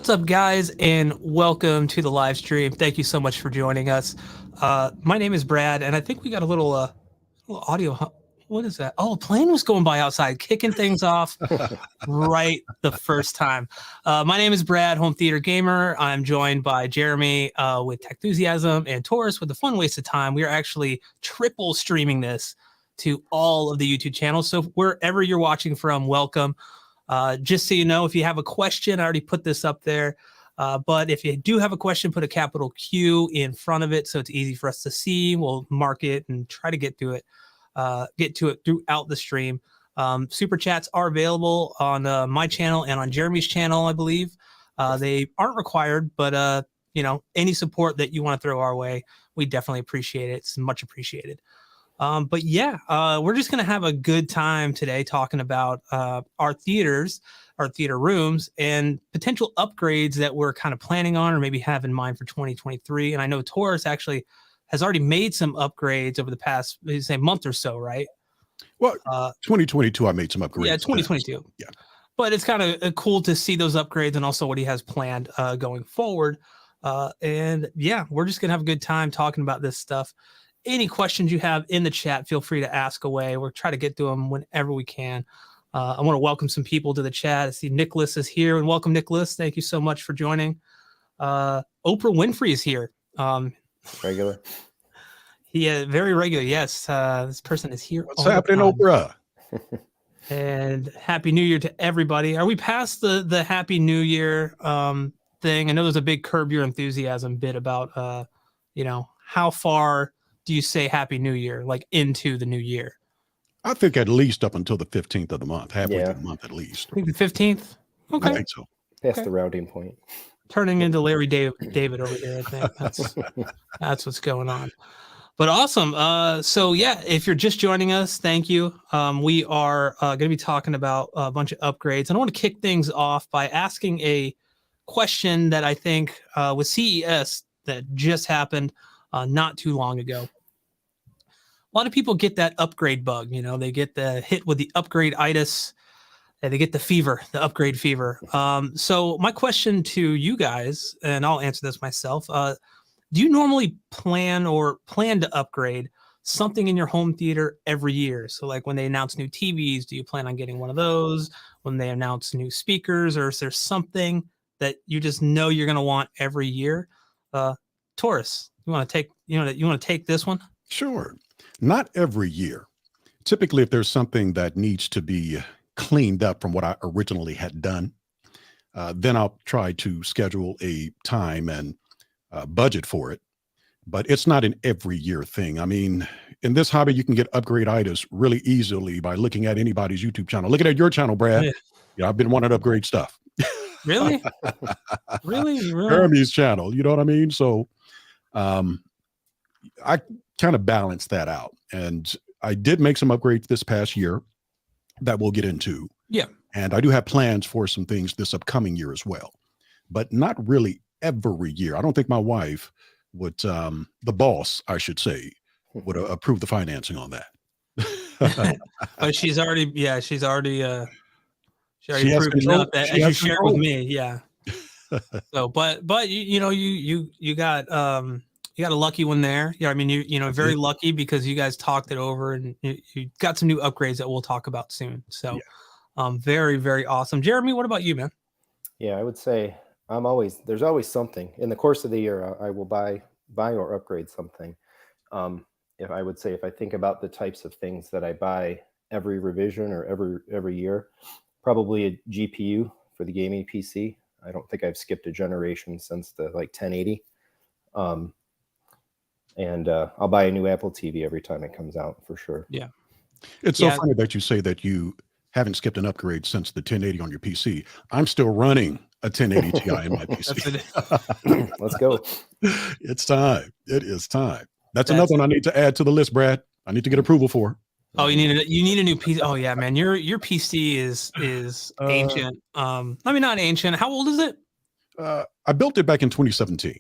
What's up, guys, and welcome to the live stream. Thank you so much for joining us. My name is Brad, and I think we got a little audio. What is that? Oh, a plane was going by outside, kicking things off right the first time. My name is Brad, home theater gamer. I'm joined by Jeremy with Techthusiasm and Tarrus with the Fun Waste of Time. We are actually triple streaming this to all of the YouTube channels. So wherever you're watching from, welcome. Just so you know, if you have a question, I already put this up there. But if you do have a question, put a capital Q in front of it so it's easy for us to see. We'll mark it and try to get to it throughout the stream. Super chats are available on my channel and on Jeremy's channel, I believe. They aren't required, but any support that you want to throw our way, we definitely appreciate it. It's much appreciated. But yeah, we're just going to have a good time today talking about our theaters, our theater rooms, and potential upgrades that we're kind of planning on or maybe have in mind for 2023. And I know Tarrus actually has already made some upgrades over the past, say, month or so, right? Well, 2022, I made some upgrades. Yeah, 2022. Yeah. But it's kind of cool to see those upgrades and also what he has planned going forward. And yeah, we're just going to have a good time talking about this stuff. Any questions you have in the chat, feel free to ask away. We'll try to get to them whenever we can. I want to welcome some people to the chat. I see Nicholas is here, and welcome, Nicholas. Thank you so much for joining. Oprah Winfrey is here. Regular. Yeah, very regular. Yes, this person is here. What's happening, Oprah? And Happy New Year to everybody. Are we past the Happy New Year thing? I know there's a big Curb Your Enthusiasm bit about, how far do you say Happy New Year, like into the new year? I think at least up until the 15th of the month, halfway through the month at least. I think the 15th? Okay. I think so. That's the rounding point. Turning into Larry David over here, I think. That's what's going on. But awesome. So yeah, if you're just joining us, thank you. We are going to be talking about a bunch of upgrades. And I want to kick things off by asking a question that I think with CES that just happened not too long ago. A lot of people get that upgrade bug. They get the hit with the upgrade-itis, and they get the upgrade fever. So my question to you guys, and I'll answer this myself, do you normally plan to upgrade something in your home theater every year? So like when they announce new TVs, do you plan on getting one of those? When they announce new speakers, or is there something that you just know you're going to want every year? Tarrus, you want to take this one? Sure. Not every year. Typically, if there's something that needs to be cleaned up from what I originally had done, then I'll try to schedule a time and budget for it. But it's not an every year thing. I mean, in this hobby, you can get upgrade-itis really easily by looking at anybody's YouTube channel. Looking at your channel, Brad. Yeah, I've been wanting to upgrade stuff. Really? Really? Jeremy's channel. You know what I mean? So I kind of balanced that out. And I did make some upgrades this past year that we'll get into. Yeah. And I do have plans for some things this upcoming year as well, but not really every year. I don't think my wife would, the boss, I should say, would approve the financing on that. But she's already approved enough that, as you shared with me. Yeah. So, but you got a lucky one there. Yeah, I mean, you're very lucky because you guys talked it over and you got some new upgrades that we'll talk about soon. So, very, very awesome. Jeremy, what about you, man? Yeah, I would say there's always something in the course of the year. I will buy or upgrade something. If I think about the types of things that I buy every revision or every year, probably a GPU for the gaming PC. I don't think I've skipped a generation since the 1080. And I'll buy a new Apple TV every time it comes out for sure. Yeah. It's so funny that you say that you haven't skipped an upgrade since the 1080 on your PC. I'm still running a 1080 Ti in my PC. Let's go. It's time. It is time. That's another one I need to add to the list, Brad. I need to get approval for. Oh, you need a new PC. Oh yeah, man. Your PC is ancient. I mean, not ancient. How old is it? I built it back in 2017.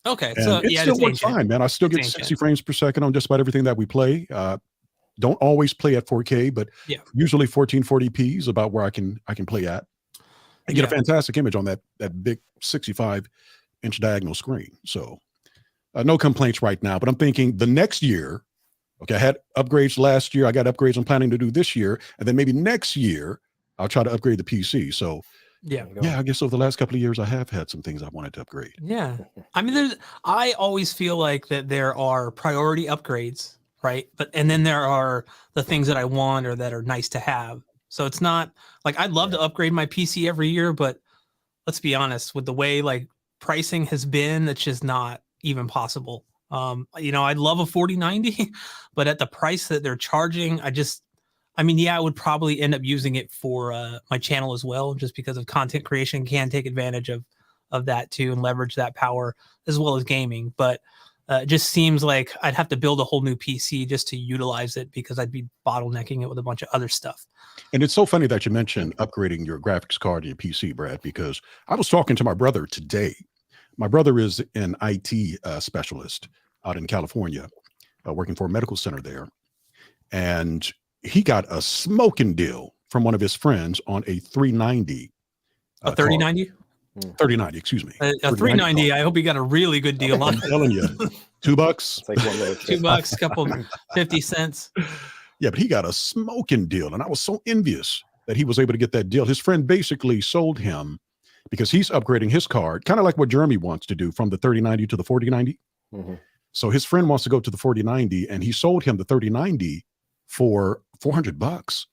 Okay, and so it still works fine, man. I still get 60 frames per second on just about everything that we play. Don't always play at 4K, but usually 1440p is about where I can play at. and get a Yeah. fantastic image on that big 65-inch diagonal screen. So no complaints right now, but I'm thinking the next year, okay, I had upgrades last year. I got upgrades I'm planning to do this year. And then maybe next year, I'll try to upgrade the PC. So Yeah. There you go. yeah, I guess over the last couple of years, I have had some things I wanted to upgrade. Yeah. I mean, I always feel like that there are priority upgrades, right? And then there are the things that I want or that are nice to have. So it's not like I'd love to upgrade my PC every year, but let's be honest, with the way like pricing has been, it's just not even possible. I'd love a 4090, but at the price that they're charging, I mean, yeah, I would probably end up using it for my channel as well, just because of content creation can take advantage of that too and leverage that power as well as gaming. But it just seems like I'd have to build a whole new PC just to utilize it because I'd be bottlenecking it with a bunch of other stuff. And it's so funny that you mentioned upgrading your graphics card and your PC, Brad, because I was talking to my brother today. My brother is an IT specialist out in California, working for a medical center there. And he got a smoking deal from one of his friends on a 390. A 3090? 3090, excuse me. A 390. I hope you got a really good deal on I'm telling you, $2. It's like one little chip. $2, couple 50 cents. Yeah, but he got a smoking deal. And I was so envious that he was able to get that deal. His friend basically sold him because he's upgrading his card, kind of like what Jeremy wants to do from the 3090 to the 4090. So his friend wants to go to the 4090 and he sold him the 3090 for $400.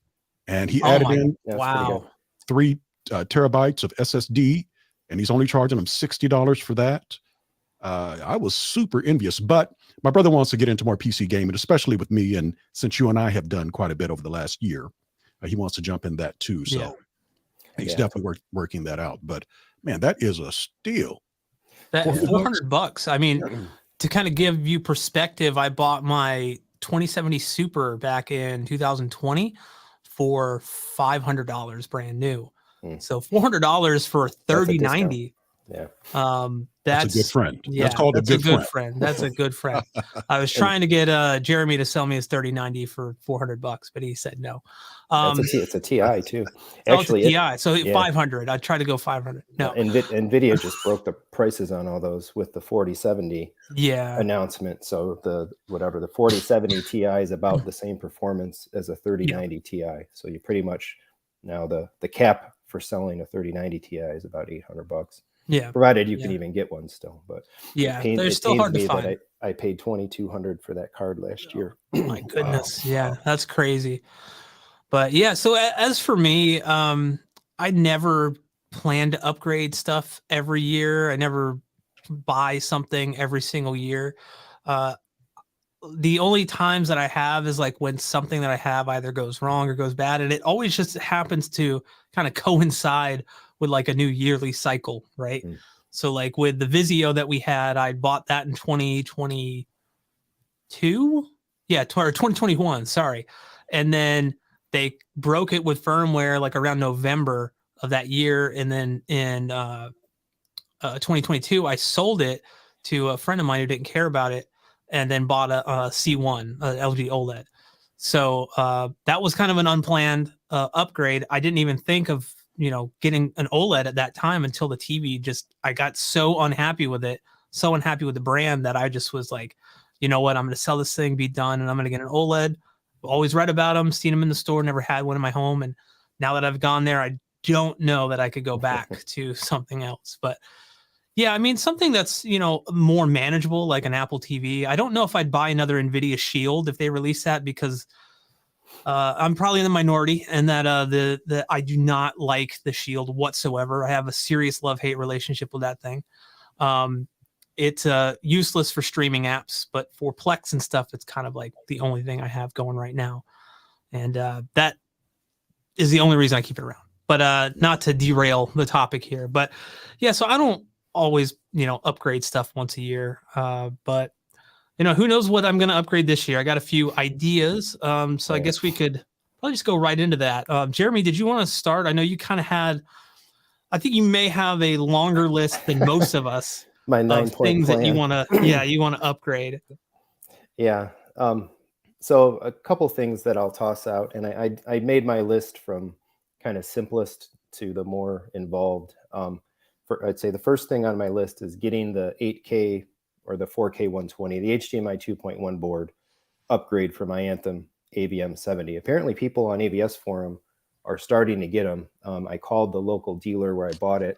And he added in wow 3 terabytes of SSD, and he's only charging him $60 for that. I was super envious, but my brother wants to get into more PC gaming, especially with me. And since you and I have done quite a bit over the last year, he wants to jump in that too. So he's definitely working that out. But man, that is a steal. That $400. I mean, to kind of give you perspective, I bought my 2070 Super back in 2020 for $500 brand new. So $400 for a 3090. Yeah. That's a good friend. Yeah, that's called a good friend. That's a good friend. I was trying to get Jeremy to sell me his 3090 for $400, but he said no. It's a TI too. Actually, it's a TI. So 500. I tried to go 500. No. NVIDIA just broke the prices on all those with the 4070 announcement. So the 4070 Ti is about the same performance as a 3090 Ti. So you pretty much now the cap for selling a 3090 Ti is about $800. Yeah, provided you can even get one still. But they're still hard to find. I paid $2,200 for that card last year. Oh my goodness, yeah, that's crazy. But yeah, so as for me, I never plan to upgrade stuff every year. I never buy something every single year. The only times that I have is like when something that I have either goes wrong or goes bad, and it always just happens to kind of coincide with like a new yearly cycle, right? So like with the Vizio that we had, I bought that in 2022, or 2021, sorry. And then they broke it with firmware like around November of that year. And then in 2022, I sold it to a friend of mine who didn't care about it, and then bought a C1, LG OLED. So that was kind of an unplanned upgrade. I didn't even think of getting an OLED at that time until the TV I got so unhappy with it, so unhappy with the brand that I just was like, you know what, I'm going to sell this thing, be done, and I'm going to get an OLED. Always read about them, seen them in the store, never had one in my home. And now that I've gone there, I don't know that I could go back to something else. But yeah, I mean, something that's, more manageable, like an Apple TV. I don't know if I'd buy another NVIDIA Shield if they release that, because I'm probably in the minority, and that I do not like the Shield whatsoever. I have a serious love-hate relationship with that thing. It's useless for streaming apps, but for Plex and stuff, it's kind of like the only thing I have going right now. And that is the only reason I keep it around. But not to derail the topic here. But yeah, so I don't always, upgrade stuff once a year. But who knows what I'm going to upgrade this year? I got a few ideas. So I guess we could probably just go right into that. Jeremy, did you want to start? I know you kind of I think you may have a longer list than most of us. My 9-point things plan. that you want to upgrade. Yeah. So a couple things that I'll toss out, and I made my list from kind of simplest to the more involved. I'd say the first thing on my list is getting the 8K or the 4K 120, the HDMI 2.1 board upgrade for my Anthem AVM 70. Apparently people on AVS forum are starting to get them. I called the local dealer where I bought it,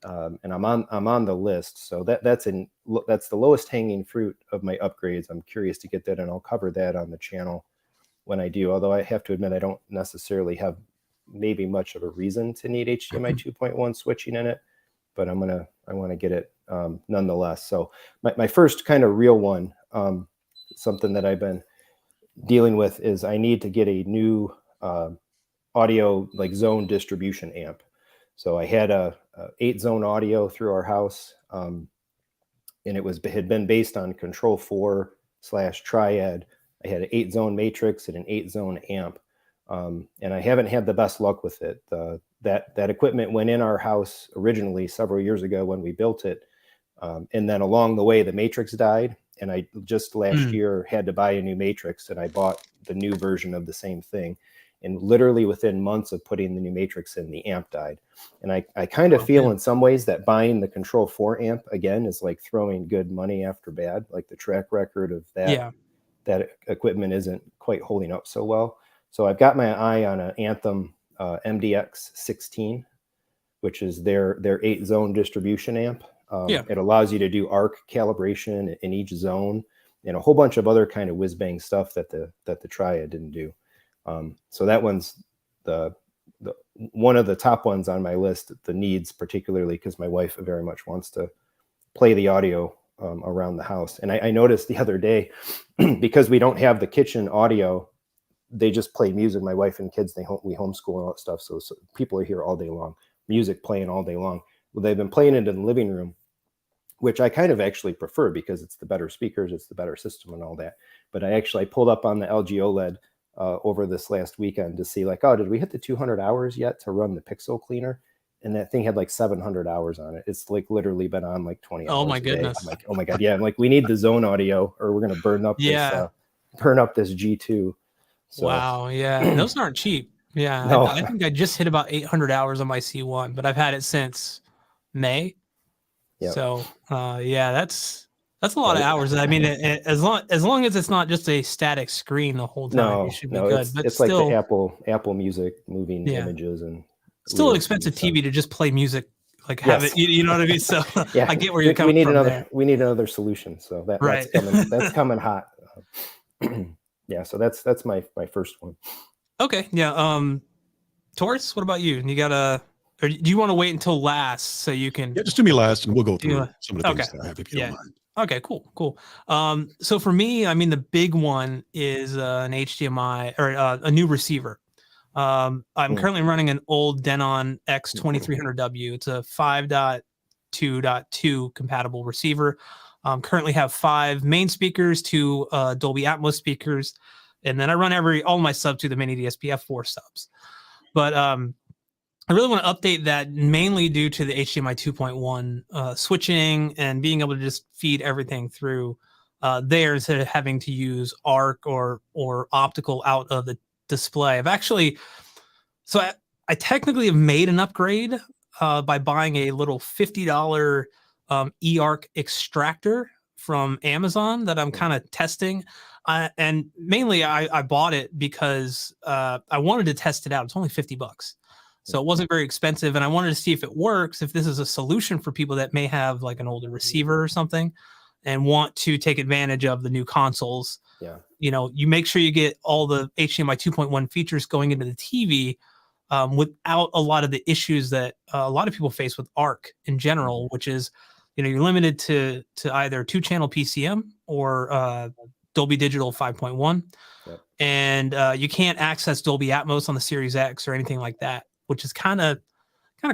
and I'm on the list. So that's the lowest hanging fruit of my upgrades. I'm curious to get that, and I'll cover that on the channel when I do. Although I have to admit, I don't necessarily have maybe much of a reason to need HDMI 2.1 switching in it, but I want to get it nonetheless. So my first kind of real one, something that I've been dealing with, is I need to get a new audio like zone distribution amp. So I had a 8-zone audio through our house, and it had been based on Control 4/Triad. I had an 8-zone matrix and an 8-zone amp, and I haven't had the best luck with it. That equipment went in our house originally several years ago when we built it, and then along the way the matrix died, and I just last year had to buy a new matrix, and I bought the new version of the same thing. And literally within months of putting the new matrix in, the amp died. And I kind of feel in some ways that buying the Control 4 amp again is like throwing good money after bad. Like the track record of that equipment isn't quite holding up so well. So I've got my eye on an Anthem MDX 16, which is their 8-zone distribution amp. It allows you to do arc calibration in each zone and a whole bunch of other kind of whiz-bang stuff that the Triad didn't do. So that one's the one of the top ones on my list, the needs, particularly because my wife very much wants to play the audio around the house. And I noticed the other day, because we don't have the kitchen audio, they just play music. My wife and kids, we homeschool and all that stuff. So people are here all day long, music playing all day long. Well, they've been playing it in the living room, which I kind of actually prefer because it's the better speakers, it's the better system and all that. But I pulled up on the LG OLED over this last weekend to see, like, oh, did we hit the 200 hours yet to run the pixel cleaner? And that thing had like 700 hours on it. It's like literally been on like 20 hours. Oh my a day. goodness. I'm like, oh my God. Yeah. I'm like, we need the zone audio or we're going to burn up this G2. So, wow. Yeah. And those aren't cheap. Yeah. No. I think I just hit about 800 hours on my C1, but I've had it since May. Yep. So that's a lot of hours. I mean, as long as it's not just a static screen the whole time, it should be good. But it's still, like the Apple Music moving images, and still an expensive TV to just play music, like have it. You know what I mean? So I get where you're coming from. We need another solution. So that's coming hot. So that's my first one. Okay. Yeah. Taurus, what about you? You got or do you want to wait until last so you can? Yeah, just do me last, and we'll go through some of the things that I have, if you don't mind. Okay, cool. So for me, I mean, the big one is an HDMI or a new receiver. I'm currently running an old Denon X2300W. It's a 5.2.2 compatible receiver. Currently have 5 main speakers, 2 Dolby Atmos speakers, and then I run all my subs to the mini DSP F4 subs. But I really want to update that mainly due to the HDMI 2.1 switching and being able to just feed everything through there instead of having to use ARC or optical out of the display. I technically have made an upgrade by buying a little $50 eARC extractor from Amazon that I'm kind of testing. And mainly I bought it because I wanted to test it out. It's only $50. So it wasn't very expensive. And I wanted to see if it works, if this is a solution for people that may have like an older receiver or something and want to take advantage of the new consoles. Yeah. You know, you make sure you get all the HDMI 2.1 features going into the TV without a lot of the issues that a lot of people face with ARC in general, which is, you know, you're limited to either 2-channel PCM or Dolby Digital 5.1. Yep. And you can't access Dolby Atmos on the Series X or anything like that, which is kind of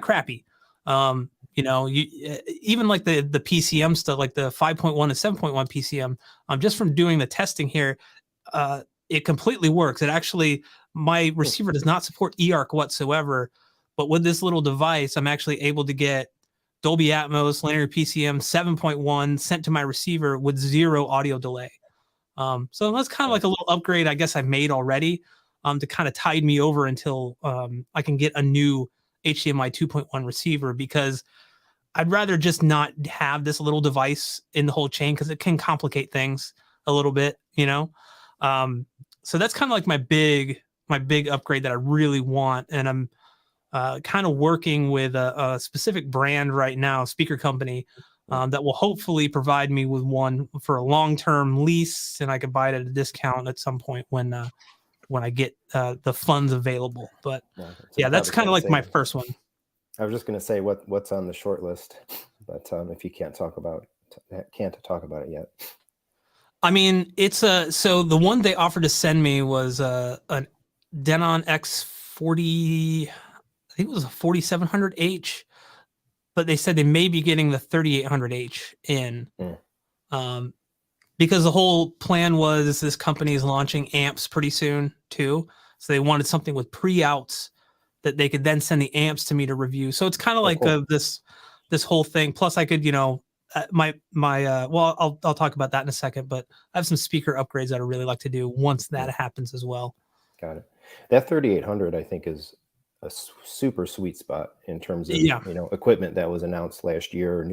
crappy. You know, even like the PCM stuff, like the 5.1 and 7.1 PCM, just from doing the testing here, it completely works. It actually, my receiver does not support eARC whatsoever, but with this little device, I'm actually able to get Dolby Atmos, linear PCM 7.1 sent to my receiver with 0 audio delay. So that's kind of like a little upgrade I guess I made already to kind of tide me over until I can get a new HDMI 2.1 receiver, because I'd rather just not have this little device in the whole chain, because it can complicate things a little bit, you know? So that's kind of like my big upgrade that I really want. And I'm kind of working with a specific brand right now, speaker company, that will hopefully provide me with one for a long-term lease, and I could buy it at a discount at some point when I get the funds available. But yeah, that's kind of like my first one. I was just going to say what's on the short list, but if you can't talk about it yet. I mean, it's so the one they offered to send me was a Denon X40. I think it was a 4700H, but they said they may be getting the 3800H in, because the whole plan was this company is launching amps pretty soon too. So they wanted something with pre-outs that they could then send the amps to me to review. So it's kind of like cool. this whole thing. Plus I could, well, I'll talk about that in a second, but I have some speaker upgrades that I really like to do once that happens as well. Got it. That 3800, I think, is a super sweet spot in terms of equipment that was announced last year,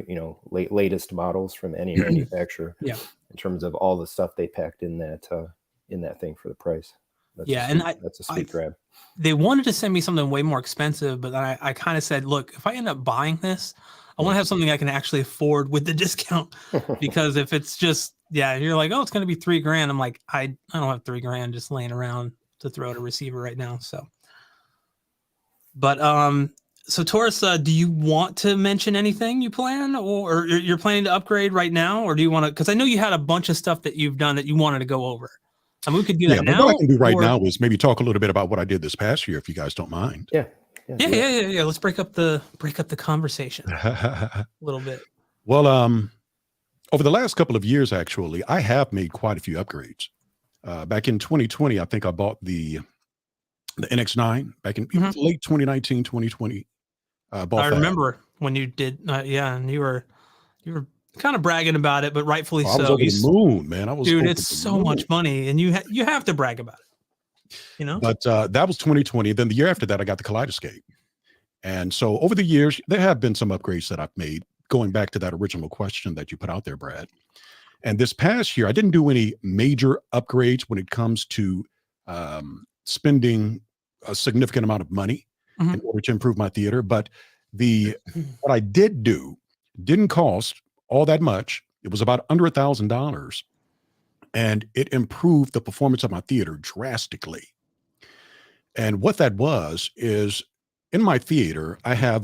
latest models from any manufacturer. Yeah. In terms of all the stuff they packed in that thing for the price. That's a sweet grab. They wanted to send me something way more expensive, but I kind of said, look, if I end up buying this, I want to have something I can actually afford with the discount, because if it's just, you're like, oh, it's going to be $3,000. I'm like, I don't have $3,000 just laying around to throw at a receiver right now. So, but, so Tarrus, do you want to mention anything you plan, or you're planning to upgrade right now? Or do you want to, cause I know you had a bunch of stuff that you've done that you wanted to go over. I mean, we could do that now. What I can do right now is maybe talk a little bit about what I did this past year, if you guys don't mind. Yeah. Let's break up the conversation a little bit. Well, over the last couple of years, actually, I have made quite a few upgrades. Back in 2020, I think I bought the NX9 back in late 2019, 2020. I remember when you did, and you were kind of bragging about it, but rightfully so. I was over the moon, man. Dude, it's so much money, and you have to brag about it, But that was 2020. Then the year after that, I got the Kaleidescape. And so over the years, there have been some upgrades that I've made, going back to that original question that you put out there, Brad. And this past year, I didn't do any major upgrades when it comes to spending a significant amount of money in order to improve my theater. But what I did do didn't cost all that much. It was about under $1,000, and it improved the performance of my theater drastically. And what that was is, in my theater, I have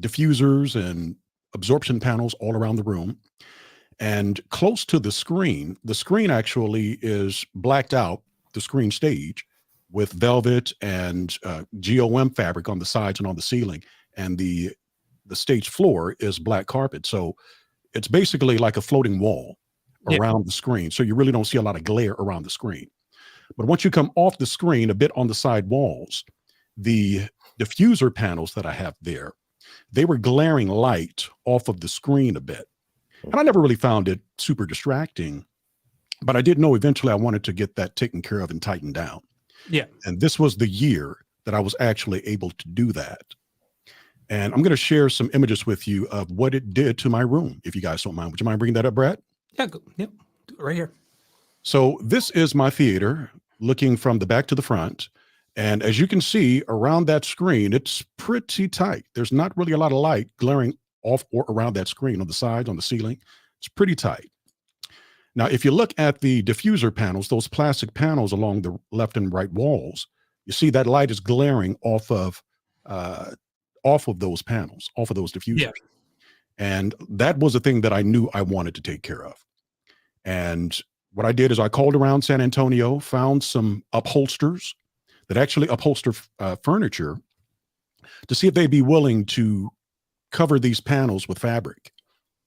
diffusers and absorption panels all around the room, and close to the screen actually is blacked out, the screen stage, with velvet and GOM fabric on the sides and on the ceiling, and the stage floor is black carpet. So it's basically like a floating wall around the screen. So you really don't see a lot of glare around the screen. But once you come off the screen a bit on the side walls, the diffuser panels that I have there, they were glaring light off of the screen a bit. And I never really found it super distracting, but I did know eventually I wanted to get that taken care of and tightened down. Yeah. And this was the year that I was actually able to do that. And I'm going to share some images with you of what it did to my room, if you guys don't mind. Would you mind bringing that up, Brad? Yeah, do it right here. So this is my theater, looking from the back to the front. And as you can see around that screen, it's pretty tight. There's not really a lot of light glaring off or around that screen, on the sides, on the ceiling. It's pretty tight. Now, if you look at the diffuser panels, those plastic panels along the left and right walls, you see that light is glaring off of those panels, off of those diffusers. Yeah. And that was the thing that I knew I wanted to take care of. And what I did is I called around San Antonio, found some upholsters that actually upholster furniture, to see if they'd be willing to cover these panels with fabric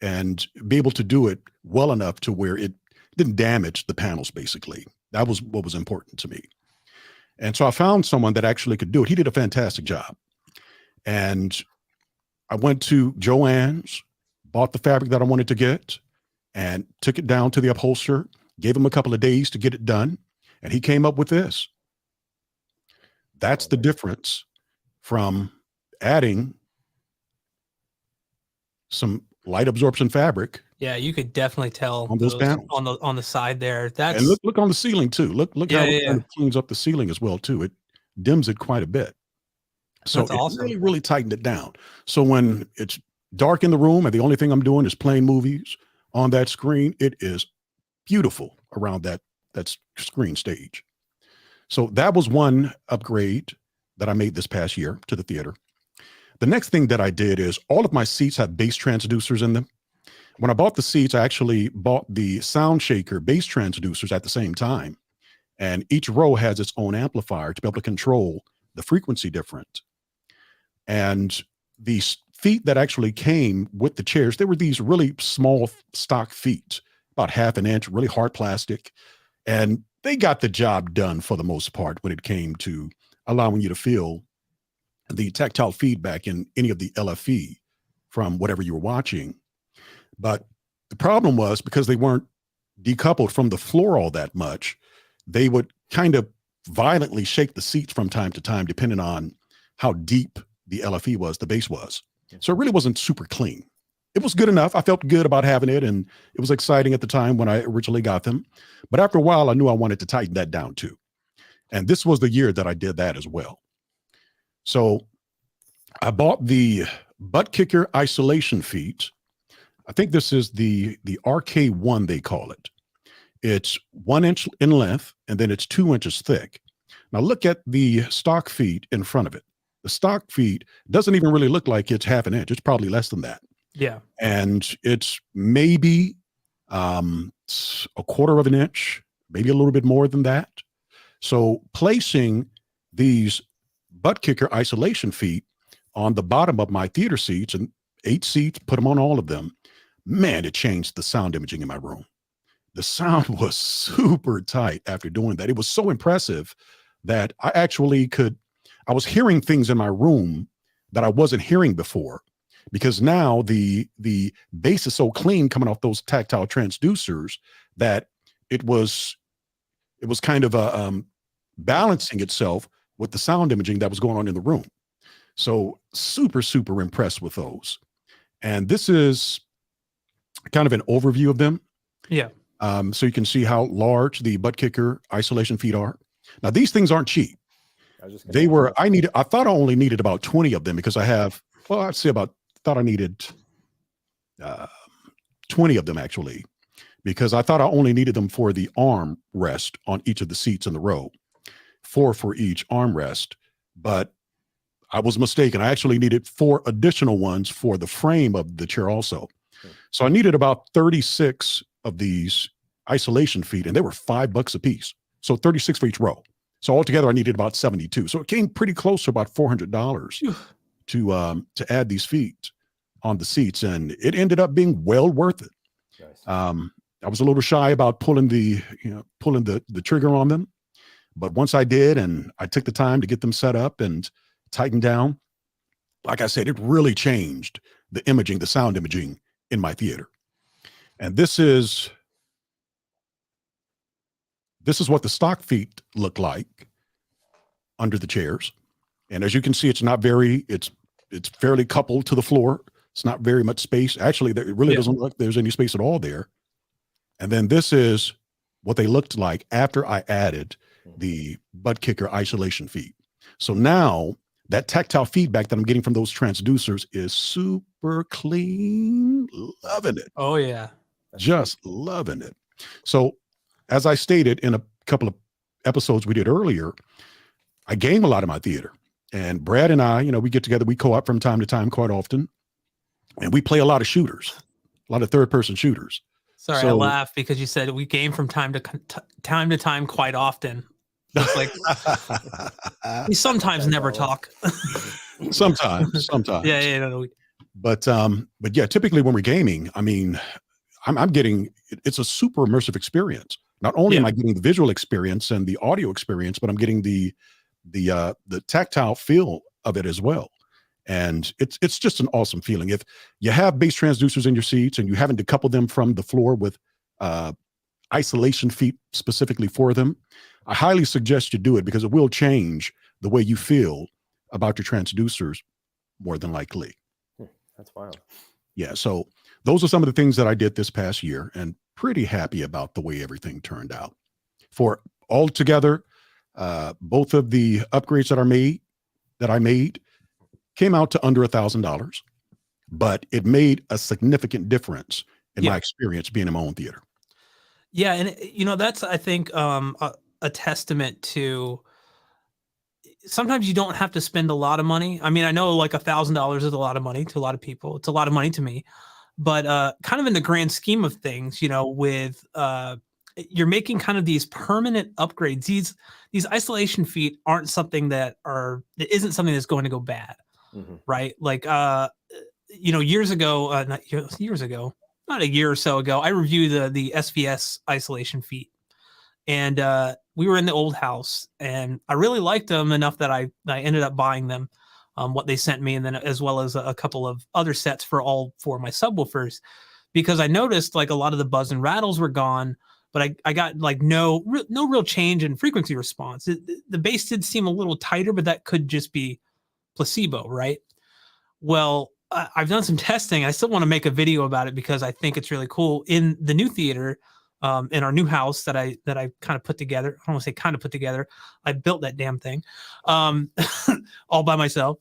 and be able to do it well enough to where it didn't damage the panels, basically. That was what was important to me. And so I found someone that actually could do it. He did a fantastic job. And I went to Joann's, bought the fabric that I wanted to get, and took it down to the upholsterer, gave him a couple of days to get it done. And he came up with this. That's the difference from adding some light absorption fabric. Yeah, you could definitely tell on those panels. on the side there. And look on the ceiling too. Look Yeah, how yeah, it kind of cleans up the ceiling as well too. It dims it quite a bit. So That's it awesome. really, really tightened it down. So when it's dark in the room and the only thing I'm doing is playing movies on that screen, it is beautiful around that screen stage. So that was one upgrade that I made this past year to the theater. The next thing that I did is all of my seats have bass transducers in them. When I bought the seats, I actually bought the sound shaker bass transducers at the same time. And each row has its own amplifier to be able to control the frequency difference. And the feet that actually came with the chairs, they were these really small stock feet, about 1/2 inch, really hard plastic. And they got the job done for the most part when it came to allowing you to feel the tactile feedback in any of the LFE from whatever you were watching. But the problem was because they weren't decoupled from the floor all that much, they would kind of violently shake the seats from time to time, depending on how deep the LFE was, the bass was. So it really wasn't super clean. It was good enough. I felt good about having it, and it was exciting at the time when I originally got them. But after a while, I knew I wanted to tighten that down too. And this was the year that I did that as well. So I bought the butt kicker isolation feet. I think this is the RK1, they call it. It's 1 inch in length, and then it's 2 inches thick. Now look at the stock feet in front of it. The stock feet doesn't even really look like it's 1/2 inch. It's probably less than that. Yeah. And it's maybe a 1/4 inch, maybe a little bit more than that. So placing these butt kicker isolation feet on the bottom of my theater seats, and 8 seats, put them on all of them, man, it changed the sound imaging in my room. The sound was super tight after doing that. It was so impressive that I was hearing things in my room that I wasn't hearing before, because now the bass is so clean coming off those tactile transducers that it was kind of balancing itself with the sound imaging that was going on in the room. So super, super impressed with those. And this is kind of an overview of them. Yeah. So you can see how large the butt kicker isolation feet are. Now, these things aren't cheap. I thought I only needed about 20 of them because I thought I needed 20 of them actually, because I thought I only needed them for the arm rest on each of the seats in the row, 4 for each arm rest. But I was mistaken. I actually needed 4 additional ones for the frame of the chair also. So I needed about 36 of these isolation feet, and they were $5 a piece. So 36 for each row. So altogether, I needed about 72. So it came pretty close to about $400 to add these feet on the seats, and it ended up being well worth it. Nice. I was a little shy about pulling the trigger on them, but once I did, and I took the time to get them set up and tightened down, like I said, it really changed the imaging, the sound imaging in my theater. And this is what the stock feet look like under the chairs. And as you can see, it's fairly coupled to the floor. It's not very much space. Actually, it really doesn't look like there's any space at all there. And then this is what they looked like after I added the butt kicker isolation feet. So now that tactile feedback that I'm getting from those transducers is super clean. Loving it. Oh yeah. Just loving it. So as I stated in a couple of episodes we did earlier, I game a lot in my theater. And Brad and I, we get together, we co-op from time to time quite often. And we play a lot of shooters, a lot of third-person shooters. Sorry, I laughed because you said we game from time to time quite often. It's like we sometimes never talk. Sometimes. Yeah. No. But yeah, typically when we're gaming, I mean, I'm getting, it's a super immersive experience. Not only am I getting the visual experience and the audio experience, but I'm getting the tactile feel of it as well. And it's just an awesome feeling. If you have bass transducers in your seats and you haven't decoupled them from the floor with isolation feet specifically for them, I highly suggest you do it, because it will change the way you feel about your transducers more than likely. That's wild. Yeah. So those are some of the things that I did this past year, and pretty happy about the way everything turned out. For altogether, both of the upgrades that I made came out to under $1,000, but it made a significant difference in my experience being in my own theater. Yeah. And, that's, I think, a testament to sometimes you don't have to spend a lot of money. I mean, I know like $1,000 is a lot of money to a lot of people. It's a lot of money to me, but kind of in the grand scheme of things, with you're making kind of these permanent upgrades. These isolation feet aren't something that isn't something that's going to go bad, right? Like years ago, not a year or so ago, I reviewed the SVS isolation feet. And we were in the old house, and I really liked them enough that I ended up buying them, what they sent me, and then as well as a couple of other sets for all four of my subwoofers, because I noticed like a lot of the buzz and rattles were gone, but I got like no real change in frequency response. The bass did seem a little tighter, but that could just be placebo, right? Well, I've done some testing. I still want to make a video about it because I think it's really cool. In the new theater, in our new house that I kind of put together. I don't want to say kind of put together. I built that damn thing all by myself.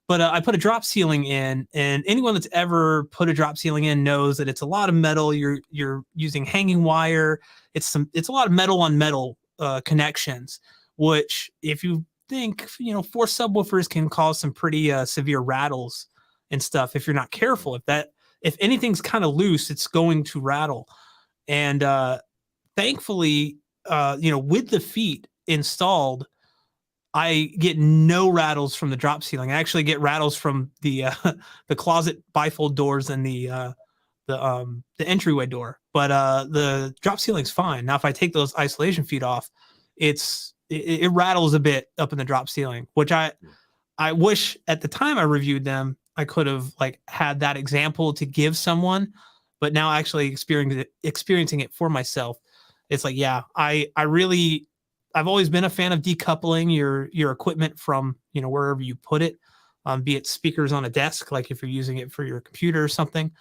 But I put a drop ceiling in, and anyone that's ever put a drop ceiling in knows that it's a lot of metal. You're using hanging wire. It's a lot of metal on metal connections, which if you think, 4 subwoofers can cause some pretty severe rattles and stuff if you're not careful. If anything's kind of loose, it's going to rattle. And thankfully, with the feet installed, I get no rattles from the drop ceiling. I actually get rattles from the closet bifold doors and the entryway door. But the drop ceiling's fine. Now, if I take those isolation feet off, it rattles a bit up in the drop ceiling, which I wish at the time I reviewed them, I could have like had that example to give someone. But now actually experiencing it for myself, it's like, yeah, I've always been a fan of decoupling your equipment from, wherever you put it, be it speakers on a desk, like if you're using it for your computer or something.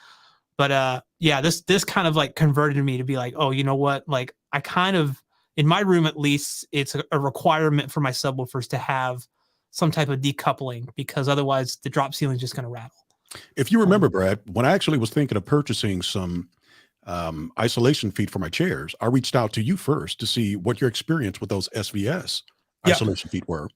But yeah, this kind of like converted me to be like, oh, you know what? Like I kind of, in my room at least, it's a requirement for my subwoofers to have some type of decoupling, because otherwise the drop ceiling is just going to rattle. If you remember, Brad, when I actually was thinking of purchasing some isolation feet for my chairs, I reached out to you first to see what your experience with those SVS isolation feet were.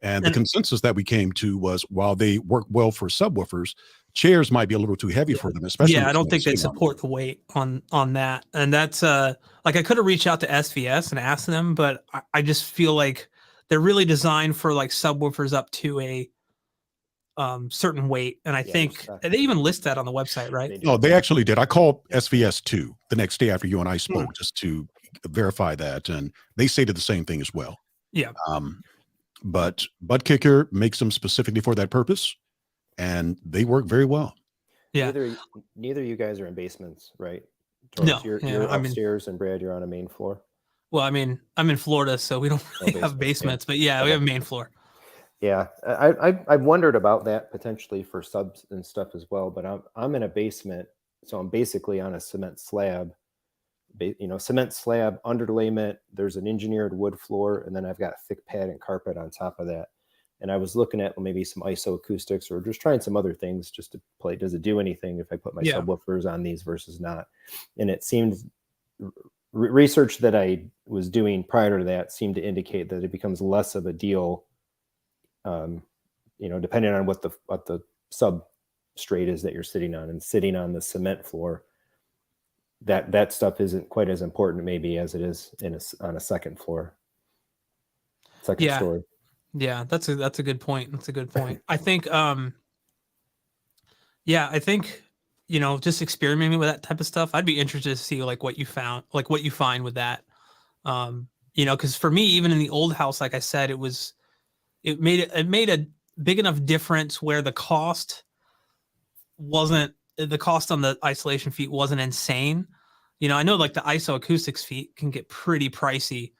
And the consensus that we came to was, while they work well for subwoofers, chairs might be a little too heavy for them, especially. Yeah, I don't think they support the weight on that. And that's like, I could have reached out to SVS and asked them, but I just feel like they're really designed for like subwoofers up to a certain weight, and I think they even list that on the website, right? No, they actually did. I called SVS 2 the next day after you and I spoke just to verify that, and they stated the same thing as well. Yeah. But Butt Kicker makes them specifically for that purpose, and they work very well. Yeah. Neither of you guys are in basements, right? Tarrus, no, you're upstairs, and Brad, you're on a main floor. Well, I mean, I'm in Florida, so we don't really have basements, but yeah, we have a main floor. Yeah, I've wondered about that potentially for subs and stuff as well. But I'm in a basement, so I'm basically on a cement slab. Cement slab underlayment. There's an engineered wood floor, and then I've got thick padding carpet on top of that. And I was looking at maybe some isoacoustics or just trying some other things just to play. Does it do anything if I put my subwoofers on these versus not? And it seemed research that I was doing prior to that seemed to indicate that it becomes less of a deal. Depending on what the substrate is that you're sitting on, and sitting on the cement floor, that stuff isn't quite as important maybe as it is on a second floor, second story. Yeah, that's a good point. That's a good point. I think, I think, just experimenting with that type of stuff, I'd be interested to see like what you find with that. Because for me, even in the old house, like I said, it made a big enough difference where the cost on the isolation feet wasn't insane. I know like the isoacoustics feet can get pretty pricey.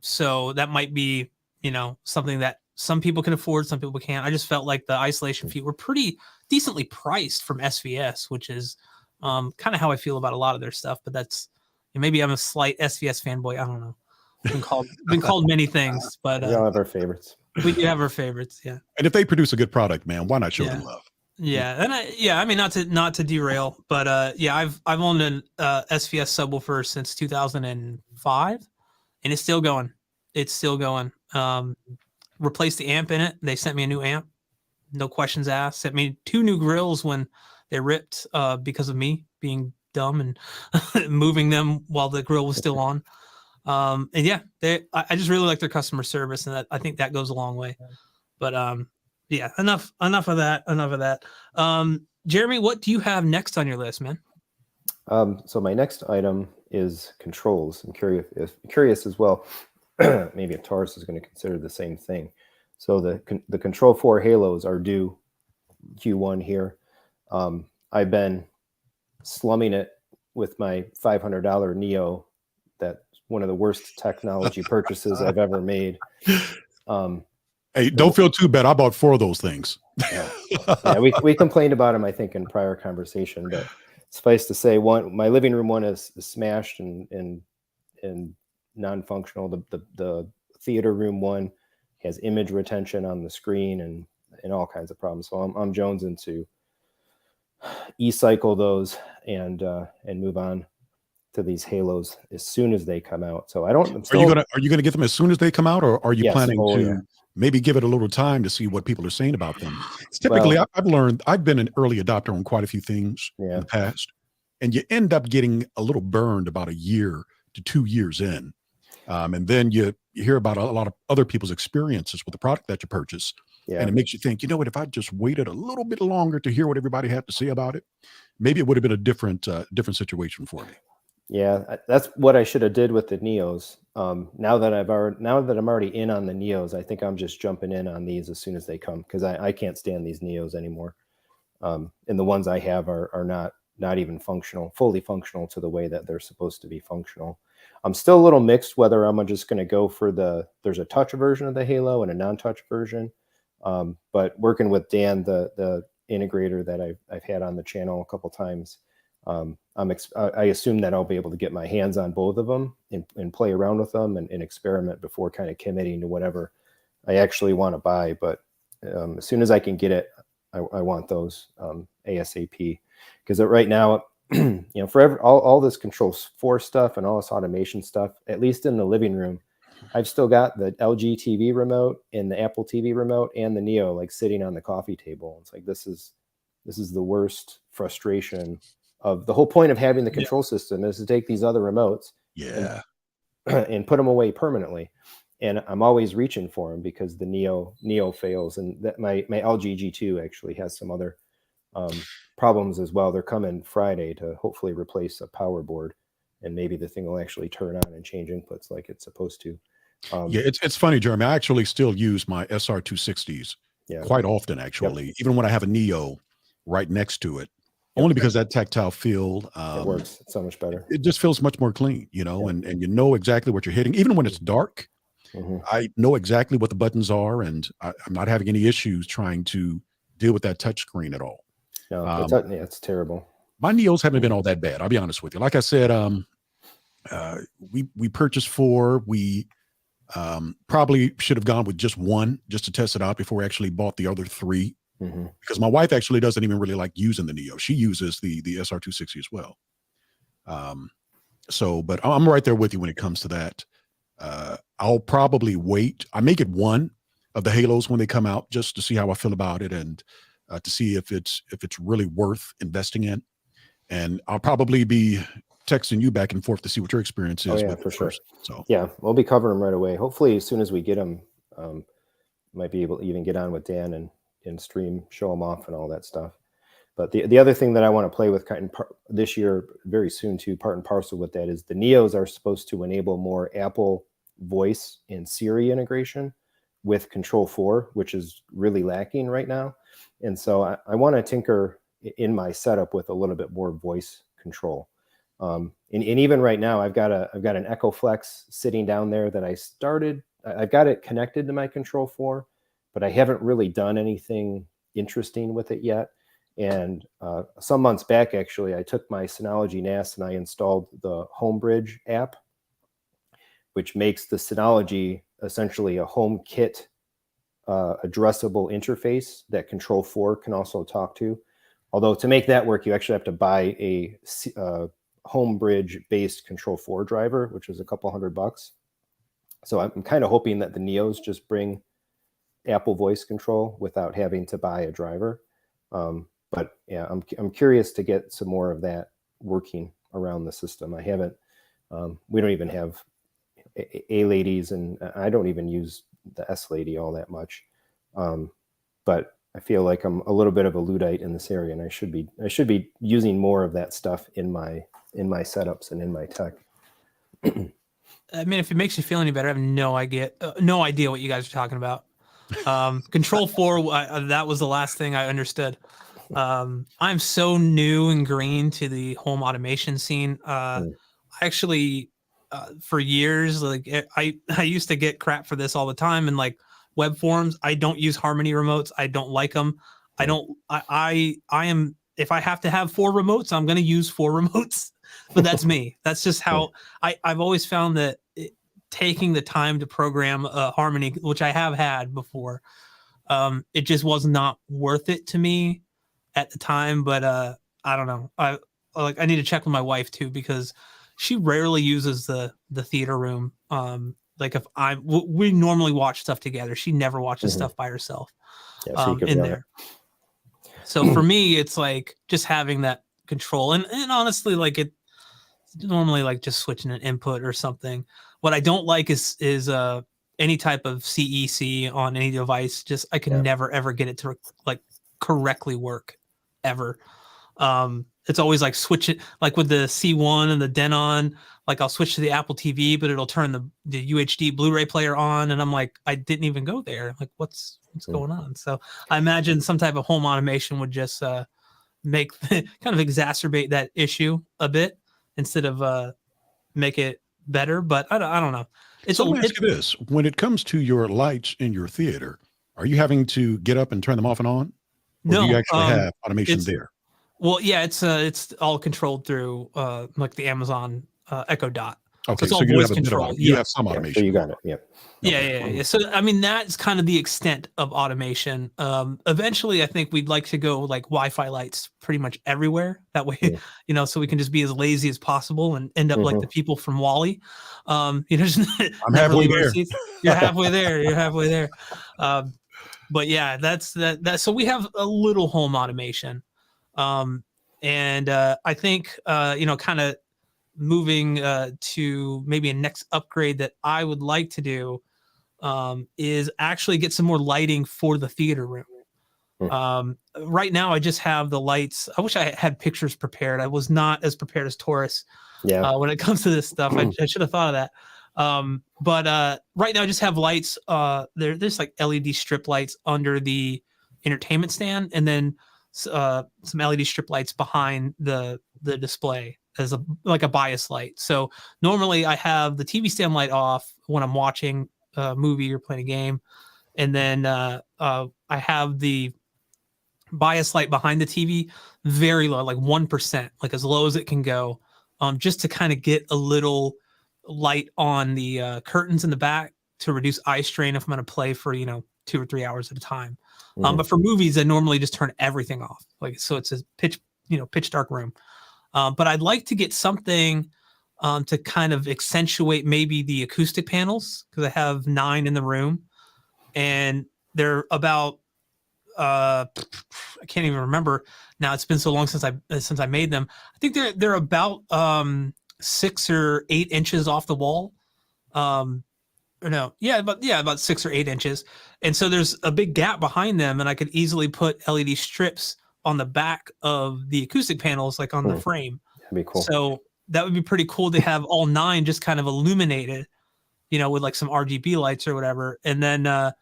So that might be, something that some people can afford, some people can't. I just felt like the isolation feet were pretty decently priced from SVS, which is kind of how I feel about a lot of their stuff. But that's, maybe I'm a slight SVS fanboy. I don't know. Been called many things, but we all have our favorites. we do have our favorites. Yeah. And if they produce a good product, man, why not show them love? Yeah, and I mean, not to derail, but yeah, I've owned an SVS subwoofer since 2005, and it's still going. It's still going. Replaced the amp in it. They sent me a new amp, no questions asked. Sent me 2 new grills when they ripped because of me being dumb and moving them while the grill was still on. And yeah, I just really like their customer service, and I think that goes a long way. But yeah, enough of that. Jeremy, what do you have next on your list, man? So my next item is controls. I'm curious as well. Maybe if Tarrus is going to consider the same thing. So the Control 4 Halos are due Q1 here. I've been slumming it with my $500 Neo. That's one of the worst technology purchases I've ever made. Hey, don't feel too bad. I bought 4 of those things. Yeah, we complained about them, I think, in prior conversation. But suffice to say, my living room one is smashed and non-functional. The theater room one has image retention on the screen and all kinds of problems. So I'm jonesing to e-cycle those and move on to these Halos as soon as they come out. So I don't. Are you gonna get them as soon as they come out, or are you planning to maybe give it a little time to see what people are saying about them? It's typically, I've learned, I've been an early adopter on quite a few things in the past, and you end up getting a little burned about 1 year to 2 years in. And then you hear about a lot of other people's experiences with the product that you purchase. Yeah. And it makes you think, you know what, if I just waited a little bit longer to hear what everybody had to say about it, maybe it would have been a different situation for me. Yeah, that's what I should have did with the Neos. Now that I'm already in on the Neos, I think I'm just jumping in on these as soon as they come, because I can't stand these Neos anymore. And the ones I have are not even fully functional to the way that they're supposed to be functional. I'm still a little mixed whether I'm just going to go for there's a touch version of the Halo and a non-touch version. But working with Dan, the integrator that I've had on the channel a couple times, I assume that I'll be able to get my hands on both of them and play around with them and experiment before kind of committing to whatever I actually want to buy. But as soon as I can get it, I want those ASAP, because right now, for all this Control 4 stuff and all this automation stuff, at least in the living room, I've still got the LG TV remote and the Apple TV remote and the Neo like sitting on the coffee table. It's like this is the worst frustration of the whole point of having the control system is to take these other remotes and put them away permanently. And I'm always reaching for them because the Neo fails, and that my LG G2 actually has some other problems as well. They're coming Friday to hopefully replace a power board, and maybe the thing will actually turn on and change inputs like it's supposed to. It's funny, Jeremy. I actually still use my SR260s quite often, actually, even when I have a Neo right next to it. Only because that tactile feel, it works. It's so much better. It just feels much more clean, and you know exactly what you're hitting. Even when it's dark, I know exactly what the buttons are, and I'm not having any issues trying to deal with that touch screen at all. No, it's terrible. My Neos haven't been all that bad. I'll be honest with you. Like I said, we purchased 4. We probably should have gone with just 1 just to test it out before we actually bought the other 3. Because my wife actually doesn't even really like using the Neo. She uses the SR260 as well. But I'm right there with you when it comes to that. I'll probably wait. I make it 1 of the Halos when they come out just to see how I feel about it, and to see if it's really worth investing in. And I'll probably be texting you back and forth to see what your experience is. Oh, yeah, for sure. So yeah, we'll be covering them right away. Hopefully, as soon as we get them, might be able to even get on with Dan and stream, show them off and all that stuff. But the other thing that I want to play with this year, very soon too, part and parcel with that, is the Neos are supposed to enable more Apple Voice and Siri integration with Control 4, which is really lacking right now. And so I want to tinker in my setup with a little bit more voice control. And even right now, I've got an Echo Flex sitting down there that I've got it connected to my Control 4. but I haven't really done anything interesting with it yet. And some months back, actually, I took my Synology NAS and I installed the Homebridge app, which makes the Synology essentially a HomeKit addressable interface that Control4 can also talk to. Although to make that work, you actually have to buy a Homebridge-based Control4 driver, which is a couple $100. So I'm kind of hoping that the Neos just bring Apple Voice Control without having to buy a driver. But yeah, I'm curious to get some more of that working around the system. I haven't. We don't even have A ladies, and I don't even use the S lady all that much. But I feel like I'm a little bit of a Luddite in this area, and I should be using more of that stuff in my setups and in my tech. I mean, if it makes you feel any better, I have no idea what you guys are talking about. Control4, that was the last thing I understood. I'm so new and green to the home automation scene. Actually, for years, like I used to get crap for this all the time, and like web forums, I don't use Harmony remotes. I don't like them. I am, if I have to have 4 remotes, I'm going to use 4 remotes, but that's me. That's just how I've always found that taking the time to program Harmony, which I have had before, it just was not worth it to me at the time. But I don't know. I need to check with my wife too, because she rarely uses the theater room. Like if we normally watch stuff together. She never watches stuff by herself in there. So for me, it's like just having that control, and honestly, like it's normally like just switching an input or something. What I don't like is any type of CEC on any device. Just I can never ever get it to like correctly work ever. It's always like switch it, like with the C1 and the Denon, like I'll switch to the Apple TV, but it'll turn the UHD Blu-ray player on, and I'm like, I didn't even go there. Like, what's going on? So I imagine some type of home automation would just make kind of exacerbate that issue a bit instead of make it better. But I don't know. So let me ask you this: when it comes to your lights in your theater, are you having to get up and turn them off and on? Or no, do you actually have automation there? Well, yeah, it's all controlled through like the Amazon Echo Dot. Okay, so you do have control. You have some automation. So you got it. Yep. Yeah. So I mean, that's kind of the extent of automation. Eventually, I think we'd like to go like Wi-Fi lights pretty much everywhere. That way, so we can just be as lazy as possible and end up like the people from Wall-E. Just I'm halfway there. You're halfway there. You're halfway there. But yeah, that's that. So we have a little home automation. And I think, kind of moving to maybe a next upgrade that I would like to do is actually get some more lighting for the theater room. Right now, I just have the lights. I wish I had pictures prepared. I was not as prepared as Tarrus when it comes to this stuff. I should have thought of that. But right now, I just have lights. There's like LED strip lights under the entertainment stand, and then some LED strip lights behind the display as like a bias light. So normally I have the TV stand light off when I'm watching a movie or playing a game, and then I have the bias light behind the TV very low, like 1%, like as low as it can go, just to kind of get a little light on the curtains in the back to reduce eye strain if I'm going to play for 2 or 3 hours at a time. But for movies, I normally just turn everything off, like so it's a pitch dark room. But I'd like to get something to kind of accentuate maybe the acoustic panels, because I have 9 in the room, and they're about I can't even remember now. It's been so long since I made them. I think they're about 6 or 8 inches off the wall. About 6 or 8 inches. And so there's a big gap behind them, and I could easily put LED strips on the back of the acoustic panels, like on the frame. That'd be cool. So that would be pretty cool to have all 9 just kind of illuminated, with like some RGB lights or whatever. And then I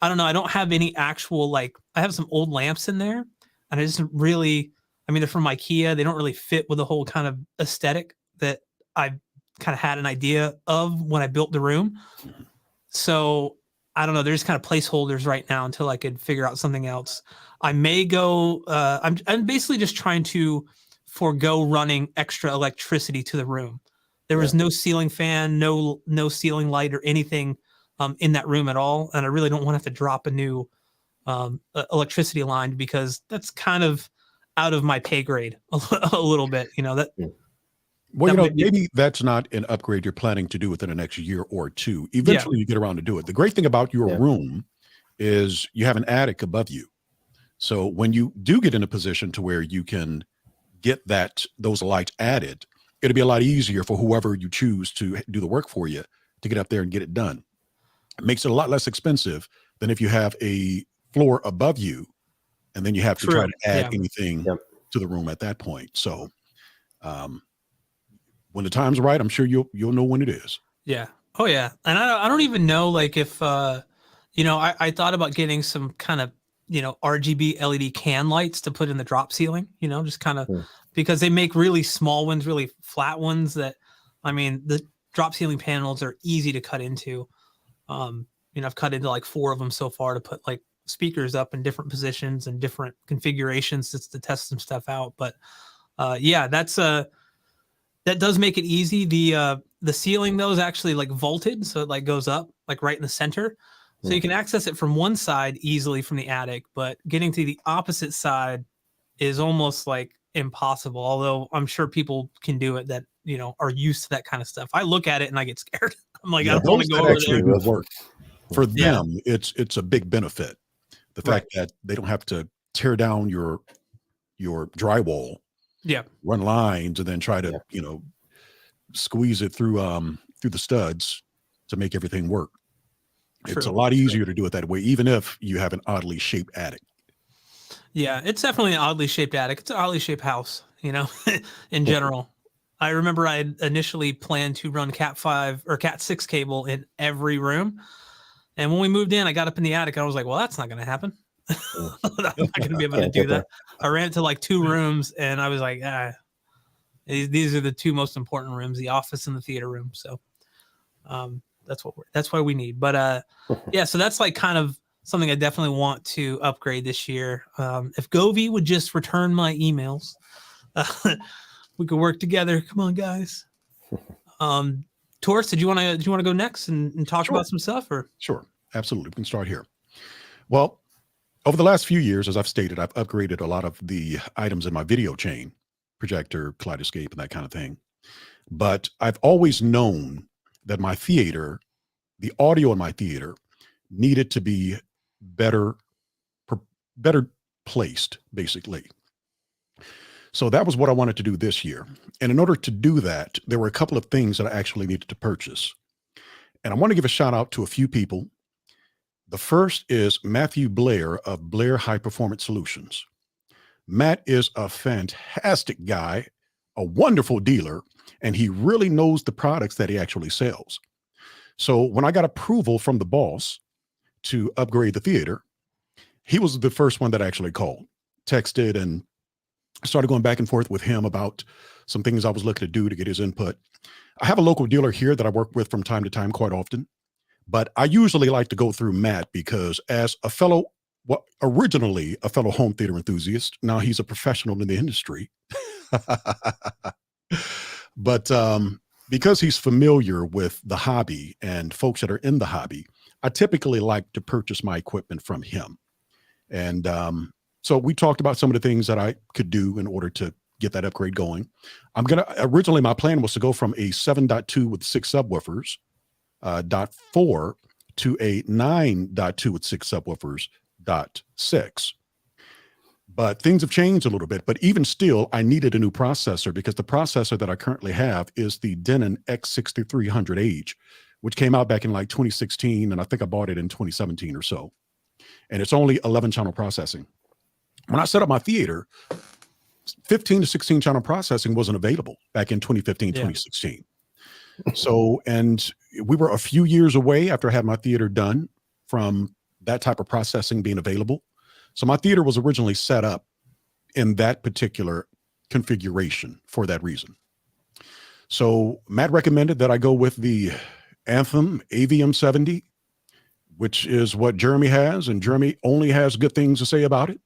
don't know, I don't have any actual, I have some old lamps in there, and I just really, they're from IKEA. They don't really fit with the whole kind of aesthetic that I kind of had an idea of when I built the room. So I don't know. There's kind of placeholders right now until I could figure out something else. I may go. I'm basically just trying to forego running extra electricity to the room. There was no ceiling fan, no ceiling light or anything in that room at all, and I really don't want to have to drop a new electricity line because that's kind of out of my pay grade a little bit. You know that. Well, that you know, might be- maybe that's not an upgrade you're planning to do within the next year or two. Eventually, you get around to do it. The great thing about your room is you have an attic above you. So when you do get in a position to where you can get those lights added, it'll be a lot easier for whoever you choose to do the work for you to get up there and get it done. It makes it a lot less expensive than if you have a floor above you and then you have to try to add anything to the room at that point. So when the time's right, I'm sure you'll know when it is. Yeah. Oh yeah. And I don't even know like if you know, I thought about getting some kind of, you know, RGB LED can lights to put in the drop ceiling, you know, just kind of because they make really small ones, really flat ones that, I mean, the drop ceiling panels are easy to cut into. You know, I've cut into like 4 of them so far to put like speakers up in different positions and different configurations just to test some stuff out. But yeah, that does make it easy. The ceiling though is actually like vaulted, so it like goes up like right in the center. So you can access it from one side easily from the attic, but getting to the opposite side is almost like impossible. Although I'm sure people can do it that, you know, are used to that kind of stuff. I look at it and I get scared. I'm like, I don't want to go over there. Work. For them, it's a big benefit. The fact that they don't have to tear down your drywall, run lines, and then try to you know squeeze it through the studs to make everything work. It's a lot easier to do it that way, even if you have an oddly shaped attic. Yeah, it's definitely an oddly shaped attic. It's an oddly shaped house, you know, in general. I remember I initially planned to run Cat 5 or Cat 6 cable in every room. And when we moved in, I got up in the attic. I was like, well, that's not going to happen. I'm not going to be able to do that. I ran it to like 2 rooms and I was like, these are the 2 most important rooms, the office and the theater room. So that's why we need. But yeah, so that's like kind of something I definitely want to upgrade this year. If Govee would just return my emails, we could work together. Come on, guys. Tarrus, did you want to go next and talk about some stuff? Or Sure, absolutely. We can start here. Well, over the last few years, as I've stated, I've upgraded a lot of the items in my video chain, projector, Kaleidescape, and that kind of thing. But I've always known that my theater, the audio in my theater, needed to be better placed, basically. So that was what I wanted to do this year. And in order to do that, there were a couple of things that I actually needed to purchase. And I want to give a shout out to a few people. The first is Matthew Blair of Blair High Performance Solutions. Matt is a fantastic guy, a wonderful dealer, and he really knows the products that he actually sells. So when I got approval from the boss to upgrade the theater, he was the first one that actually called, texted, and started going back and forth with him about some things I was looking to do to get his input. I have a local dealer here that I work with from time to time quite often, but I usually like to go through Matt because as originally a fellow home theater enthusiast, now he's a professional in the industry. But because he's familiar with the hobby and folks that are in the hobby, I typically like to purchase my equipment from him. And so we talked about some of the things that I could do in order to get that upgrade going. Originally my plan was to go from a 7.2 with 6 subwoofers, .4 to a 9.2 with 6 subwoofers, .6. But things have changed a little bit. But even still, I needed a new processor because the processor that I currently have is the Denon X6300H, which came out back in like 2016. And I think I bought it in 2017 or so. And it's only 11 channel processing. When I set up my theater, 15 to 16 channel processing wasn't available back in 2015, 2016. So, and we were a few years away after I had my theater done from that type of processing being available. So my theater was originally set up in that particular configuration for that reason. So Matt recommended that I go with the Anthem AVM 70 which is what Jeremy has, and Jeremy only has good things to say about it.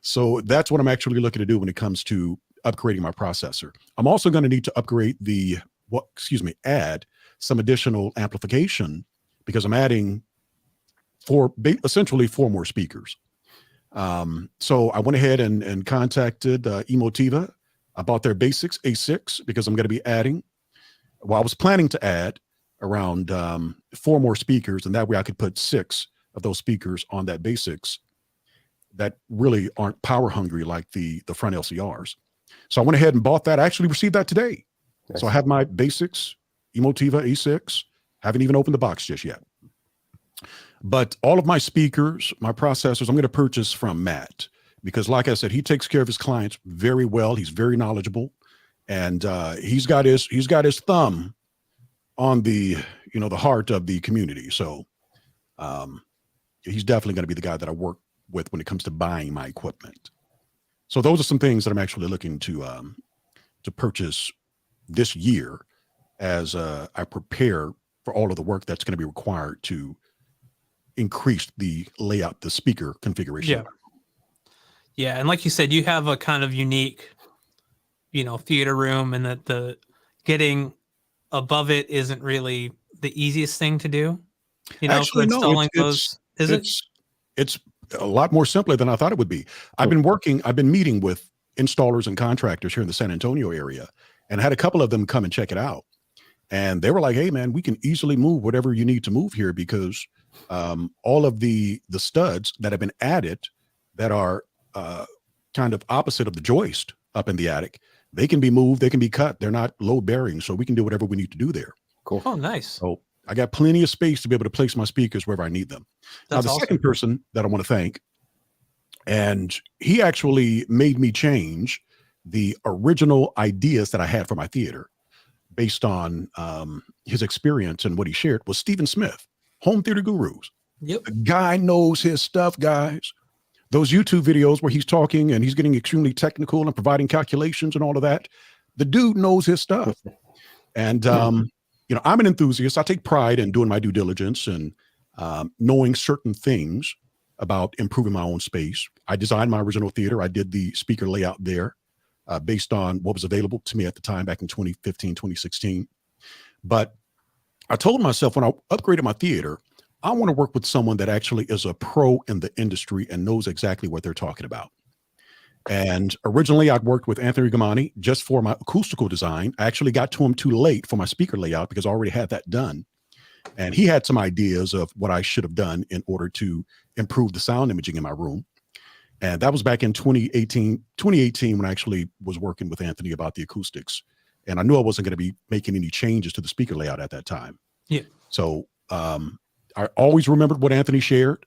So that's what I'm actually looking to do when it comes to upgrading my processor. I'm also going to need to upgrade add some additional amplification, because I'm adding essentially four more speakers. So I went ahead and contacted Emotiva about their basics A6, because I'm going to be adding, I was planning to add around 4 more speakers, and that way I could put 6 of those speakers on that basics that really aren't power hungry like the front LCRs. So I went ahead and bought that. I actually received that today. Nice. So I have my basics Emotiva A6. Haven't even opened the box just yet. But all of my speakers, my processors, I'm going to purchase from Matt, because like I said, he takes care of his clients very well. He's very knowledgeable, and he's got his thumb on the heart of the community. So he's definitely going to be the guy that I work with when it comes to buying my equipment. So those are some things that I'm actually looking to purchase this year as I prepare for all of the work that's going to be required to increase the layout, the speaker configuration. Yeah. And like you said, you have a kind of unique, theater room, and that the getting above it isn't really the easiest thing to do. Actually, for installing those. It's a lot more simpler than I thought it would be. I've been meeting with installers and contractors here in the San Antonio area, and had a couple of them come and check it out. And they were like, hey man, we can easily move whatever you need to move here, because all of the studs that have been added that are kind of opposite of the joist up in the attic, they can be moved, they can be cut. They're not load bearing, so we can do whatever we need to do there. Cool. Oh, nice. So I got plenty of space to be able to place my speakers wherever I need them. Now, the second person that I want to thank, and he actually made me change the original ideas that I had for my theater based on his experience and what he shared, was Stephen Smith, Home Theater Gurus. Yep. The guy knows his stuff, guys. Those YouTube videos where he's talking and he's getting extremely technical and providing calculations and all of that, the dude knows his stuff. And I'm an enthusiast. I take pride in doing my due diligence and knowing certain things about improving my own space. I designed my original theater. I did the speaker layout there based on what was available to me at the time back in 2015, 2016. But I told myself when I upgraded my theater, I want to work with someone that actually is a pro in the industry and knows exactly what they're talking about. And originally I'd worked with Anthony Gamani just for my acoustical design. I actually got to him too late for my speaker layout because I already had that done. And he had some ideas of what I should have done in order to improve the sound imaging in my room. And that was back in 2018 when I actually was working with Anthony about the acoustics. And I knew I wasn't going to be making any changes to the speaker layout at that time. Yeah. So I always remembered what Anthony shared,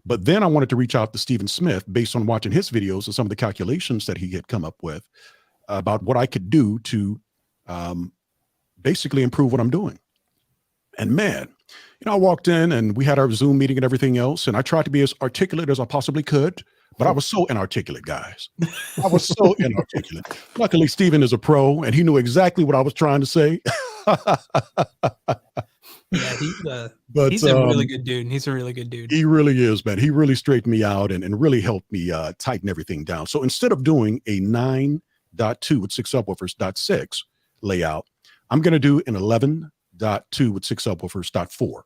but then I wanted to reach out to Stephen Smith based on watching his videos and some of the calculations that he had come up with about what I could do to basically improve what I'm doing. And man, I walked in and we had our Zoom meeting and everything else, and I tried to be as articulate as I possibly could, but I was so inarticulate, guys. I was so inarticulate. Luckily, Stephen is a pro, and he knew exactly what I was trying to say. Yeah, he's a really good dude. He's a really good dude. He really is, man. He really straightened me out and really helped me tighten everything down. So instead of doing a 9.2 with 6 subwoofers .6 layout, I'm going to do an 11.2 with 6 subwoofers .4.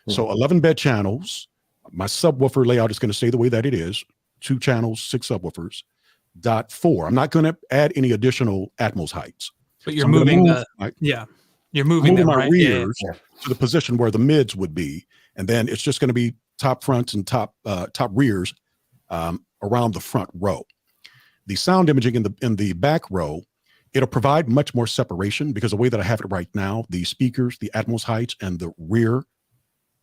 So 11 bed channels. My subwoofer layout is going to stay the way that it is. 2 channels, 6 subwoofers .4. I'm not going to add any additional Atmos heights. But you're moving you're moving them, my right? rears to the position where the mids would be, and then it's just going to be top fronts and top rears around the front row. The sound imaging in the back row, it'll provide much more separation because the way that I have it right now, the speakers, the Atmos heights, and the rear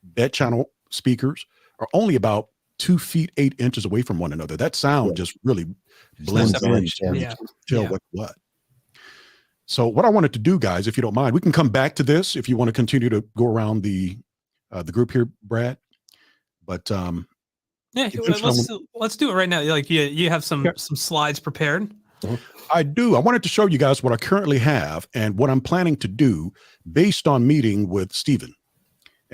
bed channel speakers are only about 2 feet 8 inches away from one another. That sound just really blends in. Tell what. So what I wanted to do, guys, if you don't mind, we can come back to this if you want to continue to go around the group here, Brad. But let's do it right now. Like you have some slides prepared. I do. I wanted to show you guys what I currently have and what I'm planning to do based on meeting with Stephen.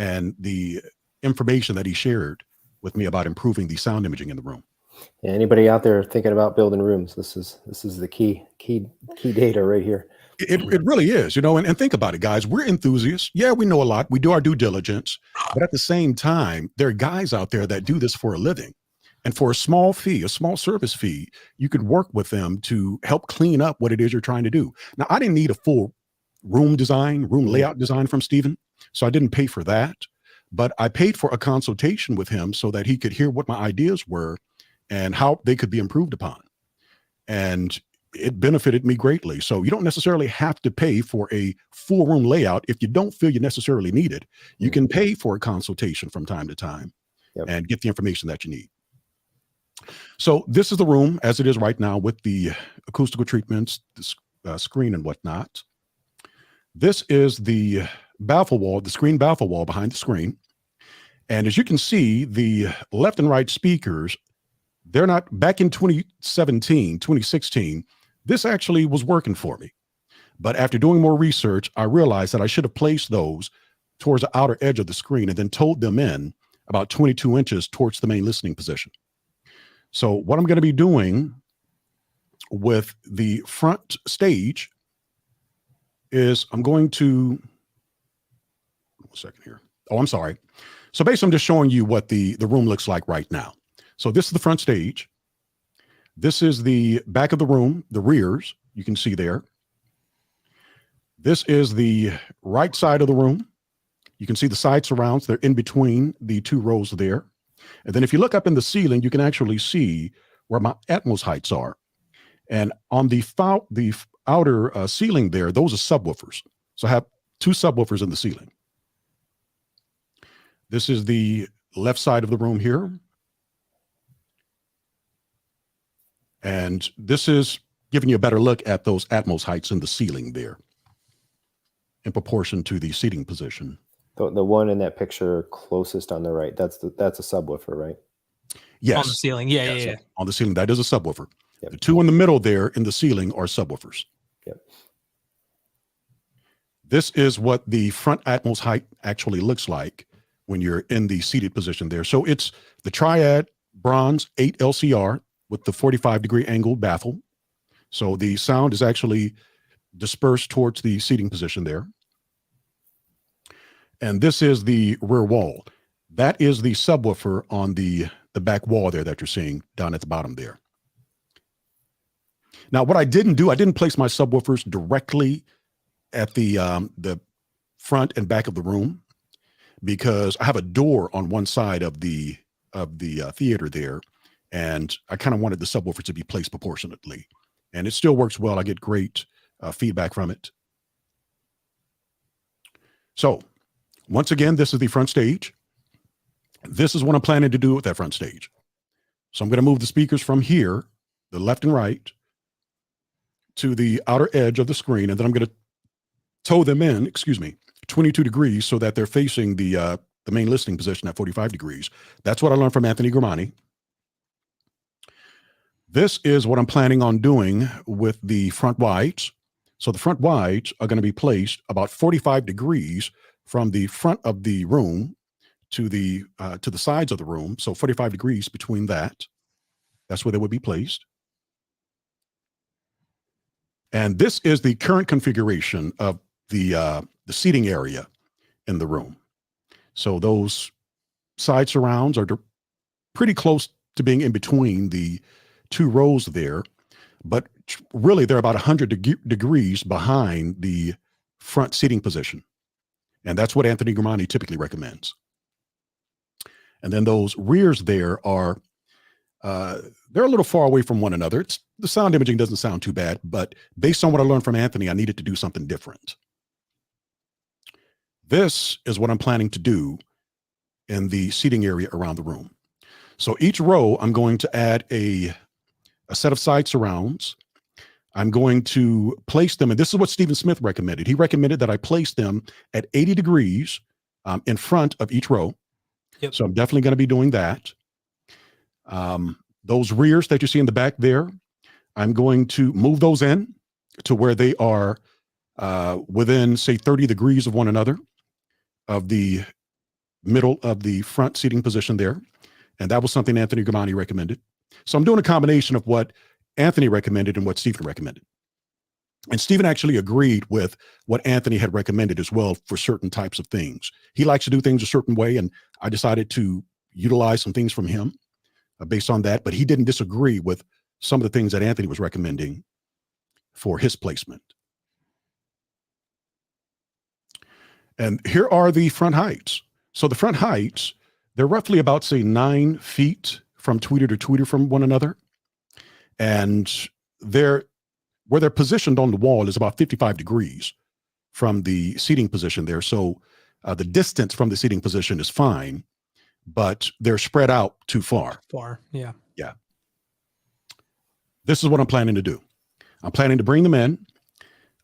and the information that he shared with me about improving the sound imaging in the room. Yeah, anybody out there thinking about building rooms, this is the key data right here. It really is, you know, and think about it, guys. We're enthusiasts. Yeah, we know a lot. We do our due diligence. But at the same time, there are guys out there that do this for a living. And for a small fee, a small service fee, you could work with them to help clean up what it is you're trying to do. Now, I didn't need a full room layout design from Stephen, so I didn't pay for that. But I paid for a consultation with him so that he could hear what my ideas were and how they could be improved upon. And it benefited me greatly. So you don't necessarily have to pay for a full room layout if you don't feel you necessarily need it. You can pay for a consultation from time to time and get the information that you need. So this is the room as it is right now with the acoustical treatments, the screen and whatnot. This is the baffle wall, the screen baffle wall behind the screen. And as you can see, the left and right speakers, they're not back in 2016, this actually was working for me. But after doing more research, I realized that I should have placed those towards the outer edge of the screen and then towed them in about 22 inches towards the main listening position. So what I'm going to be doing with the front stage is I'm going to, 1 second here. Oh, I'm sorry. So basically I'm just showing you what the room looks like right now. So this is the front stage. This is the back of the room, the rears, you can see there. This is the right side of the room. You can see the side surrounds. They're in between the 2 rows there. And then if you look up in the ceiling, you can actually see where my Atmos heights are. And on the outer ceiling there, those are subwoofers. So I have 2 subwoofers in the ceiling. This is the left side of the room here. And this is giving you a better look at those Atmos heights in the ceiling there in proportion to the seating position. The one in that picture closest on the right, that's a subwoofer, right? Yes. On the ceiling. Yeah, yes. yeah. On the ceiling, that is a subwoofer. Yep. The 2 in the middle there in the ceiling are subwoofers. Yep. This is what the front Atmos height actually looks like when you're in the seated position there. So it's the Triad Bronze 8 LCR with the 45-degree angled baffle. So the sound is actually dispersed towards the seating position there. And this is the rear wall. That is the subwoofer on the back wall there that you're seeing down at the bottom there. Now, what I didn't do, I didn't place my subwoofers directly at the front and back of the room because I have a door on one side of the theater there. And I kind of wanted the subwoofer to be placed proportionately. And it still works well. I get great feedback from it. So once again, this is the front stage. This is what I'm planning to do with that front stage. So I'm going to move the speakers from here, the left and right, to the outer edge of the screen. And then I'm going to tow them in, 22 degrees so that they're facing the main listening position at 45 degrees. That's what I learned from Anthony Gramani. This is what I'm planning on doing with the front wides. So the front wides are going to be placed about 45 degrees from the front of the room to the sides of the room. So 45 degrees between that. That's where they would be placed. And this is the current configuration of the seating area in the room. So those side surrounds are pretty close to being in between the 2 rows there, but really they're about 100 degrees behind the front seating position. And that's what Anthony Gramani typically recommends. And then those rears there are, they're a little far away from one another. The sound imaging doesn't sound too bad, but based on what I learned from Anthony, I needed to do something different. This is what I'm planning to do in the seating area around the room. So each row, I'm going to add a set of side surrounds. I'm going to place them, and this is what Stephen Smith recommended. He recommended that I place them at 80 degrees in front of each row. Yep. So I'm definitely going to be doing that. Those rears that you see in the back there, I'm going to move those in to where they are within, say, 30 degrees of one another of the middle of the front seating position there. And that was something Anthony Gamani recommended. So I'm doing a combination of what Anthony recommended and what Stephen recommended. And Stephen actually agreed with what Anthony had recommended as well for certain types of things. He likes to do things a certain way, and I decided to utilize some things from him based on that, but he didn't disagree with some of the things that Anthony was recommending for his placement. And here are the front heights. So the front heights, they're roughly about, say, 9 feet from tweeter to tweeter from one another. And where they're positioned on the wall is about 55 degrees from the seating position there. So the distance from the seating position is fine, but they're spread out too far. Yeah. Yeah. This is what I'm planning to do. I'm planning to bring them in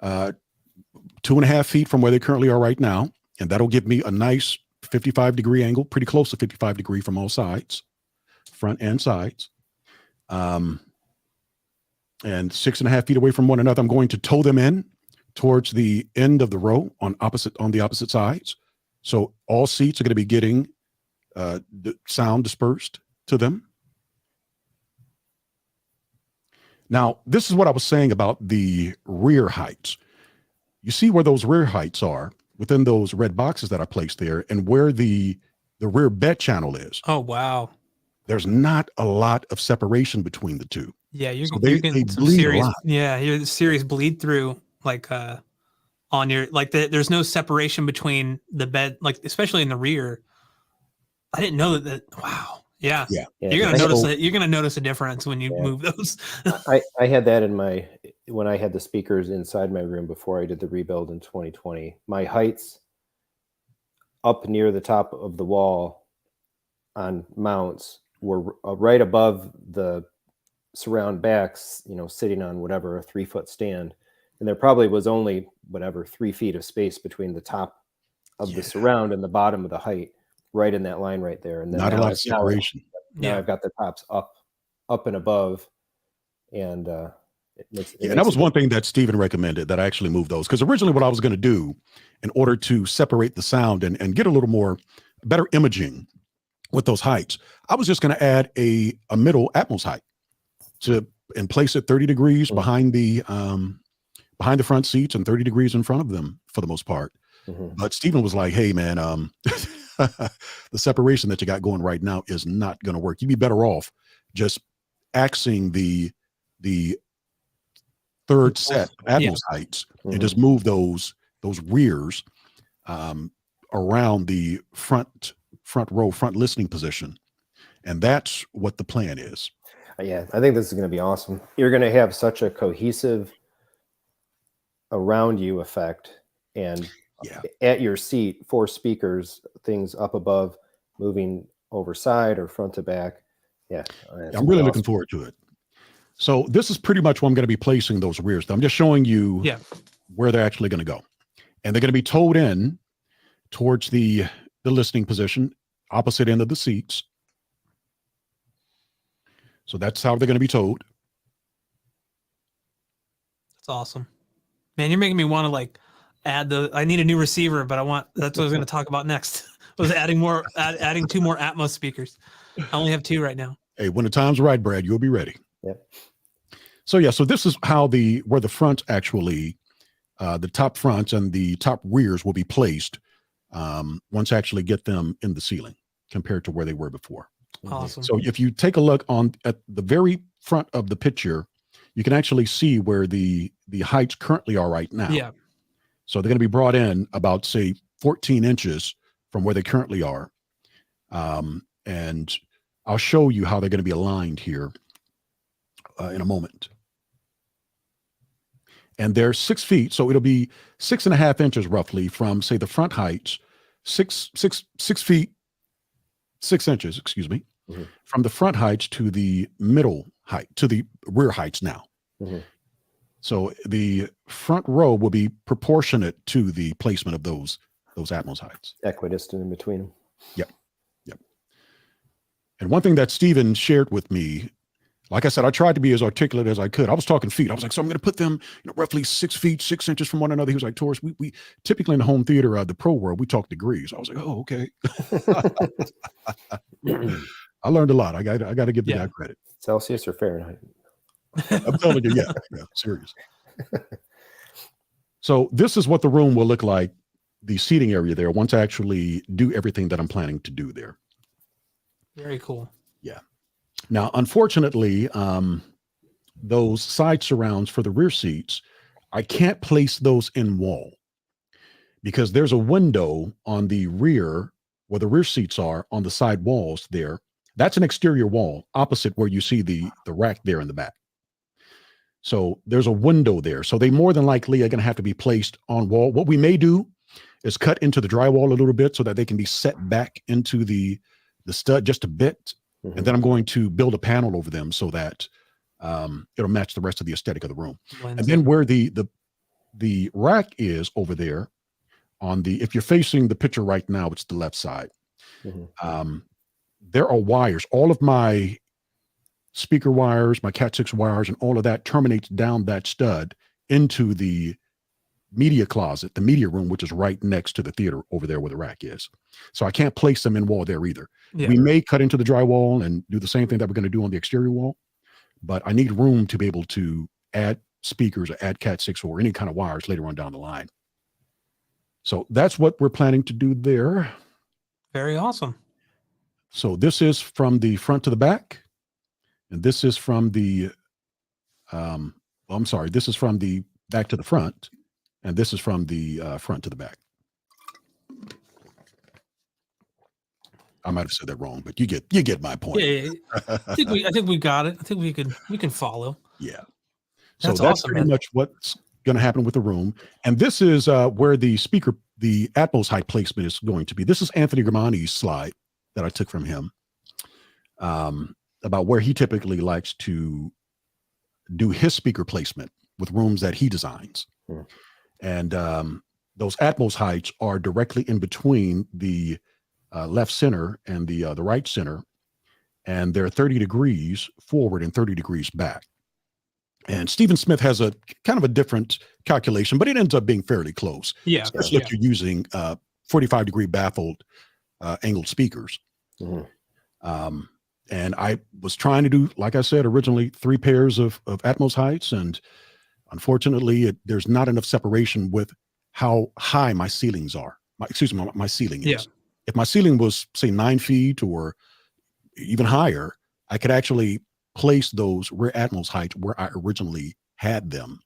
2.5 feet from where they currently are right now. And that'll give me a nice 55-degree angle, pretty close to 55 degree from all sides, front and sides. And 6.5 feet away from one another, I'm going to tow them in towards the end of the row on the opposite sides. So all seats are going to be getting the sound dispersed to them. Now, this is what I was saying about the rear heights. You see where those rear heights are within those red boxes that I placed there, and where the rear bed channel is. Oh, wow. There's not a lot of separation between the two. Yeah, you're They getting some bleed serious. a lot. Yeah, you're serious bleed through, like on your there's no separation between the bed, like especially in the rear. I didn't know that. Wow. Yeah. You're gonna notice that. You're gonna notice a difference when you move those. I had that when I had the speakers inside my room before I did the rebuild in 2020. My heights up near the top of the wall on mounts were right above the surround backs, sitting on whatever, a 3-foot stand. And there probably was only 3 feet of space between the top of the surround and the bottom of the height, right in that line right there. And then not a lot of separation. Now I've got the tops up and above, and it makes and that was one thing that Stephen recommended, that I actually moved those, because originally what I was going to do in order to separate the sound and get a little more better imaging with those heights, I was just going to add a middle Atmos height and place it 30 degrees behind the front seats and 30 degrees in front of them for the most part. But Stephen was like, hey man, the separation that you got going right now is not going to work. You'd be better off just axing the third set of Atmos heights and just move those rears around the front row, front listening position. And that's what the plan is. Yeah, I think this is going to be awesome. You're going to have such a cohesive around you effect, and at your seat, 4 speakers, things up above, moving over side or front to back. Yeah, I'm really looking forward to it. So this is pretty much where I'm going to be placing those rears. I'm just showing you where they're actually going to go. And they're going to be towed in towards the listening position, opposite end of the seats. So that's how they're going to be towed. That's awesome. Man, you're making me want to add I need a new receiver, but that's what I was going to talk about next. Was adding 2 more Atmos speakers. I only have 2 right now. Hey, when the time's right, Brad, you'll be ready. Yep. So so this is how where the front actually, the top fronts and the top rears will be placed once I actually get them in the ceiling compared to where they were before. Awesome. So if you take a look at the very front of the picture, you can actually see where the heights currently are right now. Yeah. So they're going to be brought in about, say, 14 inches from where they currently are. And I'll show you how they're going to be aligned here in a moment. And they're 6 feet, so it'll be 6.5 inches roughly from, say, the front heights, 6 feet, 6 inches, excuse me, from the front heights to the middle height, to the rear heights now. So the front row will be proportionate to the placement of those Atmos heights. Equidistant in between them. Yep. And one thing that Stephen shared with me like I said, I tried to be as articulate as I could. I was talking feet. I was like, so I'm going to put them, roughly 6 feet, 6 inches from one another. He was like, Tarrus, we typically in the home theater, the pro world, we talk degrees. I was like, oh, okay. I learned a lot. I got to give the guy credit. Celsius or Fahrenheit? I'm telling you, yeah, serious. So this is what the room will look like, the seating area there, once I actually do everything that I'm planning to do there. Very cool. Yeah. Now, unfortunately, those side surrounds for the rear seats, I can't place those in wall because there's a window on the rear where the rear seats are on the side walls there. That's an exterior wall opposite where you see the rack there in the back. So there's a window there. So they more than likely are going to have to be placed on wall. What we may do is cut into the drywall a little bit so that they can be set back into the stud just a bit. And then I'm going to build a panel over them so that it'll match the rest of the aesthetic of the room. And then where the rack is over there on the, if you're facing the picture right now, it's the left side. There are wires. All of my speaker wires, my Cat 6 wires, and all of that terminates down that stud into the media closet, the media room, which is right next to the theater over there where the rack is. So I can't place them in wall there either. Yeah. We may cut into the drywall and do the same thing that we're going to do on the exterior wall, but I need room to be able to add speakers or add Cat 6 or any kind of wires later on down the line. So that's what we're planning to do there. Very awesome. So this is from the front to the back, and this is from the, this is from the back to the front, and this is from the front to the back. I might have said that wrong, but you get my point. Yeah. I think we got it. I think we can follow. Yeah. So that's awesome, pretty much what's going to happen with the room. And this is where the Atmos height placement is going to be. This is Anthony Gramani's slide that I took from him about where he typically likes to do his speaker placement with rooms that he designs. And those Atmos heights are directly in between the left center and the right center, and they're 30 degrees forward and 30 degrees back. And Stephen Smith has a kind of a different calculation, but it ends up being fairly close. Yeah, especially if you're using 45-degree baffled angled speakers. And I was trying to do, like I said, originally 3 pairs of Atmos heights, and unfortunately, there's not enough separation with how high my ceilings are. My ceiling is. Yeah. If my ceiling was, say, 9 feet or even higher, I could actually place those rear Atmos heights where I originally had them.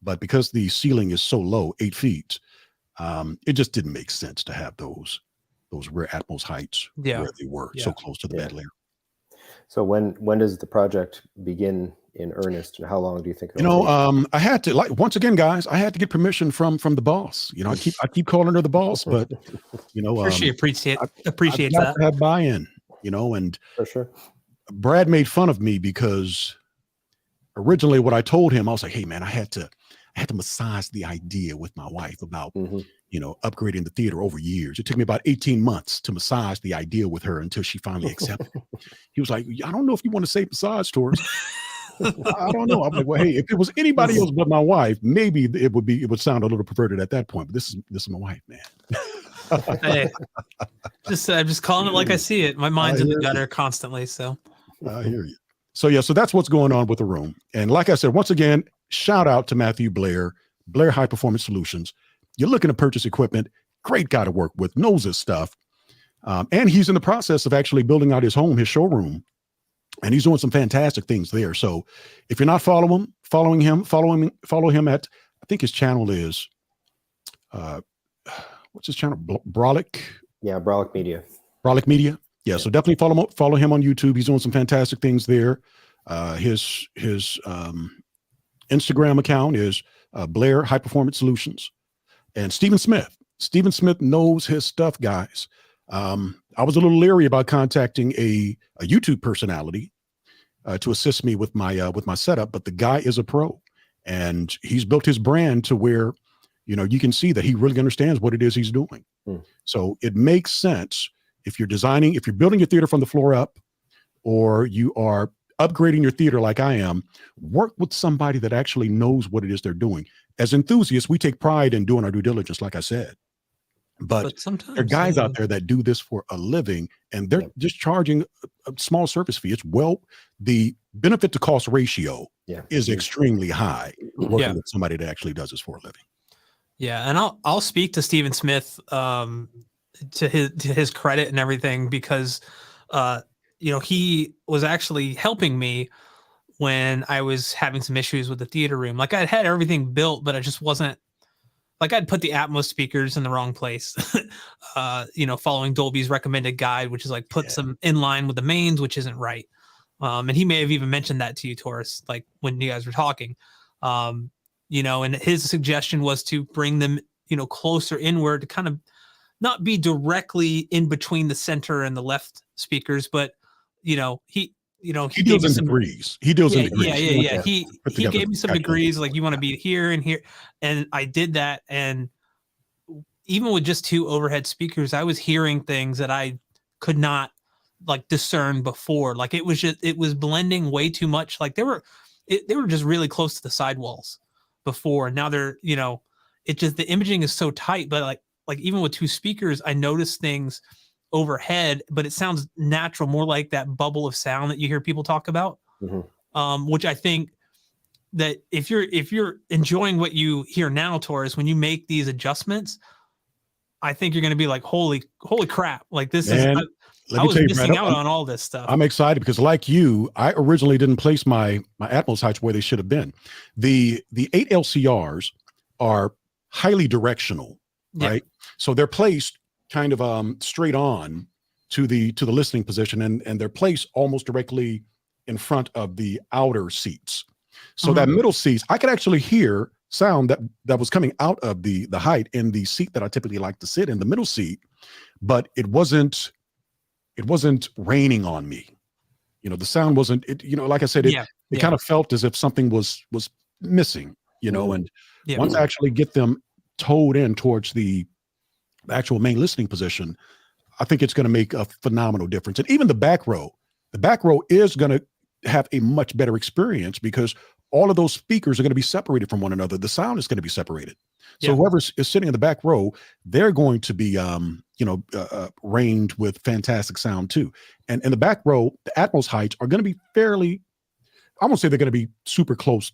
But because the ceiling is so low, 8 feet, it just didn't make sense to have those rear Atmos heights where they were so close to the bed layer. So when does the project begin in earnest, and how long do you think? I had to, like, once again, guys, I had to get permission from the boss. I keep calling her the boss, but she appreciates that. To have buy-in, and for sure. Brad made fun of me because originally what I told him, I was like, hey man, I had to massage the idea with my wife about upgrading the theater over years. It took me about 18 months to massage the idea with her until she finally accepted it. He was like, I don't know if you want to say massage tours. I don't know. I'm like, well, hey, if it was anybody else but my wife, maybe it would sound a little perverted at that point. But this is my wife, man. Hey, I'm just calling it like I see it. My mind's in the gutter constantly. So I hear you. So yeah, so that's what's going on with the room. And like I said, once again, shout out to Matthew Blair High Performance Solutions. You're looking to purchase equipment, great guy to work with, knows his stuff. And he's in the process of actually building out his showroom. And he's doing some fantastic things there. So if you're not follow him at, I think his channel is, what's his channel? Brolic? Yeah, Brolic Media. Brolic Media. Yeah, so definitely follow him on YouTube. He's doing some fantastic things there. His Instagram account is Blair High Performance Solutions. And Stephen Smith knows his stuff, guys. I was a little leery about contacting a YouTube personality to assist me with my setup, but the guy is a pro, and he's built his brand to where you can see that he really understands what it is he's doing. So it makes sense if you're building your theater from the floor up, or you are upgrading your theater like I am, work with somebody that actually knows what it is they're doing. As enthusiasts, we take pride in doing our due diligence, like I said. But there are sometimes guys out there that do this for a living, and they're just charging a small service fee. It's the benefit to cost ratio is extremely high working with somebody that actually does this for a living. Yeah, and I'll speak to Stephen Smith to his credit and everything, because he was actually helping me when I was having some issues with the theater room. Like, I had everything built, but I just wasn't, like, I'd put the Atmos speakers in the wrong place, following Dolby's recommended guide, which is like put them in line with the mains, which isn't right. And he may have even mentioned that to you, Tarrus, like when you guys were talking, and his suggestion was to bring them, closer inward to kind of not be directly in between the center and the left speakers, but, he deals in degrees. He deals in degrees. Yeah. He gave me some degrees, like, you want to be here and here. And I did that. And even with just 2 overhead speakers, I was hearing things that I could not discern before. Like, it was blending way too much. Like, they were just really close to the sidewalls before. Now they're, it just, the imaging is so tight, but like even with 2 speakers, I noticed things overhead, but it sounds natural, more like that bubble of sound that you hear people talk about. Which I think that if you're enjoying what you hear now, Tarrus, when you make these adjustments, I think you're going to be like, holy crap. Like, this is, I was missing out on all this stuff. I'm excited because, like you, I originally didn't place my Atmos heights where they should have been. The 8 LCRs are highly directional, right? So they're placed kind of straight on to the listening position, and they're placed almost directly in front of the outer seats. So that middle seats, I could actually hear sound that was coming out of the height in the seat that I typically like to sit in, the middle seat, but it wasn't raining on me. The sound wasn't, like I said, it kind of felt as if something was missing, and once I actually get them towed in towards the actual main listening position, I think it's going to make a phenomenal difference. And even the back row is going to have a much better experience because all of those speakers are going to be separated from one another. The sound is going to be separated. So whoever is sitting in the back row, they're going to be, reigned with fantastic sound too. And in the back row, the Atmos heights are going to be fairly, I won't say they're going to be super close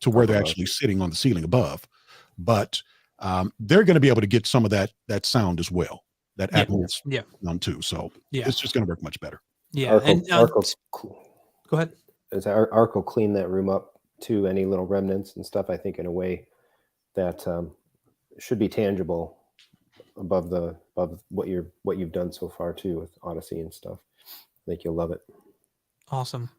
to where they're actually sitting on the ceiling above, but they're going to be able to get some of that sound as well, that Atmos sound too. So it's just going to work much better. Yeah. Go ahead. Arc will clean that room up to any little remnants and stuff, I think, in a way that should be tangible above what you've done so far too with Odyssey and stuff. I think you'll love it. Awesome.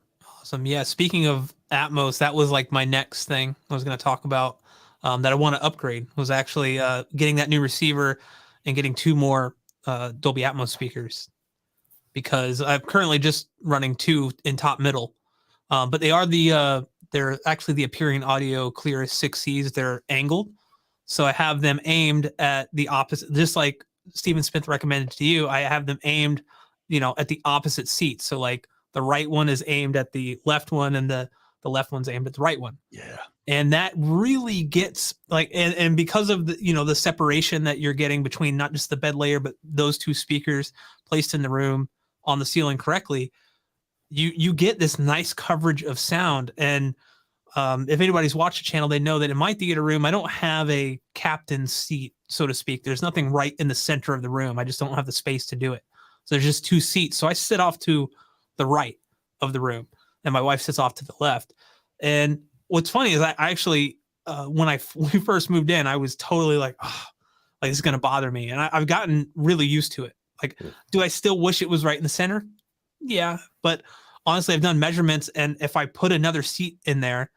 Yeah. Speaking of Atmos, that was like my next thing I was going to talk about that I want to upgrade, was actually getting that new receiver and getting 2 more Dolby Atmos speakers, because I'm currently just running 2 in top middle, but they're actually the Appearing Audio Clear 6Cs. They're angled. So I have them aimed at the opposite, just like Stephen Smith recommended to you. I have them aimed, at the opposite seat. So like the right one is aimed at the left one, and the left one's aimed at the right one. Yeah. And that really gets like, and because of the, the separation that you're getting between not just the bed layer, but those 2 speakers placed in the room on the ceiling correctly, you get this nice coverage of sound. And if anybody's watched the channel, they know that in my theater room, I don't have a captain's seat, so to speak. There's nothing right in the center of the room. I just don't have the space to do it. So there's just 2 seats. So I sit off to the right of the room, and my wife sits off to the left. And what's funny is I actually, when we first moved in, I was totally like, like, this is going to bother me. And I've gotten really used to it. Like, do I still wish it was right in the center? Yeah. But honestly, I've done measurements, and if I put another seat in there,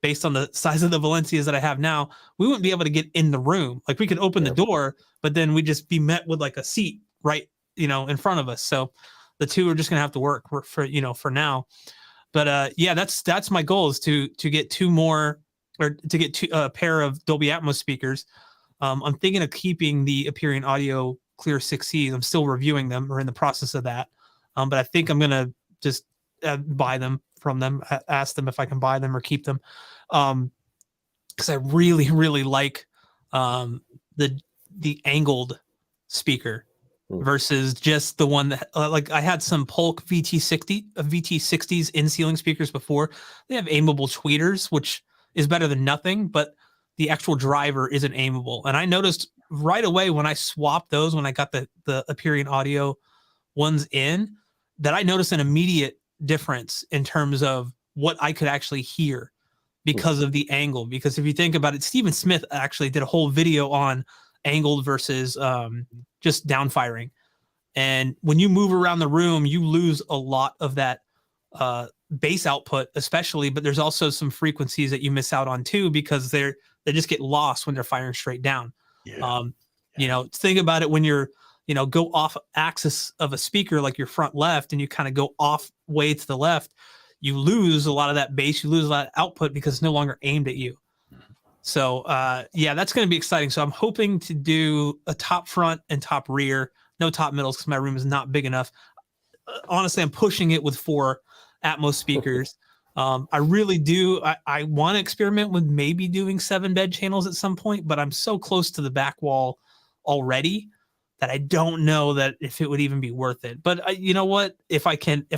based on the size of the Valencias that I have now, we wouldn't be able to get in the room. Like, we could open the door, but then we'd just be met with like a seat right, in front of us. So the 2 are just going to have to work for now. But that's my goal, is to get 2 more, or to get a pair of Dolby Atmos speakers. I'm thinking of keeping the Appearing Audio Clear 6Cs. I'm still reviewing them, or in the process of that. But I think I'm going to just buy them from them. I asked them if I can buy them or keep them. Because I really, really like the angled speaker versus just the one that like I had some Polk VT60s in ceiling speakers before. They have aimable tweeters, which is better than nothing, but the actual driver isn't aimable. And I noticed right away when I swapped those, when I got the Aperion Audio ones in, that I noticed an immediate difference in terms of what I could actually hear because of the angle. Because if you think about it, Stephen Smith actually did a whole video on angled versus just downfiring. And when you move around the room, you lose a lot of that bass output, especially, but there's also some frequencies that you miss out on too, because they just get lost when they're firing straight down. You know, think about it when you're, you know, go off axis of a speaker, like your front left, and you kind of go off way to the left, you lose a lot of that bass, you lose a lot of output because it's no longer aimed at you. So yeah, that's going to be exciting. So I'm hoping to do a top front and top rear, no top middles because my room is not big enough. Honestly, I'm pushing it with 4 Atmos speakers. I really do. I want to experiment with maybe doing 7 bed channels at some point, but I'm so close to the back wall already that I don't know that if it would even be worth it. But you know what? If I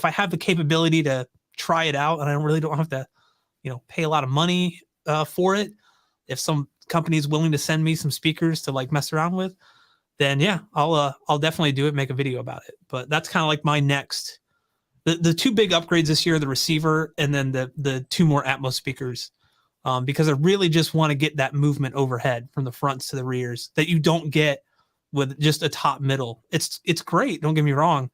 have the capability to try it out, and I really don't have to, you know, pay a lot of money for it. If some company is willing to send me some speakers to like mess around with, then yeah, I'll definitely do it, make a video about it. But that's kind of like my next, the 2 big upgrades this year, the receiver and then the 2 more Atmos speakers, because I really just want to get that movement overhead from the fronts to the rears that you don't get with just a top middle. It's great, don't get me wrong,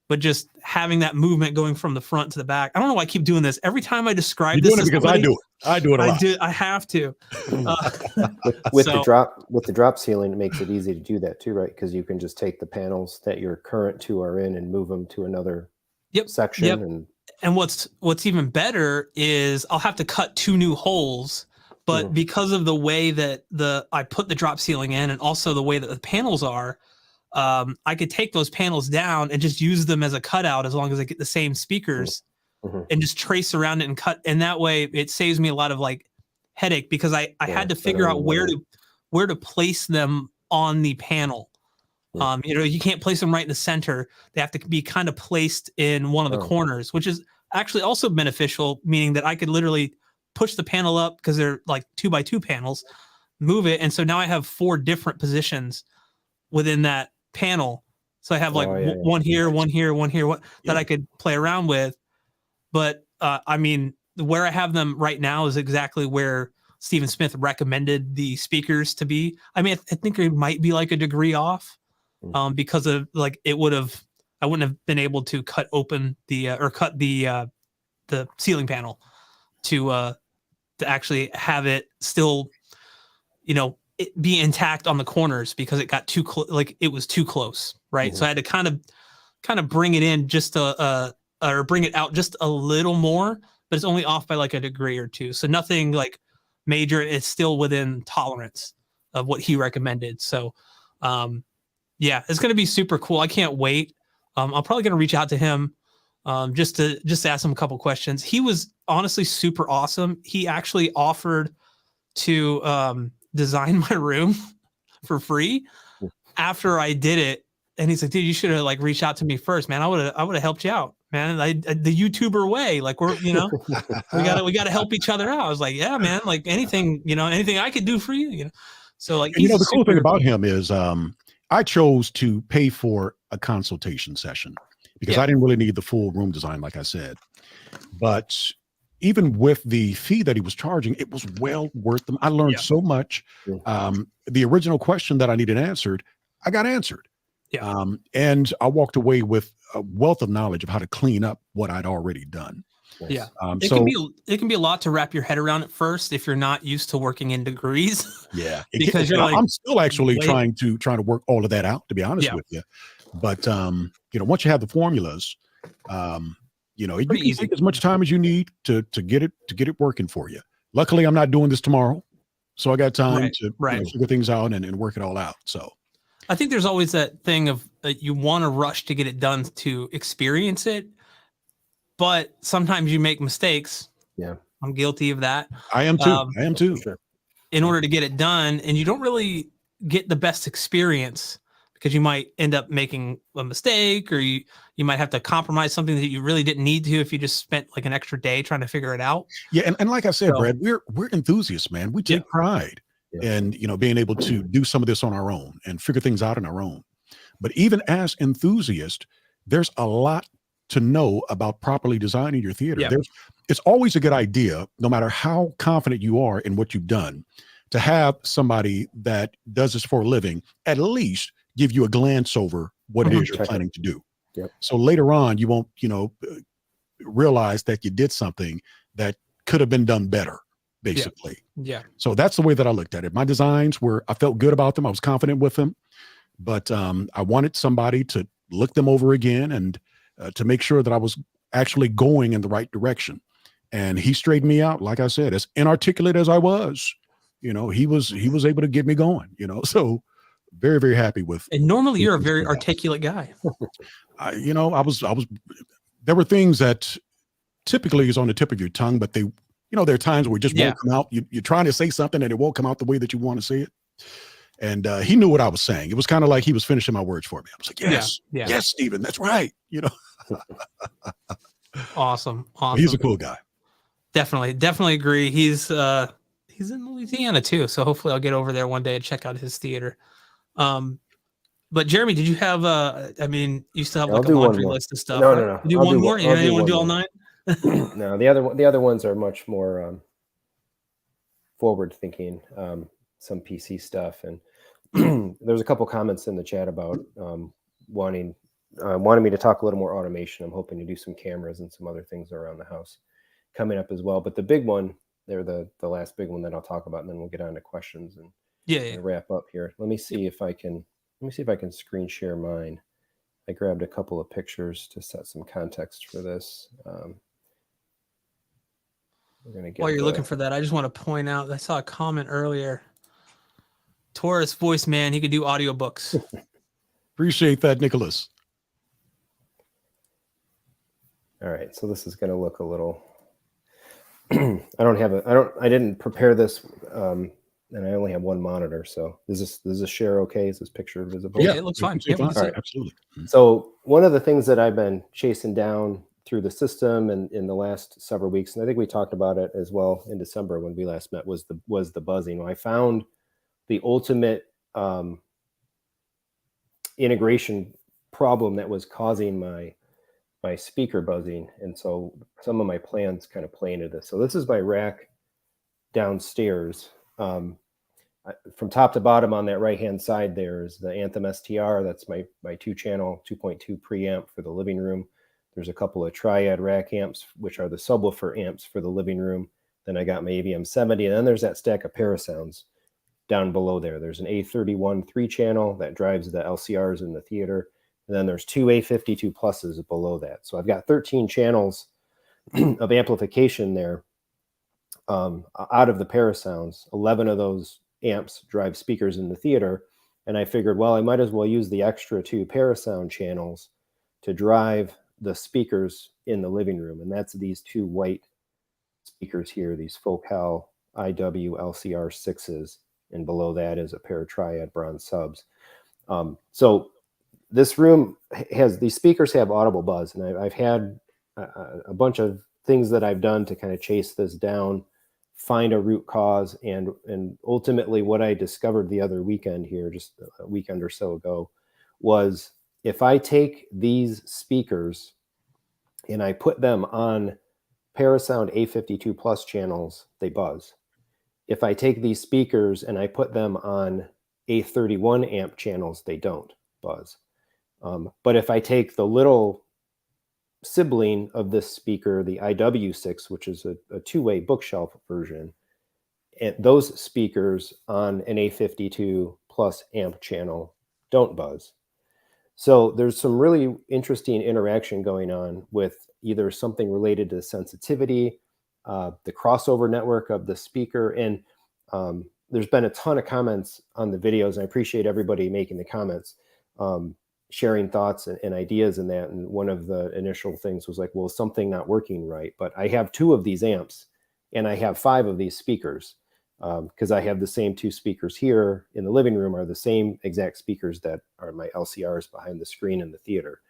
but just having that movement going from the front to the back. I don't know why I keep doing this. Every time I describe You're this, doing it because somebody, I do it a lot. I have to. With the drop ceiling, it makes it easy to do that too, right? Because you can just take the panels that your current 2 are in and move them to another section. And what's even better is I'll have to cut 2 new holes, but because of the way that I put the drop ceiling in, and also the way that the panels are, I could take those panels down and just use them as a cutout as long as I get the same speakers and just trace around it and cut. And that way it saves me a lot of like headache, because I had to figure out where to place them on the panel. You know, you can't place them right in the center. They have to be kind of placed in one of the corners, which is actually also beneficial, meaning that I could literally push the panel up because they're like 2x2 panels, move it. And so now I have 4 different positions within that panel. So I have like one here, one here, one here, that I could play around with. But I mean, where I have them right now is exactly where Stephen Smith recommended the speakers to be. I mean, I think it might be like a degree off, because of like I wouldn't have been able to cut open the ceiling panel to actually have it still, you know, be intact on the corners, because it got too like it was too close, right? So I had to kind of bring it in just or bring it out just a little more, but it's only off by like a degree or 2, so nothing like major. It's still within tolerance of what he recommended. So yeah, it's going to be super cool. I can't wait. I'm probably going to reach out to him just to ask him a couple questions. He was honestly super awesome. He actually offered to design my room for free after I did it. And he's like, dude, you should have like reached out to me first, man. I would have helped you out, man. The YouTuber way, like we gotta help each other out. I was like, yeah, man, like anything I could do for you, you know? So like, you know, the cool thing about him is I chose to pay for a consultation session because I didn't really need the full room design, like I said. But even with the fee that he was charging, it was well worth them. I learned so much. The original question that I needed answered, I got answered. And I walked away with a wealth of knowledge of how to clean up what I'd already done. Yeah. It can be a lot to wrap your head around at first if you're not used to working in degrees. Yeah. Because you're like, I'm still actually trying to work all of that out, to be honest with you. But you know, once you have the formulas, you know, you can take as much time as you need to get it working for you. Luckily, I'm not doing this tomorrow, so I got time to figure things out and work it all out. So I think there's always that thing of you want to rush to get it done to experience it. but sometimes you make mistakes. Yeah. I'm guilty of that. I am too. I am too. Sure. In order to get it done, and you don't really get the best experience because you might end up making a mistake, or you might have to compromise something that you really didn't need to if you just spent like an extra day trying to figure it out. Yeah, and like I said, So- Brad, we're enthusiasts, man. We take pride in being able to do some of this on our own and figure things out on our own. But even as enthusiasts, there's a lot to know about properly designing your theater. Yeah. It's always a good idea, no matter how confident you are in what you've done, to have somebody that does this for a living at least give you a glance over what it is you're planning to do. Yep. So later on, you won't, realize that you did something that could have been done better, basically. Yeah. So that's the way that I looked at it. My designs I felt good about them. I was confident with them, but I wanted somebody to look them over again and to make sure that I was actually going in the right direction. And he straightened me out. Like I said, as inarticulate as I was, he was able to get me going, so very, very happy with. And normally you're a very articulate guy. There were things that typically is on the tip of your tongue, but there are times where it just won't come out. You're trying to say something and it won't come out the way that you want to say it. And he knew what I was saying. It was kind of like he was finishing my words for me. I was like, yes, Stephen, that's right. Awesome. He's a cool guy. Definitely agree. He's in Louisiana too, so hopefully I'll get over there one day and check out his theater. But Jeremy, did you have you still have like a laundry list of stuff? No, right? no. Do one more? You want to do all 9? No, the other ones are much more forward thinking. Some PC stuff, and there's a couple comments in the chat about wanting me to talk a little more automation. I'm hoping to do some cameras and some other things around the house coming up as well. But the big one, they're the last big one that I'll talk about, and then we'll get on to questions and wrap up here. Let me see if I can screen share mine. I grabbed a couple of pictures to set some context for this. We're gonna get While you're looking for that, I just want to point out I saw a comment earlier. Tarrus voice man, he could do audiobooks. Appreciate that, Nicholas. All right, so this is going to look a little. I didn't prepare this, and I only have one monitor. So is this share okay? Is this picture visible? Yeah, it looks fine. All right, absolutely. So one of the things that I've been chasing down through the system and in the last several weeks, and I think we talked about it as well in December when we last met, was the buzzing. When I found the ultimate integration problem that was causing my speaker buzzing, and so some of my plans kind of play into this. So this is my rack downstairs. From top to bottom on that right hand side there is the Anthem STR. That's my 2-channel 2.2 preamp for the living room. There's a couple of Triad rack amps, which are the subwoofer amps for the living room. Then I got my AVM 70, and then there's that stack of Parasounds down below there. There's an A31 3-channel that drives the LCRs in the theater. And then there's 2 A52 pluses below that. So I've got 13 channels of amplification there out of the Parasounds. 11 of those amps drive speakers in the theater. And I figured, well, I might as well use the extra 2 Parasound channels to drive the speakers in the living room. And that's these 2 white speakers here, these Focal IW LCR 6s. And below that is a pair of Triad bronze subs. So this room these speakers have audible buzz, and I've had a bunch of things that I've done to kind of chase this down, find a root cause, and ultimately what I discovered the other weekend here, just a weekend or so ago, was if I take these speakers and I put them on Parasound A52 Plus channels, they buzz. If I take these speakers and I put them on A31 amp channels, they don't buzz. But if I take the little sibling of this speaker, the IW6, which is a 2-way bookshelf version, and those speakers on an A52 Plus amp channel don't buzz. So there's some really interesting interaction going on with either something related to sensitivity, the crossover network of the speaker, and there's been a ton of comments on the videos, and I appreciate everybody making the comments, sharing thoughts and ideas in that. And one of the initial things was like, well, is something not working right? But I have 2 of these amps and I have 5 of these speakers, because I have the same 2 speakers here in the living room are the same exact speakers that are my LCRs behind the screen in the theater.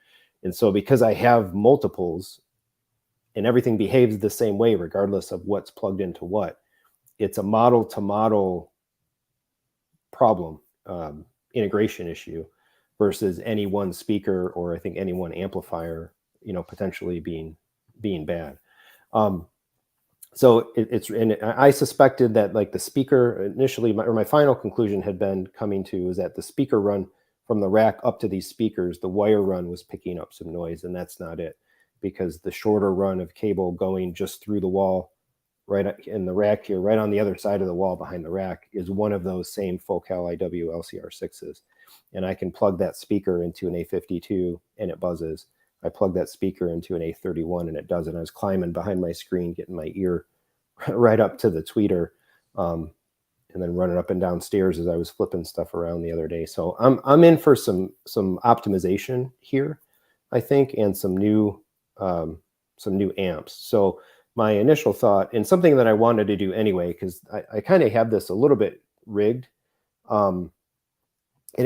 And so because I have multiples and everything behaves the same way, regardless of what's plugged into what, it's a model to model problem, integration issue, versus any one speaker or I think any one amplifier, potentially being bad. So and I suspected that like the speaker initially, my final conclusion had been coming to is that the speaker run from the rack up to these speakers, the wire run was picking up some noise, and that's not it, because the shorter run of cable going just through the wall, right in the rack here, right on the other side of the wall behind the rack, is one of those same Focal IW LCR6s. And I can plug that speaker into an A52 and it buzzes. I plug that speaker into an A31 and it doesn't. I was climbing behind my screen, getting my ear right up to the tweeter, and then running up and down stairs as I was flipping stuff around the other day. So I'm in for some optimization here, I think, and some new amps. So my initial thought, and something that I wanted to do anyway, because I kind of have this a little bit rigged, and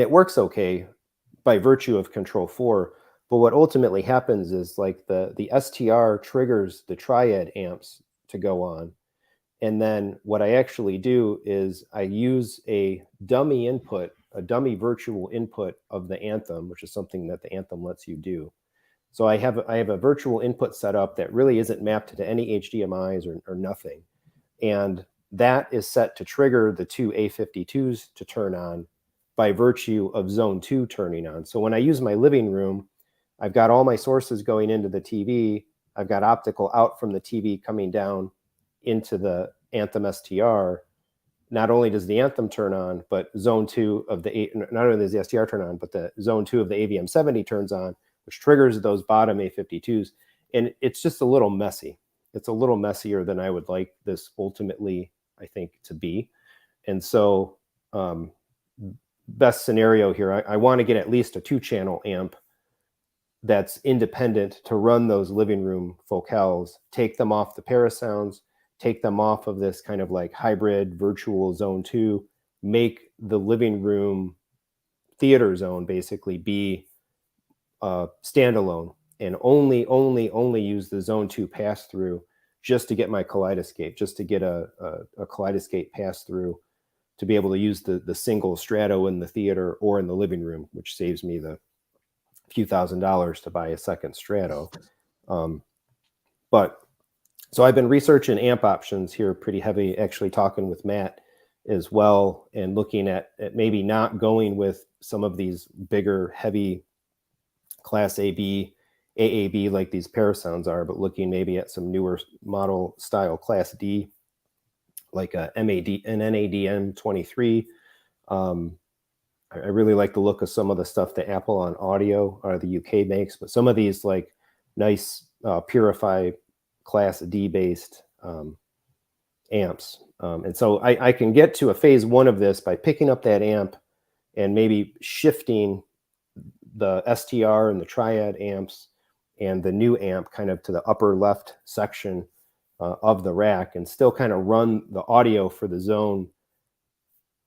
it works okay by virtue of Control 4. But what ultimately happens is like the STR triggers the triad amps to go on. And then what I actually do is I use a dummy input, a dummy virtual input of the Anthem, which is something that the Anthem lets you do. So I have a virtual input set up that really isn't mapped to any HDMIs or nothing. And that is set to trigger the 2 A52s to turn on by virtue of zone 2 turning on. So when I use my living room, I've got all my sources going into the TV. I've got optical out from the TV coming down into the Anthem STR. Not only does the Anthem turn on, but zone 2 of not only does the STR turn on, but the zone 2 of the AVM 70 turns on, which triggers those bottom A52s. And it's just a little messy. It's a little messier than I would like this ultimately, I think, to be. And so best scenario here, I want to get at least a 2-channel amp that's independent to run those living room focals, take them off the Parasounds, take them off of this kind of like hybrid virtual zone 2, make the living room theater zone basically be standalone, and only use the zone 2 pass through just to get my Kaleidescape, just to get a Kaleidescape pass through to be able to use the single strato in the theater or in the living room, which saves me the few $1,000s to buy a second strato. But so I've been researching amp options here pretty heavy, actually talking with Matt as well, and looking at maybe not going with some of these bigger, heavy Class AB, AAB like these Parasounds are, but looking maybe at some newer model style Class D, like an NADM 23. I really like the look of some of the stuff that Apple on Audio or the UK makes, but some of these like nice Purify Class D based amps. And so I can get to a phase 1 of this by picking up that amp and maybe shifting the STR and the triad amps and the new amp kind of to the upper left section of the rack, and still kind of run the audio for the zone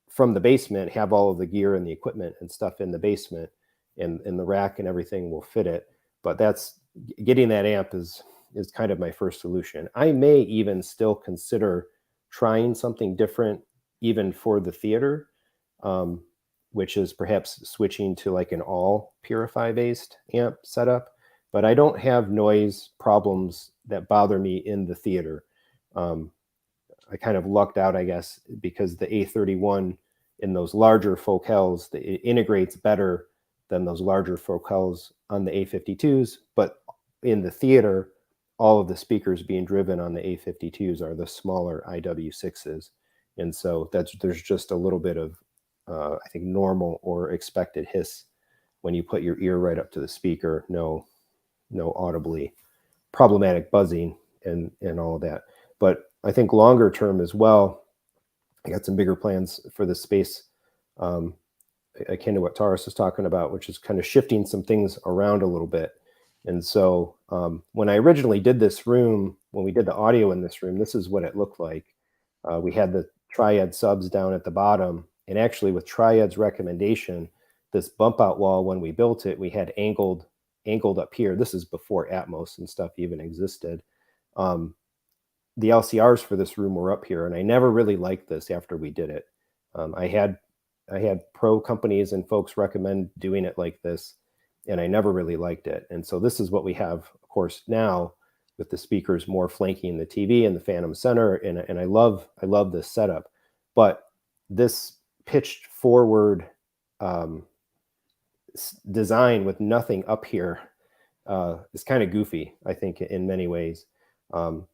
from the basement, have all of the gear and the equipment and stuff in the basement, and the rack and everything will fit it. But that's getting that amp is kind of my first solution. I may even still consider trying something different even for the theater, which is perhaps switching to like an all Purify based amp setup. But I don't have noise problems that bother me in the theater. I kind of lucked out, I guess, because the A31 in those larger focals, it integrates better than those larger focals on the A52s. But in the theater, all of the speakers being driven on the A52s are the smaller IW6s. And so there's just a little bit of, I think, normal or expected hiss when you put your ear right up to the speaker. No audibly problematic buzzing and all of that. But I think longer term as well, I got some bigger plans for this space akin to what Tarrus is talking about, which is kind of shifting some things around a little bit. And so when I originally did this room, when we did the audio in this room, this is what it looked like. We had the Triad subs down at the bottom, and actually with Triad's recommendation, this bump out wall, when we built it, we had angled up here. This is before Atmos and stuff even existed. The LCRs for this room were up here, and I never really liked this after we did it. I had pro companies and folks recommend doing it like this, and I never really liked it. And so this is what we have, of course, now, with the speakers more flanking the TV and the Phantom Center, and I love this setup. But this pitched forward design with nothing up here is kind of goofy, I think, in many ways.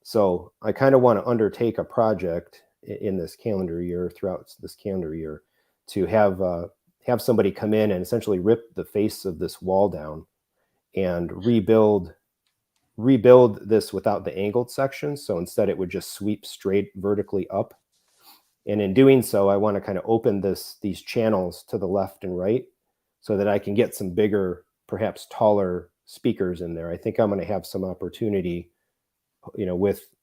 So I kind of want to undertake a project in this calendar year, throughout this calendar year, to have somebody come in and essentially rip the face of this wall down and rebuild this without the angled sections. So instead it would just sweep straight vertically up. And in doing so, I want to kind of open these channels to the left and right so that I can get some bigger, perhaps taller speakers in there. I think I'm going to have some opportunity,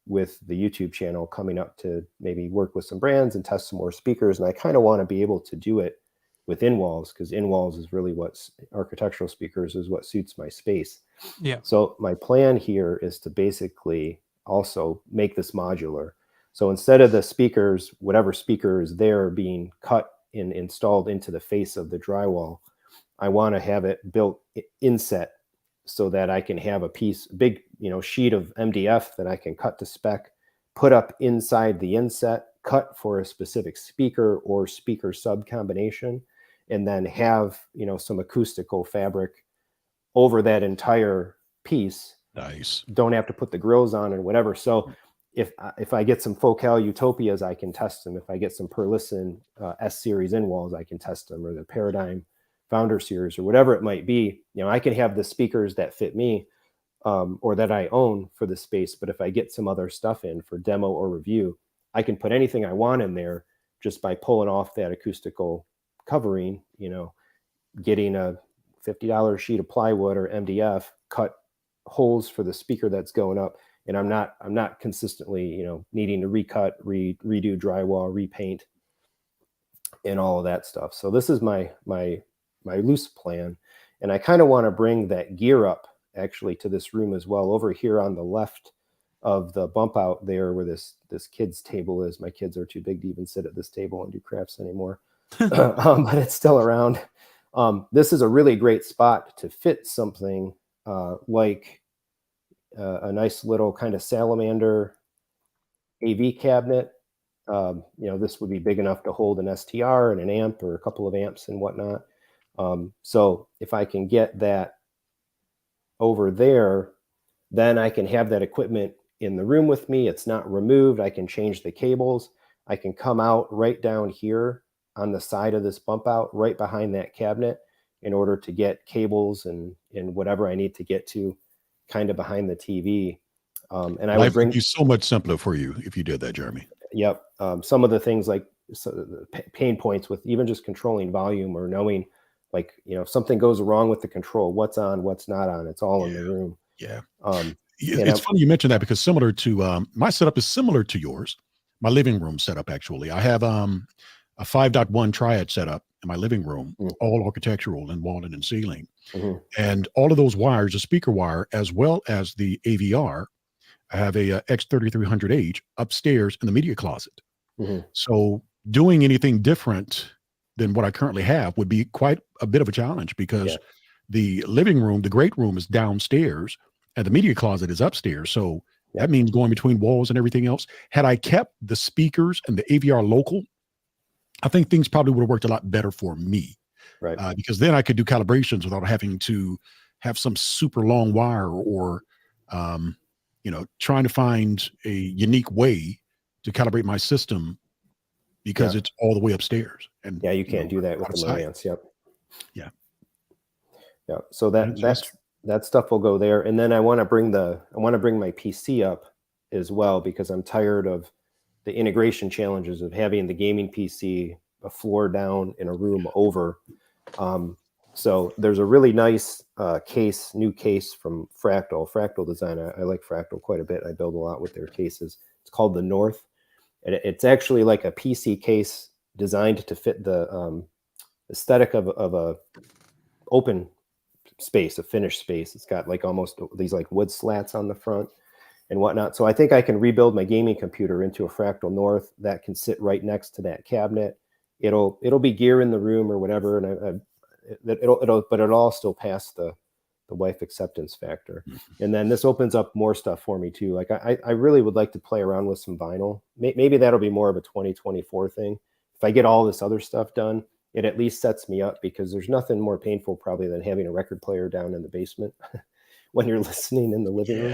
with the YouTube channel coming up, to maybe work with some brands and test some more speakers. And I kind of want to be able to do it with in-walls, because in-walls is really what architectural speakers is what suits my space. Yeah. So my plan here is to basically also make this modular. So instead of the speakers, whatever speaker is there being cut and installed into the face of the drywall, I want to have it built inset so that I can have a big sheet of MDF that I can cut to spec, put up inside the inset, cut for a specific speaker or speaker sub combination, and then have some acoustical fabric over that entire piece. Nice. Don't have to put the grills on and whatever. So if I get some Focal Utopias, I can test them. If I get some Perlison S series in walls, I can test them, or the Paradigm Founder series, or whatever it might be. I can have the speakers that fit me, or that I own for the space. But if I get some other stuff in for demo or review, I can put anything I want in there just by pulling off that acoustical covering, getting a $50 sheet of plywood or MDF, cut holes for the speaker that's going up. And I'm not consistently, needing to recut, redo drywall, repaint, and all of that stuff. So this is my loose plan. And I kind of want to bring that gear up actually to this room as well, over here on the left of the bump out there where this kids table is. My kids are too big to even sit at this table and do crafts anymore. But it's still around. This is a really great spot to fit something like a nice little kind of salamander AV cabinet. This would be big enough to hold an STR and an amp or a couple of amps and whatnot. So if I can get that over there, then I can have that equipment in the room with me. It's not removed. I can change the cables. I can come out right down here on the side of this bump out, right behind that cabinet, in order to get cables and whatever I need to get to, kind of behind the TV. And I would be so much simpler for you if you did that, Jeremy. Yep. Some of the things like the pain points with even just controlling volume, or knowing, like, if something goes wrong with the control, what's on, what's not on, it's all in the room. Yeah. It's funny you mentioned that, because similar to my setup is similar to yours. My living room setup, actually. I have a 5.1 Triad setup in my living room, all architectural and walnut and ceiling. And all of those wires, the speaker wire, as well as the AVR, I have a X3300H upstairs in the media closet. So doing anything different than what I currently have would be quite a bit of a challenge, because the living room, the great room, is downstairs and the media closet is upstairs. So that means going between walls and everything else. Had I kept the speakers and the AVR local, I think things probably would have worked a lot better for me. Right. Because then I could do calibrations without having to have some super long wire, or trying to find a unique way to calibrate my system, because it's all the way upstairs. And you can't do that with the Marantz. Yep. Yeah. So that stuff will go there. And then I want to bring my PC up as well, because I'm tired of the integration challenges of having the gaming PC a floor down in a room over. So there's a really nice new case from Fractal Design. I like Fractal quite a bit. I build a lot with their cases. It's called the North. And it's actually like a PC case designed to fit the aesthetic of a open space, a finished space. It's got like almost these like wood slats on the front and whatnot. So I think I can rebuild my gaming computer into a Fractal North that can sit right next to that cabinet. It'll be gear in the room or whatever, and it'll all still pass the wife acceptance factor. And then this opens up more stuff for me too. Like I really would like to play around with some vinyl. Maybe that'll be more of a 2024 thing. If I get all this other stuff done, it at least sets me up, because there's nothing more painful probably than having a record player down in the basement when you're listening in the living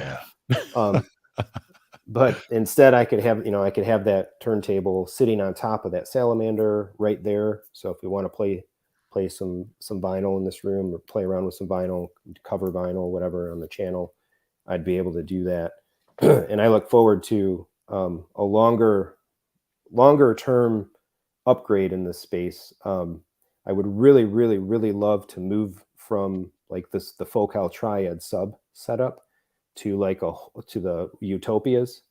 room. But instead I could have that turntable sitting on top of that salamander right there. So if we want to play some vinyl in this room, or play around with some vinyl, cover vinyl, whatever on the channel, I'd be able to do that. And I look forward to a longer term upgrade in this space. I would really, really, really love to move from like the Focal Triad sub setup to the Utopias.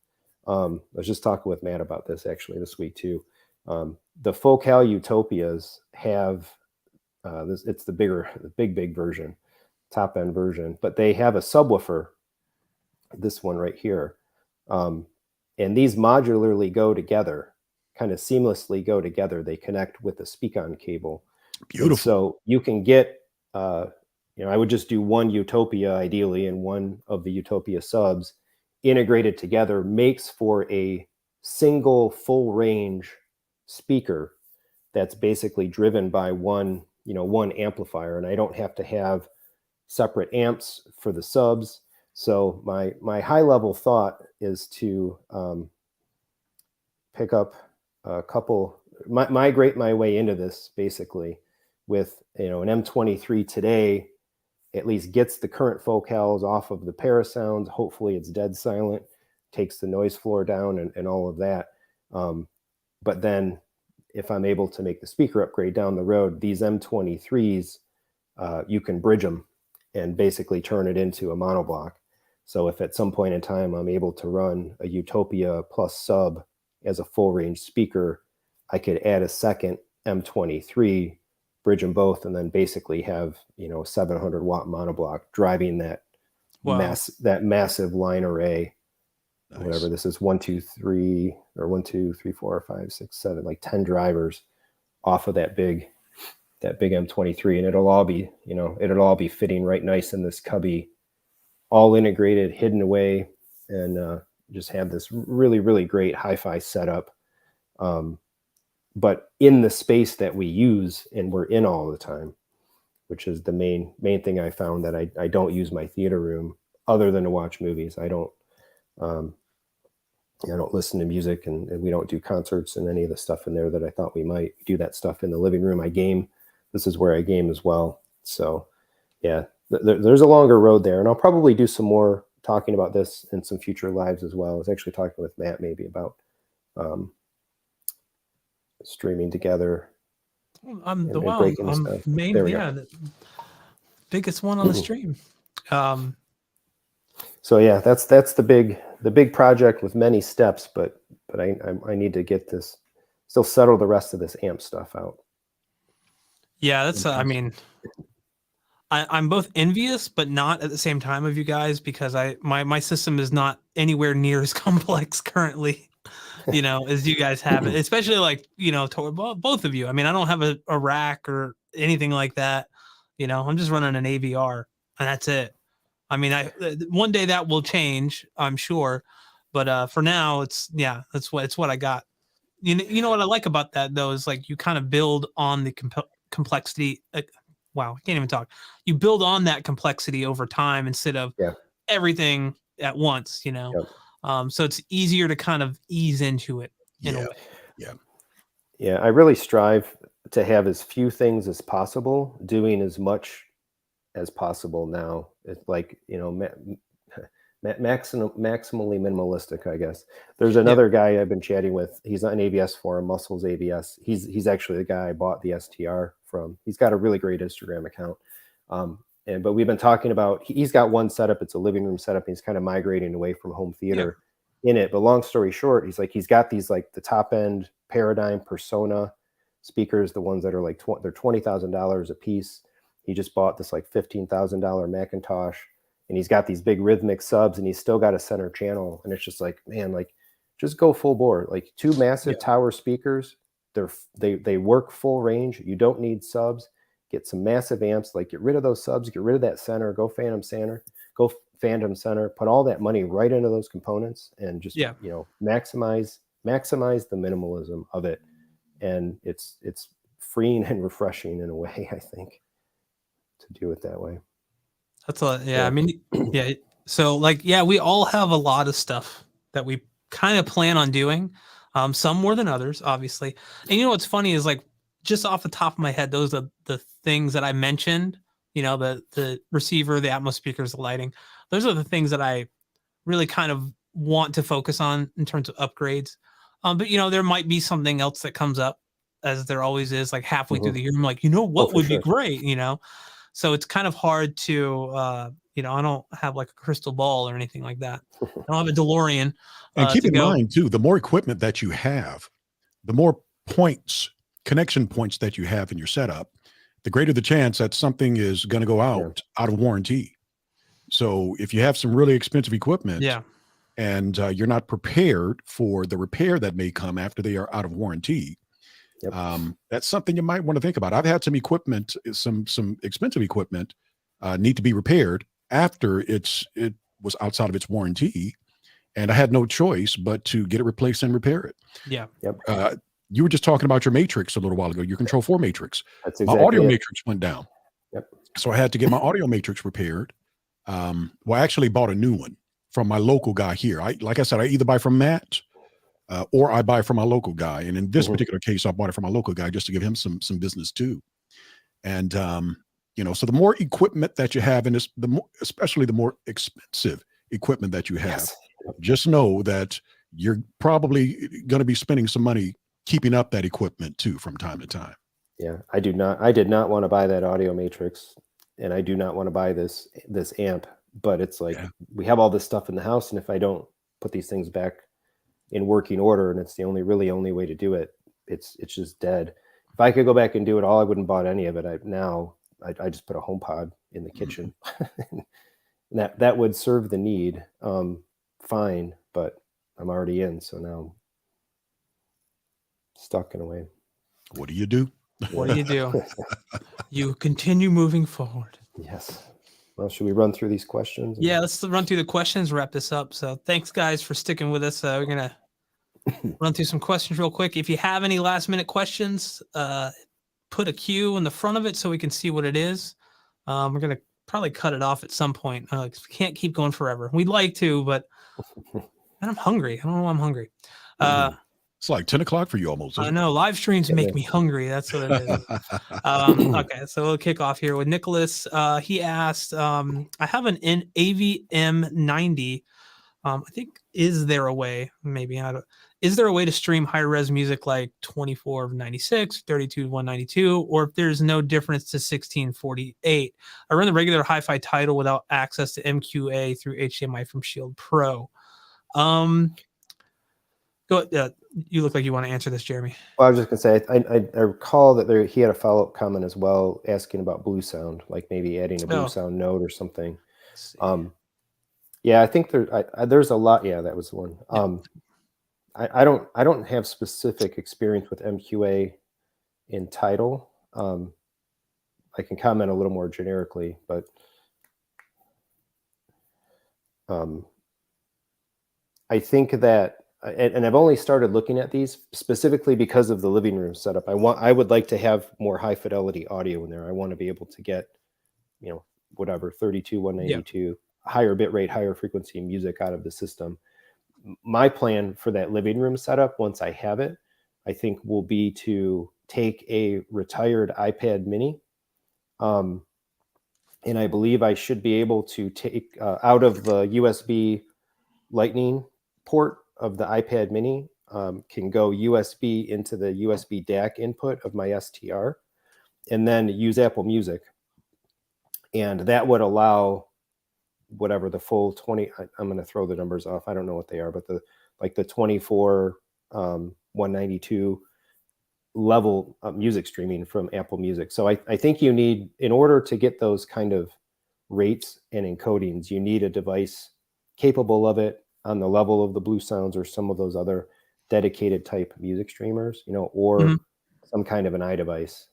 I was just talking with Matt about this actually this week too. The Focal Utopias have it's the big version, top end version, but they have a subwoofer, this one right here, and these modularly go together, kind of seamlessly go together. They connect with the speak-on cable. Beautiful. And so you can get I would just do one Utopia ideally, and one of the Utopia subs integrated together makes for a single full range speaker that's basically driven by one amplifier, and I don't have to have separate amps for the subs. So my high level thought is to pick up a couple, migrate my way into this basically with an M23 today. At least gets the current focals off of the Parasounds. Hopefully it's dead silent, takes the noise floor down and all of that. But then if I'm able to make the speaker upgrade down the road, these M23s, you can bridge them and basically turn it into a monoblock. So if at some point in time I'm able to run a Utopia plus sub as a full range speaker, I could add a second M23, bridge them both, and then basically have 700 watt monoblock driving that massive line array. Nice. Whatever this is, 1 2 3 or 1 2 3 4 5 6 7, like 10 drivers off of that big M23, and it'll all be fitting right nice in this cubby, all integrated, hidden away, and just have this really, really great hi-fi setup. But in the space that we use and we're in all the time, which is the main thing I found, that I don't use my theater room other than to watch movies. I don't listen to music, and we don't do concerts and any of the stuff in there that I thought we might do. That stuff in the living room. I game. This is where I game as well. So yeah, there's a longer road there, and I'll probably do some more talking about this in some future lives as well. I was actually talking with Matt maybe about streaming together. The biggest one on the stream. So yeah, that's the big project with many steps, but I need to get this, still settle the rest of this amp stuff out. Yeah, that's I'm both envious but not at the same time of you guys, because my system is not anywhere near as complex currently, as you guys have it, especially like, both of you. I mean, I don't have a rack or anything like that. I'm just running an AVR and that's it. I mean, one day that will change, I'm sure, but for now it's what I got. You know what I like about that though is like you kind of build on the complexity. Wow, I can't even talk. You build on that complexity over time instead of everything at once, Yep. So it's easier to kind of ease into it in a way. Yeah. I really strive to have as few things as possible, doing as much as possible now. It's like, maximally minimalistic, I guess. There's another guy I've been chatting with. He's on ABS forum, Muscles ABS. He's actually the guy I bought the STR from. He's got a really great Instagram account. But we've been talking about, he's got one setup. It's a living room setup. And he's kind of migrating away from home theater in it. But long story short, he's got these like the top end Paradigm Persona speakers, the ones that are like they're $20,000 a piece. He just bought this like $15,000 Macintosh, and he's got these big rhythmic subs, and he's still got a center channel. And it's just like, man, like just go full bore. Like 2 massive tower speakers. They work full range. You don't need subs. Get some massive amps. Like get rid of those subs. Get rid of that center. Go Phantom Center. Put all that money right into those components, and just maximize the minimalism of it. And it's freeing and refreshing in a way, I think, to do it that way. That's I mean, so like, we all have a lot of stuff that we kind of plan on doing, some more than others, obviously. And what's funny is, like, just off the top of my head, those are the things that I mentioned, the receiver, the Atmos speakers, the lighting. Those are the things that I really kind of want to focus on in terms of upgrades. But there might be something else that comes up, as there always is, like halfway through the year. I'm like, what would be great, So it's kind of hard to, I don't have like a crystal ball or anything like that. I don't have a DeLorean. And keep in mind too, the more equipment that you have, the more connection points that you have in your setup, the greater the chance that something is going to go out of warranty. So if you have some really expensive equipment, and you're not prepared for the repair that may come after they are out of warranty, that's something you might want to think about. I've had some equipment, some expensive equipment, need to be repaired after it was outside of its warranty, and I had no choice but to get it replaced and repair it. You were just talking about your matrix a little while ago, your Control 4 matrix. That's exactly my audio matrix went down. Yep. So I had to get my audio matrix repaired. I actually bought a new one from my local guy here. Like I said, I either buy from Matt or I buy from my local guy. And in this particular case, I bought it from my local guy just to give him some business too. And, so the more equipment that you have, and especially the more expensive equipment that you have, just know that you're probably going to be spending some money keeping up that equipment too from time to time. Yeah, I did not want to buy that audio matrix, and I do not want to buy this amp, but it's like we have all this stuff in the house, and if I don't put these things back in working order, and it's the only way to do it, it's just dead. If I could go back and do it all, I wouldn't bought any of it. I just put a HomePod in the kitchen. that would serve the need fine, but I'm already in, so now stuck in a way. What do you do? What do you do? You continue moving forward. Yes. Well, should we run through these questions? Yeah, let's run through the questions, wrap this up. So thanks, guys, for sticking with us. We're going to run through some questions real quick. If you have any last minute questions, put a Q in the front of it so we can see what it is. We're going to probably cut it off at some point. We can't keep going forever. We'd like to, but I'm hungry. I don't know why I'm hungry. It's like 10 o'clock for you almost. I know. Live streams make me hungry. That's what it is. Okay, so we'll kick off here with Nicholas. He asked, I have an AVM 90. I think, is there a way to stream high res music like 24 of 96, 32 of 192, or if there's no difference to 1648? I run the regular hi-fi title without access to MQA through HDMI from Shield Pro. Go. You look like you want to answer this, Jeremy. Well, I was just gonna say, I recall that he had a follow-up comment as well, asking about Blue Sound, like maybe adding a Blue Sound node or something. Yeah, I think there's a lot. Yeah, that was the one. I don't have specific experience with MQA in title. I can comment a little more generically, but I think that, and I've only started looking at these specifically because of the living room setup. I would like to have more high fidelity audio in there. I want to be able to get, whatever, 32, 192, higher bit rate, higher frequency music out of the system. My plan for that living room setup, once I have it, I think will be to take a retired iPad mini, and I believe I should be able to take out of the USB Lightning port of the iPad mini, can go USB into the USB DAC input of my STR, and then use Apple Music. And that would allow whatever the full 20, I'm going to throw the numbers off. I don't know what they are, but the 24, 192 level music streaming from Apple Music. So I think you need, in order to get those kind of rates and encodings, you need a device capable of it on the level of the Blue Sounds or some of those other dedicated type music streamers, or some kind of an iDevice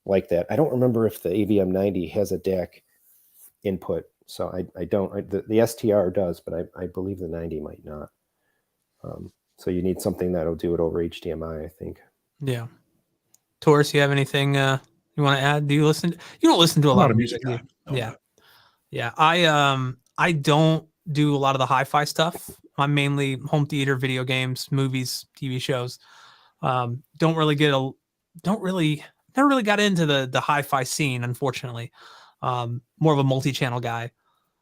like that. I don't remember if the AVM90 has a DAC input, so I don't. The STR does, but I believe the 90 might not. So you need something that'll do it over HDMI, I think. Yeah. Taurus, you have anything you want to add? You don't listen to a lot of music, do you? No, Yeah. Yeah. I don't do a lot of the hi-fi stuff. I'm mainly home theater, video games, movies, TV shows. Never really got into the hi-fi scene, unfortunately. More of a multi-channel guy.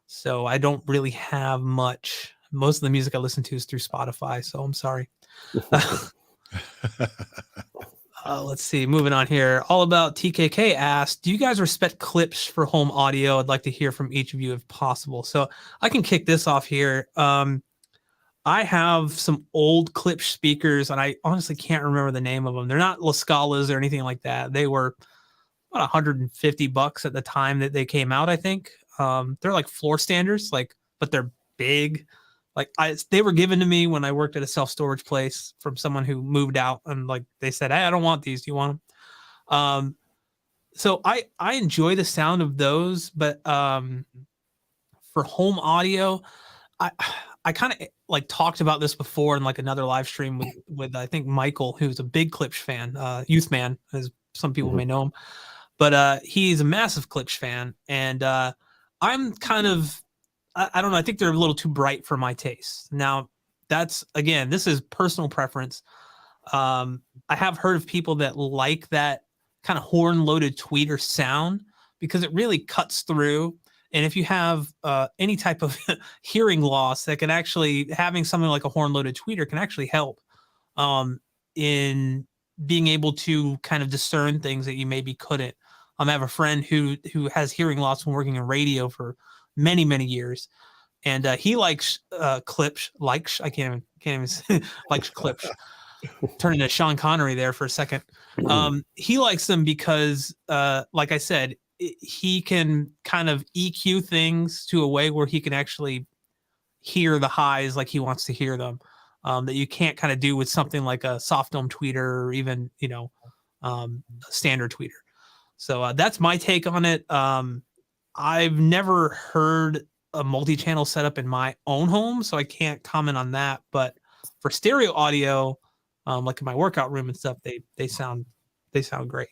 So I don't really have much. Most of the music I listen to is through Spotify, so I'm sorry. Let's see. Moving on here. All About TKK asked, do you guys respect clips for home audio? I'd like to hear from each of you if possible. So I can kick this off here. I have some old Klipsch speakers, and I honestly can't remember the name of them. They're not La Scalas or anything like that. They were about $150 at the time that they came out, I think. They're like floor standers, but they're big. They were given to me when I worked at a self-storage place from someone who moved out, and they said, hey, I don't want these. Do you want them? So I enjoy the sound of those, but for home audio, I kind of talked about this before in another live stream with I think Michael, who's a big Klipsch fan, Youth Man, as some people may know him, but he's a massive Klipsch fan, and I'm kind of, I don't know, I think they're a little too bright for my taste. Now, this is personal preference. I have heard of people that like that kind of horn-loaded tweeter sound because it really cuts through. And if you have any type of hearing loss, that can actually, having something like a horn-loaded tweeter can actually help in being able to kind of discern things that you maybe couldn't. I have a friend who has hearing loss from working in radio for many, many years, and he likes Klipsch. I can't even say likes Klipsch. Turning to Sean Connery there for a second. He likes them because, like I said, he can kind of EQ things to a way where he can actually hear the highs like he wants to hear them, that you can't kind of do with something like a soft dome tweeter or even, a standard tweeter. So that's my take on it. I've never heard a multi-channel setup in my own home, so I can't comment on that. But for stereo audio, like in my workout room and stuff, they sound great.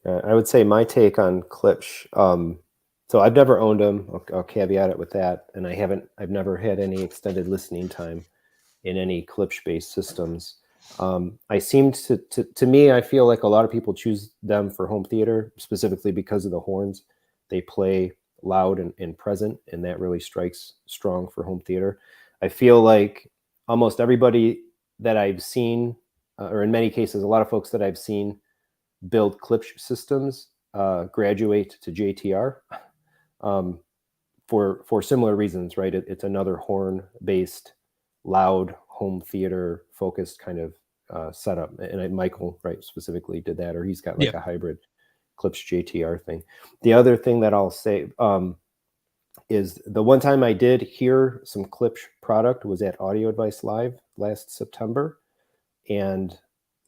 I would say my take on Klipsch. So I've never owned them. I'll caveat it with that, and I've never had any extended listening time in any Klipsch-based systems. I seem to me, I feel like a lot of people choose them for home theater specifically because of the horns. They play loud and present, and that really strikes strong for home theater. I feel like almost everybody that I've seen, or in many cases, a lot of folks that I've seen build Klipsch systems graduate to JTR for similar reasons, right? It's another horn-based, loud home theater focused kind of setup. And Michael, right, specifically did that, or he's got a hybrid Klipsch JTR thing. The other thing that I'll say is the one time I did hear some Klipsch product was at Audio Advice Live last September. And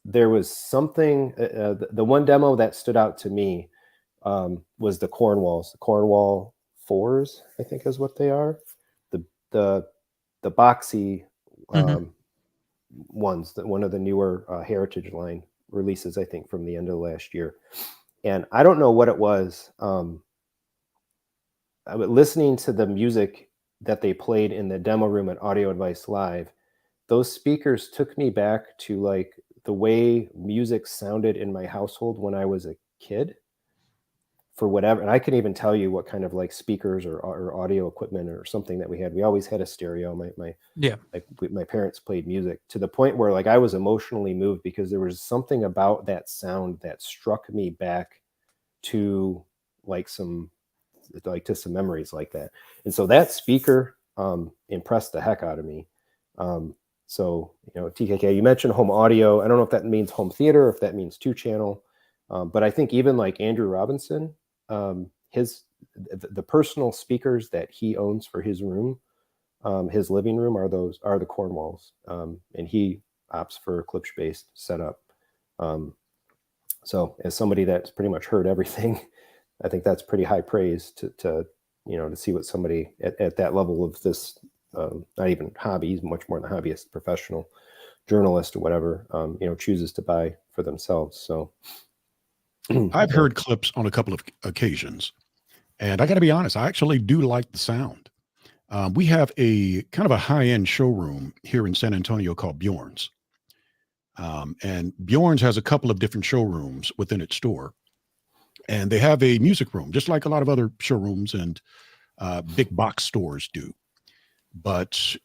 there was something, the one demo that stood out to me was the Cornwalls, the Cornwall 4s, I think is what they are. The boxy ones, that one of the newer Heritage line releases, I think, from the end of last year. And I don't know what it was. I was listening to the music that they played in the demo room at Audio Advice Live. Those speakers took me back to the way music sounded in my household when I was a kid. for whatever, and I couldn't even tell you what kind of like speakers or audio equipment or something that we had. We always had a stereo. My parents played music to the point where like I was emotionally moved because there was something about that sound that struck me back to some memories like that. And so that speaker impressed the heck out of me. So, TKK, you mentioned home audio. I don't know if that means home theater or if that means 2-channel. But I think even like Andrew Robinson, the personal speakers that he owns for his room, his living room are the Cornwalls. And he opts for a klipsch-based setup. So as somebody that's pretty much heard everything, I think that's pretty high praise to see what somebody at that level of this, not even hobby, he's much more than a hobbyist, professional journalist or whatever, chooses to buy for themselves. So I've heard clips on a couple of occasions, and I got to be honest, I actually do like the sound. We have a kind of a high-end showroom here in San Antonio called Bjorn's. And Bjorn's has a couple of different showrooms within its store. And they have a music room, just like a lot of other showrooms and big box stores do. But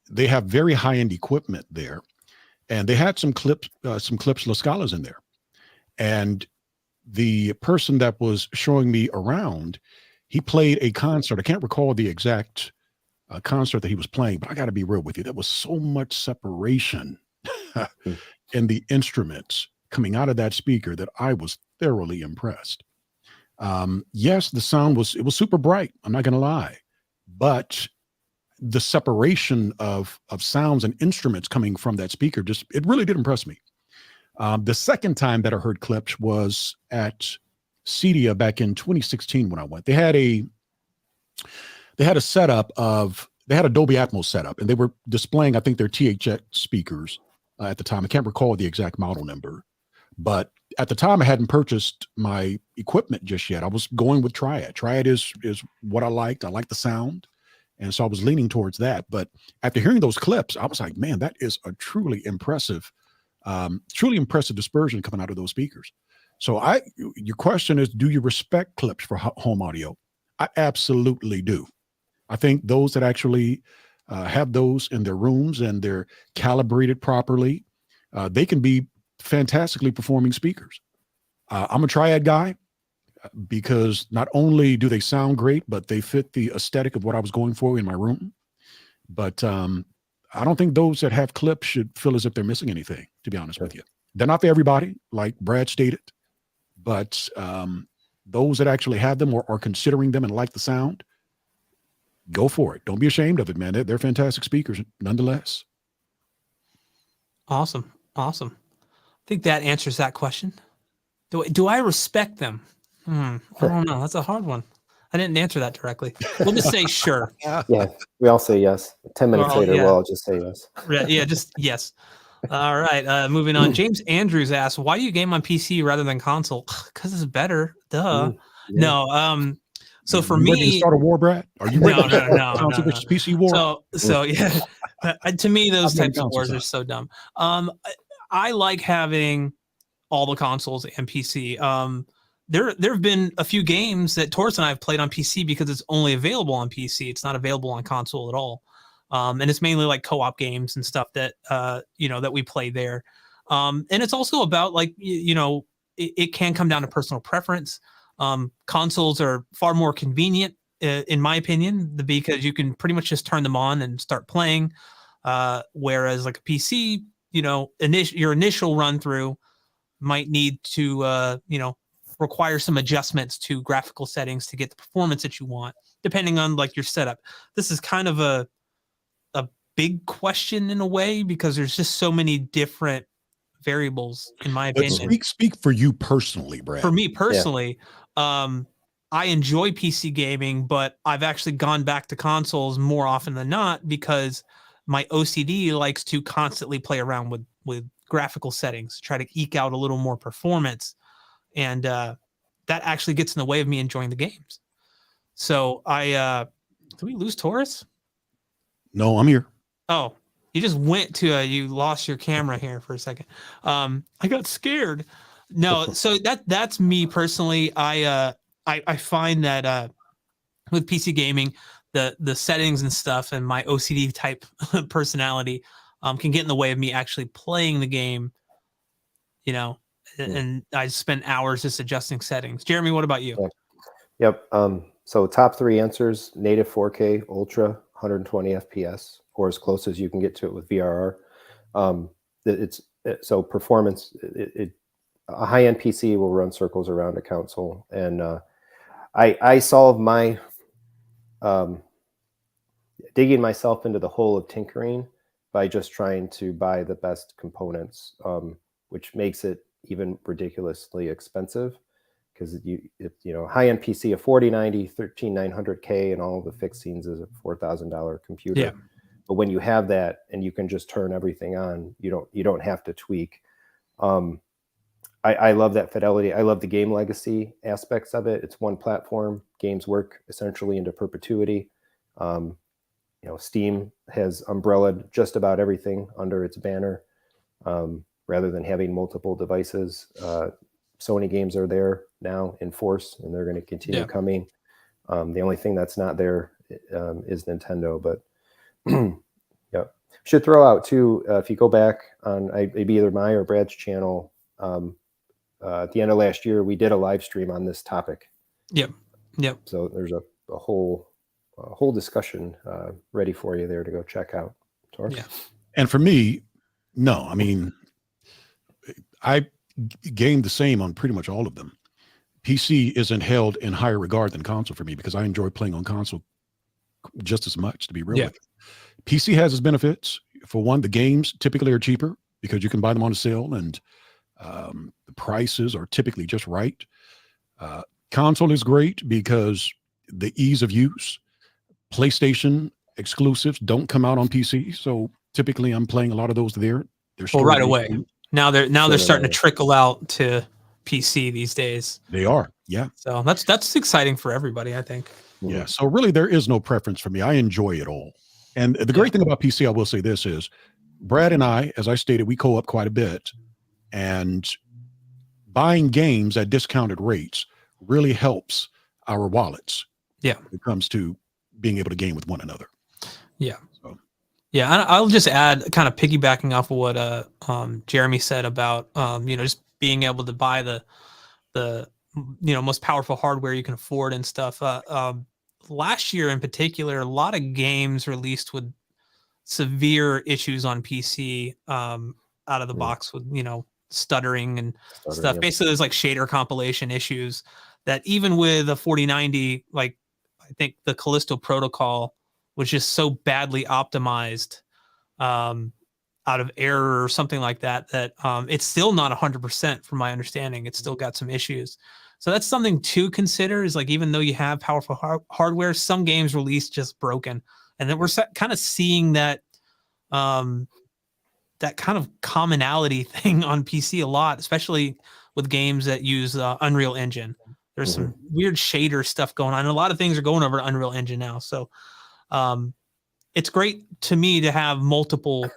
they have very high-end equipment there. And they had some Klipsch La Scalas in there. And the person that was showing me around, he played a concert. I can't recall the exact concert that he was playing, but I got to be real with you. There was so much separation in the instruments coming out of that speaker that I was thoroughly impressed. Yes, the sound was super bright. I'm not going to lie, but the separation of sounds and instruments coming from that speaker, it really did impress me. The second time that I heard Klipsch was at Cedia back in 2016 when I went. They had a setup they had a Dolby Atmos setup, and they were displaying, I think, their THX speakers at the time. I can't recall the exact model number, but at the time I hadn't purchased my equipment just yet. I was going with Triad. Triad is what I liked. I liked the sound. And so I was leaning towards that. But after hearing those clips, I was like, man, that is a truly impressive dispersion coming out of those speakers. So your question is, do you respect Klipsch for home audio? I absolutely do. I think those that actually have those in their rooms and they're calibrated properly, they can be fantastically performing speakers. I'm a Triad guy because not only do they sound great, but they fit the aesthetic of what I was going for in my room. But I don't think those that have Klipsch should feel as if they're missing anything, to be honest with you. They're not for everybody, like Brad stated, but those that actually have them or are considering them and like the sound, go for it. Don't be ashamed of it, man. They're fantastic speakers nonetheless. Awesome. I think that answers that question. Do I respect them? I don't know. That's a hard one. I didn't answer that directly. We'll just say sure. Yeah, we all say yes. 10 minutes later, we'll all just say yes. Yeah, just yes. All right, moving on. James Andrews asks, why do you game on PC rather than console? Because it's better. Duh. Yeah. No. So for me, me, to start a war, Brad? Are you ready? No. PC war. So yeah. To me, those types of wars are so dumb. I like having all the consoles and PC. There have been a few games that Tarrus and I have played on PC because it's only available on PC. It's not available on console at all. And it's mainly like co-op games and stuff that that we play there. And it's also about it can come down to personal preference. Consoles are far more convenient, in my opinion, because you can pretty much just turn them on and start playing. Whereas like a PC, your initial run through might need to, require some adjustments to graphical settings to get the performance that you want, depending on like your setup. This is kind of a big question in a way because there's just so many different variables, in my opinion. But speak for you personally, Brad. For me personally, I enjoy PC gaming, but I've actually gone back to consoles more often than not because my OCD likes to constantly play around with graphical settings, try to eke out a little more performance. And that actually gets in the way of me enjoying the games. So did we lose Tarrus? No, I'm here. Oh, you just went to you lost your camera here for a second. I got scared. No, so that's me personally. I I find that with PC gaming, the settings and stuff and my OCD type personality can get in the way of me actually playing the game, you know, and I spend hours just adjusting settings. Jeremy, what about you? Yep. So top 3 answers: native 4K, ultra, 120 FPS, or as close as you can get to it with VRR. So performance. A high-end PC will run circles around a console, and I solve my digging myself into the hole of tinkering by just trying to buy the best components, which makes it even ridiculously expensive. Because high-end PC, a 4090, 13900K, and all of the fixings is a $4,000 computer. Yeah. But when you have that and you can just turn everything on, you don't have to tweak. I love that fidelity. I love the game legacy aspects of it. It's one platform. Games work essentially into perpetuity. Steam has umbrellaed just about everything under its banner, rather than having multiple devices. Sony games are there now in force, and they're going to continue coming. The only thing that's not there is Nintendo. But yeah, should throw out too, if you go back on maybe either my or Brad's channel, at the end of last year, we did a live stream on this topic. Yep. So there's a whole discussion ready for you there to go check out. Tarrus? Yeah. And for me, no, I mean, I game the same on pretty much all of them. PC isn't held in higher regard than console for me because I enjoy playing on console just as much, to be real with you. PC has its benefits. For one, the games typically are cheaper because you can buy them on a sale, and the prices are typically just right. Console is great because the ease of use. PlayStation exclusives don't come out on PC, so typically I'm playing a lot of those there. Well, right away. Now they're starting to trickle out to PC these days. They are, yeah. So that's exciting for everybody, I think. Yeah. So really, there is no preference for me. I enjoy it all. And the great thing about PC, I will say this is, Brad and I, as I stated, we co-op quite a bit, and buying games at discounted rates really helps our wallets. Yeah. When it comes to being able to game with one another. Yeah. So. Yeah. And I'll just add, kind of piggybacking off of what Jeremy said about just being able to buy the most powerful hardware you can afford and stuff. Last year in particular, a lot of games released with severe issues on PC out of the box with stuttering and stuff. Yep. Basically, there's like shader compilation issues that even with a 4090, like I think the Callisto Protocol was just so badly optimized out of error or something like that it's still not 100% from my understanding. It's still got some issues. So that's something to consider, is like, even though you have powerful hardware, some games release just broken. And then we're kind of seeing that that kind of commonality thing on PC a lot, especially with games that use Unreal Engine. There's some weird shader stuff going on. And a lot of things are going over to Unreal Engine now. So it's great to me to have multiple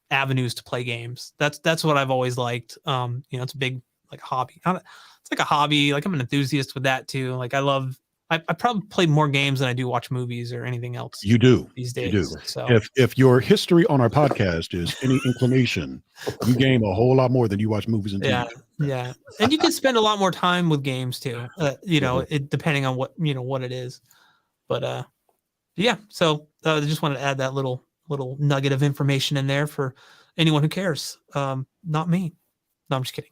avenues to play games. That's what I've always liked. It's a big like hobby. It's like a hobby. Like I'm an enthusiast with that too. Like I probably play more games than I do watch movies or anything else. You do these days. You do. So if your history on our podcast is any inclination, you game a whole lot more than you watch movies and TV. Yeah. And you can spend a lot more time with games too. It depending on what it is. But yeah. So I just wanted to add that little nugget of information in there for anyone who cares. Not me. No, I'm just kidding.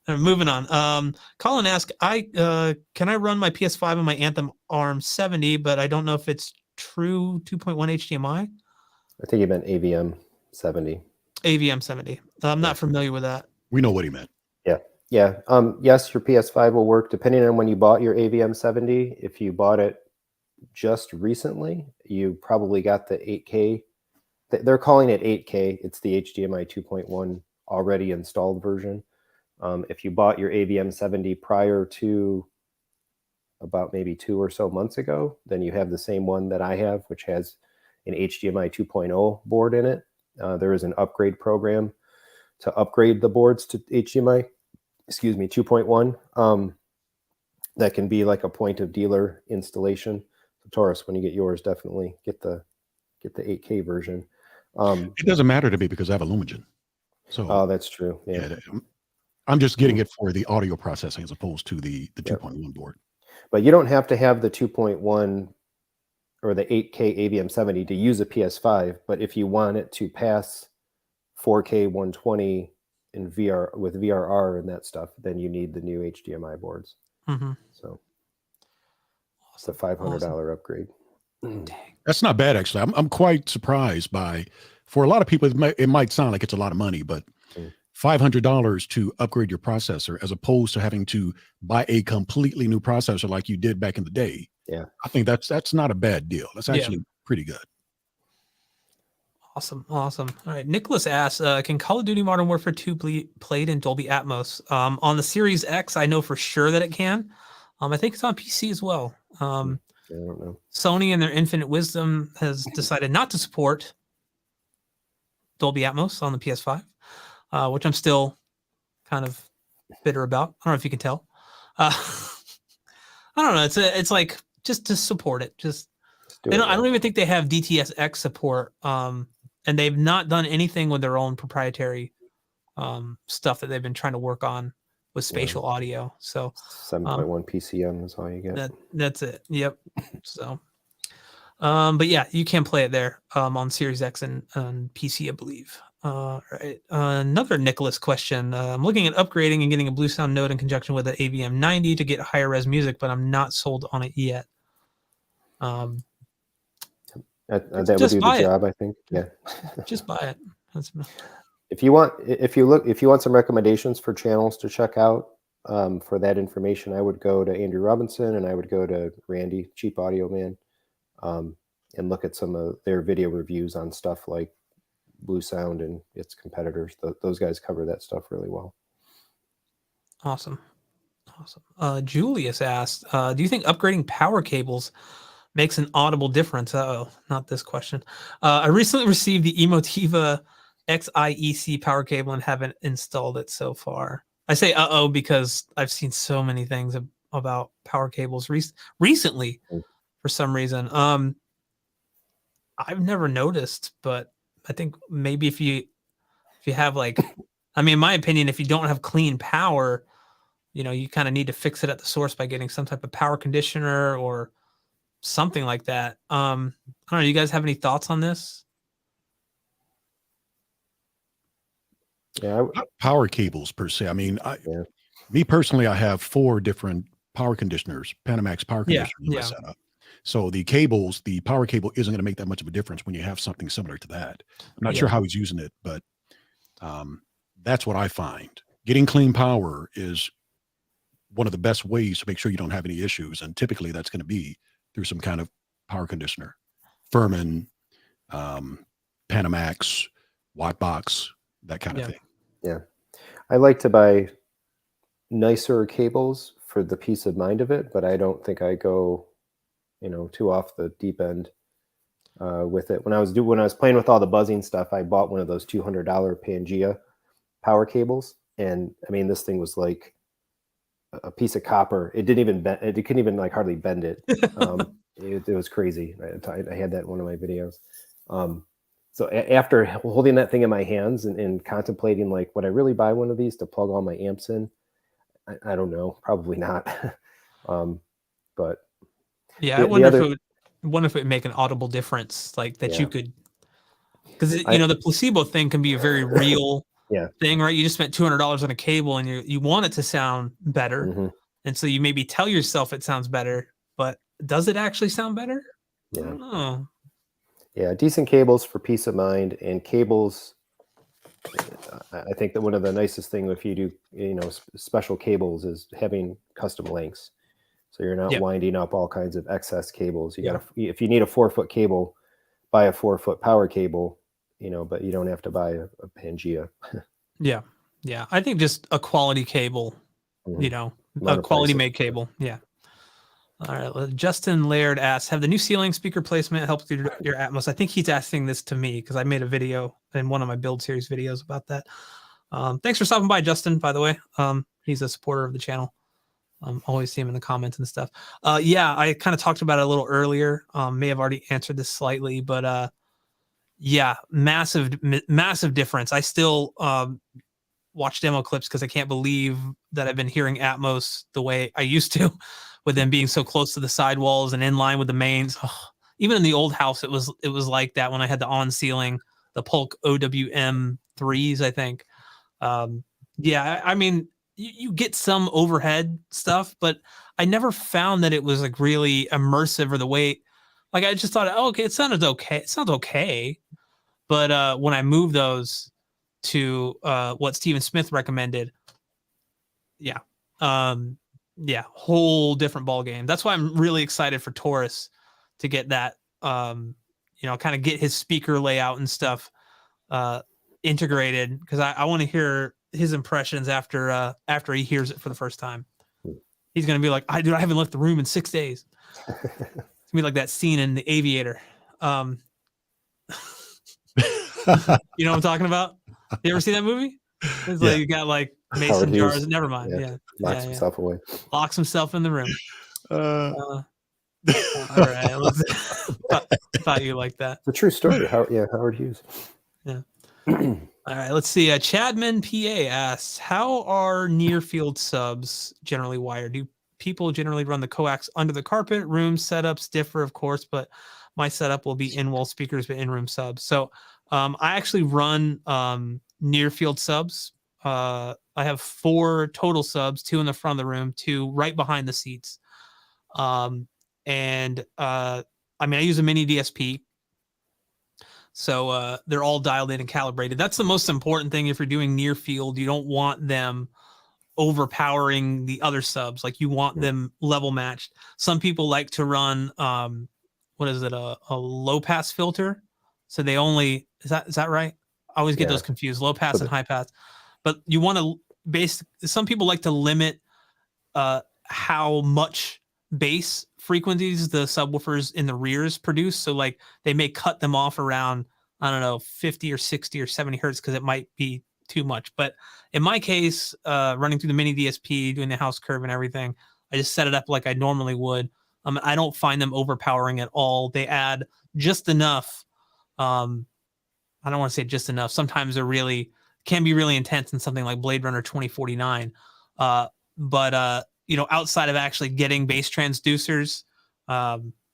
Moving on. Colin asked, can I run my PS5 on my Anthem ARM70, but I don't know if it's true 2.1 HDMI? I think he meant AVM 70. AVM 70. I'm not familiar with that. We know what he meant. Yeah. Yes, your PS5 will work depending on when you bought your AVM 70. If you bought it just recently, you probably got the 8K. They're calling it 8K. It's the HDMI 2.1 already installed version. If you bought your AVM 70 prior to about maybe 2 or so months ago, then you have the same one that I have, which has an HDMI 2.0 board in it. There is an upgrade program to upgrade the boards to HDMI, 2.1. that can be like a point of dealer installation. So Taurus, when you get yours, definitely get the 8K version. It doesn't matter to me because I have a Lumagen. So Oh, that's true. Yeah. I'm just getting it for the audio processing as opposed to the 2.1 board. But you don't have to have the 2.1 or the 8K AVM70 to use a PS5. But if you want it to pass 4K 120 in VR with VRR and that stuff, then you need the new HDMI boards. So it's a $500 upgrade. Dang. That's not bad, actually. I'm quite surprised by, for a lot of people, it might sound like it's a lot of money, but $500 to upgrade your processor as opposed to having to buy a completely new processor like you did back in the day. Yeah. I think that's not a bad deal. That's actually pretty good. Awesome. All right. Nicholas asks, can Call of Duty Modern Warfare 2 be played in Dolby Atmos? On the Series X, I know for sure that it can. I think it's on PC as well. I don't know. Sony, in their infinite wisdom, has decided not to support Dolby Atmos on the PS5, which I'm still kind of bitter about. I don't know if you can tell. I don't know. It's like just to support it. I don't even think they have DTS:X support. And they've not done anything with their own proprietary stuff that they've been trying to work on with spatial audio. So 7.1 PCM is all you get. That's it. Yep. So, but yeah, you can play it there on Series X and PC, I believe. Right. Another Nicholas question. I'm looking at upgrading and getting a Blue Sound Node in conjunction with an AVM90 to get higher res music, but I'm not sold on it yet. That would do the job, I think. Yeah. Just buy it. If you want some recommendations for channels to check out for that information, I would go to Andrew Robinson and I would go to Randy, Cheap Audio Man, and look at some of their video reviews on stuff like Blue Sound and its competitors. Those guys cover that stuff really well. Awesome. Julius asked, do you think upgrading power cables makes an audible difference? Oh, not this question. I recently received the Emotiva XIEC power cable and haven't installed it so far. I say because I've seen so many things about power cables recently for some reason. I've never noticed, but I think maybe if you have like, I mean, in my opinion, if you don't have clean power, you kind of need to fix it at the source by getting some type of power conditioner or something like that. I don't know. You guys have any thoughts on this? Yeah, not power cables per se. I mean, me personally, I have 4 different power conditioners, Panamax power conditioners in my setup. So the power cable isn't going to make that much of a difference when you have something similar to that. I'm not sure how he's using it, but that's what I find. Getting clean power is one of the best ways to make sure you don't have any issues. And typically that's going to be through some kind of power conditioner, Furman, Panamax, Wattbox, that kind of thing. Yeah. I like to buy nicer cables for the peace of mind of it, but I don't think I go, too off the deep end with it. When I was playing with all the buzzing stuff, I bought one of those $200 Pangea power cables. And I mean, this thing was like a piece of copper. It didn't even bend. It couldn't even like hardly bend it. It was crazy. I had that in one of my videos. So after holding that thing in my hands and contemplating like, would I really buy one of these to plug all my amps in? I don't know, probably not. But yeah, I wonder if it would make an audible difference, like that you could, because the placebo thing can be a very real thing, right? You just spent $200 on a cable and you want it to sound better, and so you maybe tell yourself it sounds better, but does it actually sound better? I don't know. Yeah, decent cables for peace of mind, and cables. I think that one of the nicest things if you do, special cables is having custom lengths, so you're not winding up all kinds of excess cables. If you need a 4-foot cable, buy a 4-foot power cable, but you don't have to buy a Pangea. Yeah. I think just a quality cable, a quality made cable. Yeah. All right. Justin Laird asks, have the new ceiling speaker placement helped your Atmos? I think he's asking this to me because I made a video in one of my build series videos about that. Thanks for stopping by, Justin, by the way. He's a supporter of the channel. Always see him in the comments and stuff. Yeah, I kind of talked about it a little earlier. May have already answered this slightly, but yeah, massive difference. I still watch demo clips because I can't believe that I've been hearing Atmos the way I used to, with them being so close to the sidewalls and in line with the mains. Oh, even in the old house, it was like that when I had the on ceiling, the Polk OWM 3s, I think. Yeah, I mean, you get some overhead stuff, but I never found that it was like really immersive or the way, like I just thought, oh, okay, it sounded okay. It sounds okay. But when I moved those to what Stephen Smith recommended, yeah, yeah, whole different ball game. That's why I'm really excited for Tarrus to get that, you know, kind of get his speaker layout and stuff integrated, because I want to hear his impressions after he hears it for the first time. He's gonna be like, I haven't left the room in 6 days. It's gonna be like that scene in The Aviator. You know what I'm talking about? You ever seen that movie? It's like you got like mason jars. Never mind. Yeah. Locks himself away. Locks himself in the room. All right. Thought you liked that. It's a true story. Howard Hughes. Yeah. All right. Let's see. Chadman PA asks, how are near field subs generally wired? Do people generally run the coax under the carpet? Room setups differ, of course, but my setup will be in-wall speakers, but in-room subs. So I actually run near field subs. I have 4 total subs, 2 in the front of the room, 2 right behind the seats. And I mean, I use a mini DSP. So they're all dialed in and calibrated. That's the most important thing. If you're doing near field, you don't want them overpowering the other subs. Like, you want them level matched. Some people like to run, what is it? A low pass filter. So they only, is that right? I always get those confused, low pass and high pass. But you want to some people like to limit how much bass frequencies the subwoofers in the rears produce. So like they may cut them off around, I don't know, 50 or 60 or 70 hertz because it might be too much. But in my case, running through the mini DSP, doing the house curve and everything, I just set it up like I normally would. I don't find them overpowering at all. They add just enough. I don't want to say just enough. Sometimes they're can be really intense in something like Blade Runner 2049. But you know, outside of actually getting bass transducers,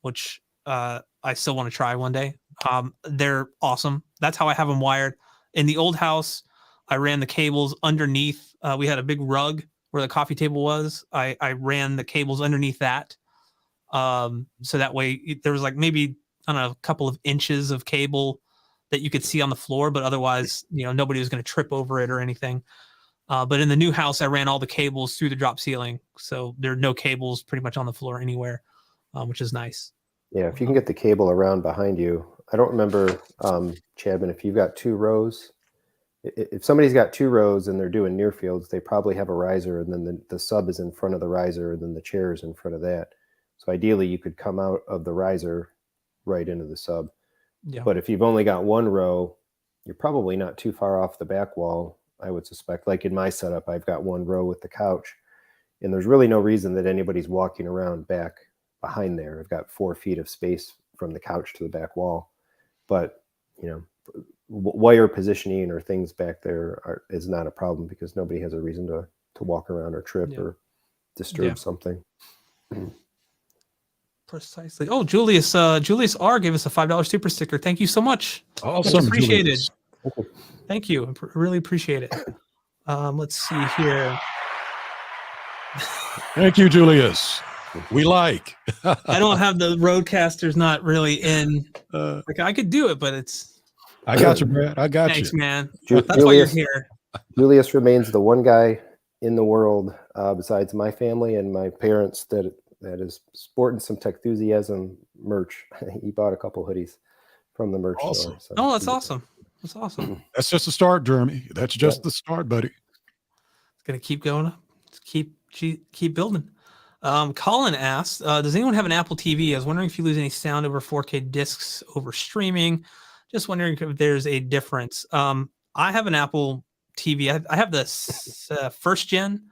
which I still want to try one day, they're awesome. That's how I have them wired. In the old house, I ran the cables underneath. We had a big rug where the coffee table was. I ran the cables underneath that. So that way there was like maybe, I don't know, a couple of inches of cable that you could see on the floor, but otherwise, you know, nobody was going to trip over it or anything. But in the new house, I ran all the cables through the drop ceiling. So there are no cables pretty much on the floor anywhere, which is nice. Yeah, if you can get the cable around behind you. I don't remember, Chadman, if you've got 2 rows. If somebody's got 2 rows and they're doing near fields, they probably have a riser, and then the sub is in front of the riser, and then the chair is in front of that. So ideally, you could come out of the riser right into the sub. Yeah. But if you've only got 1 row, you're probably not too far off the back wall, I would suspect. Like in my setup, I've got 1 row with the couch, and there's really no reason that anybody's walking around back behind there. I've got 4 feet of space from the couch to the back wall. But, you know, wire positioning or things back there is not a problem, because nobody has a reason to walk around or trip or disturb something. Precisely. Oh, Julius R gave us a $5 super sticker. Thank you so much. Awesome. Appreciated. Thank you. Really appreciate it. Let's see here. Thank you, Julius. We like. I don't have the Roadcasters, not really in. Like I could do it, but it's. I got you, Brad. I got Thanks, you. man. That's why you're here. Julius remains the one guy in the world, besides my family and my parents, that is sporting some Techthusiasm merch. He bought a couple hoodies from the merch store. So. Oh, that's awesome. That's awesome. That's just the start, Jeremy. That's just the start, buddy. It's gonna keep going up. Keep building. Colin asks, does anyone have an Apple TV? I was wondering if you lose any sound over 4K discs over streaming. Just wondering if there's a difference. I have an Apple TV. I have the first gen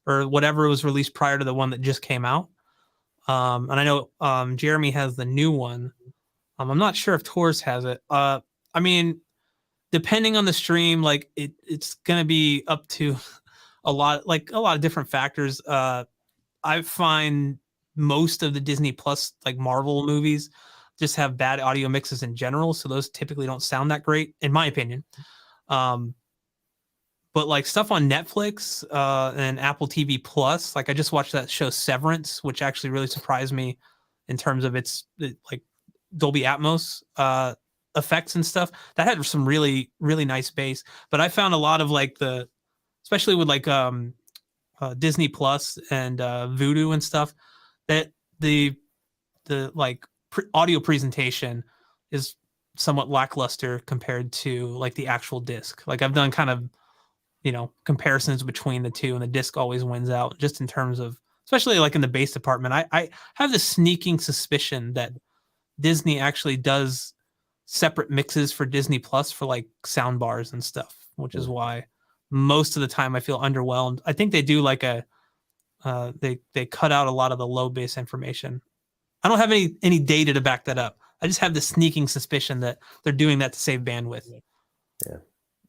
or whatever was released prior to the one that just came out. And I know Jeremy has the new one. I'm not sure if Tarrus has it. I mean, depending on the stream, like it's gonna be up to a lot of different factors. I find most of the Disney Plus like Marvel movies just have bad audio mixes in general, so those typically don't sound that great, in my opinion. But like stuff on Netflix and Apple TV Plus, like I just watched that show Severance, which actually really surprised me in terms of its like Dolby Atmos effects and stuff. That had some really, really nice bass. But I found a lot of like especially with like Disney Plus and Vudu and stuff, that the like audio presentation is somewhat lackluster compared to like the actual disc. Like I've done kind of, comparisons between the two, and the disc always wins out just in terms of, especially like in the bass department. I have this sneaking suspicion that Disney actually does separate mixes for Disney Plus for like sound bars and stuff, which is why most of the time I feel underwhelmed. I think they do like they cut out a lot of the low bass information. I don't have any data to back that up. I just have the sneaking suspicion that they're doing that to save bandwidth. Yeah,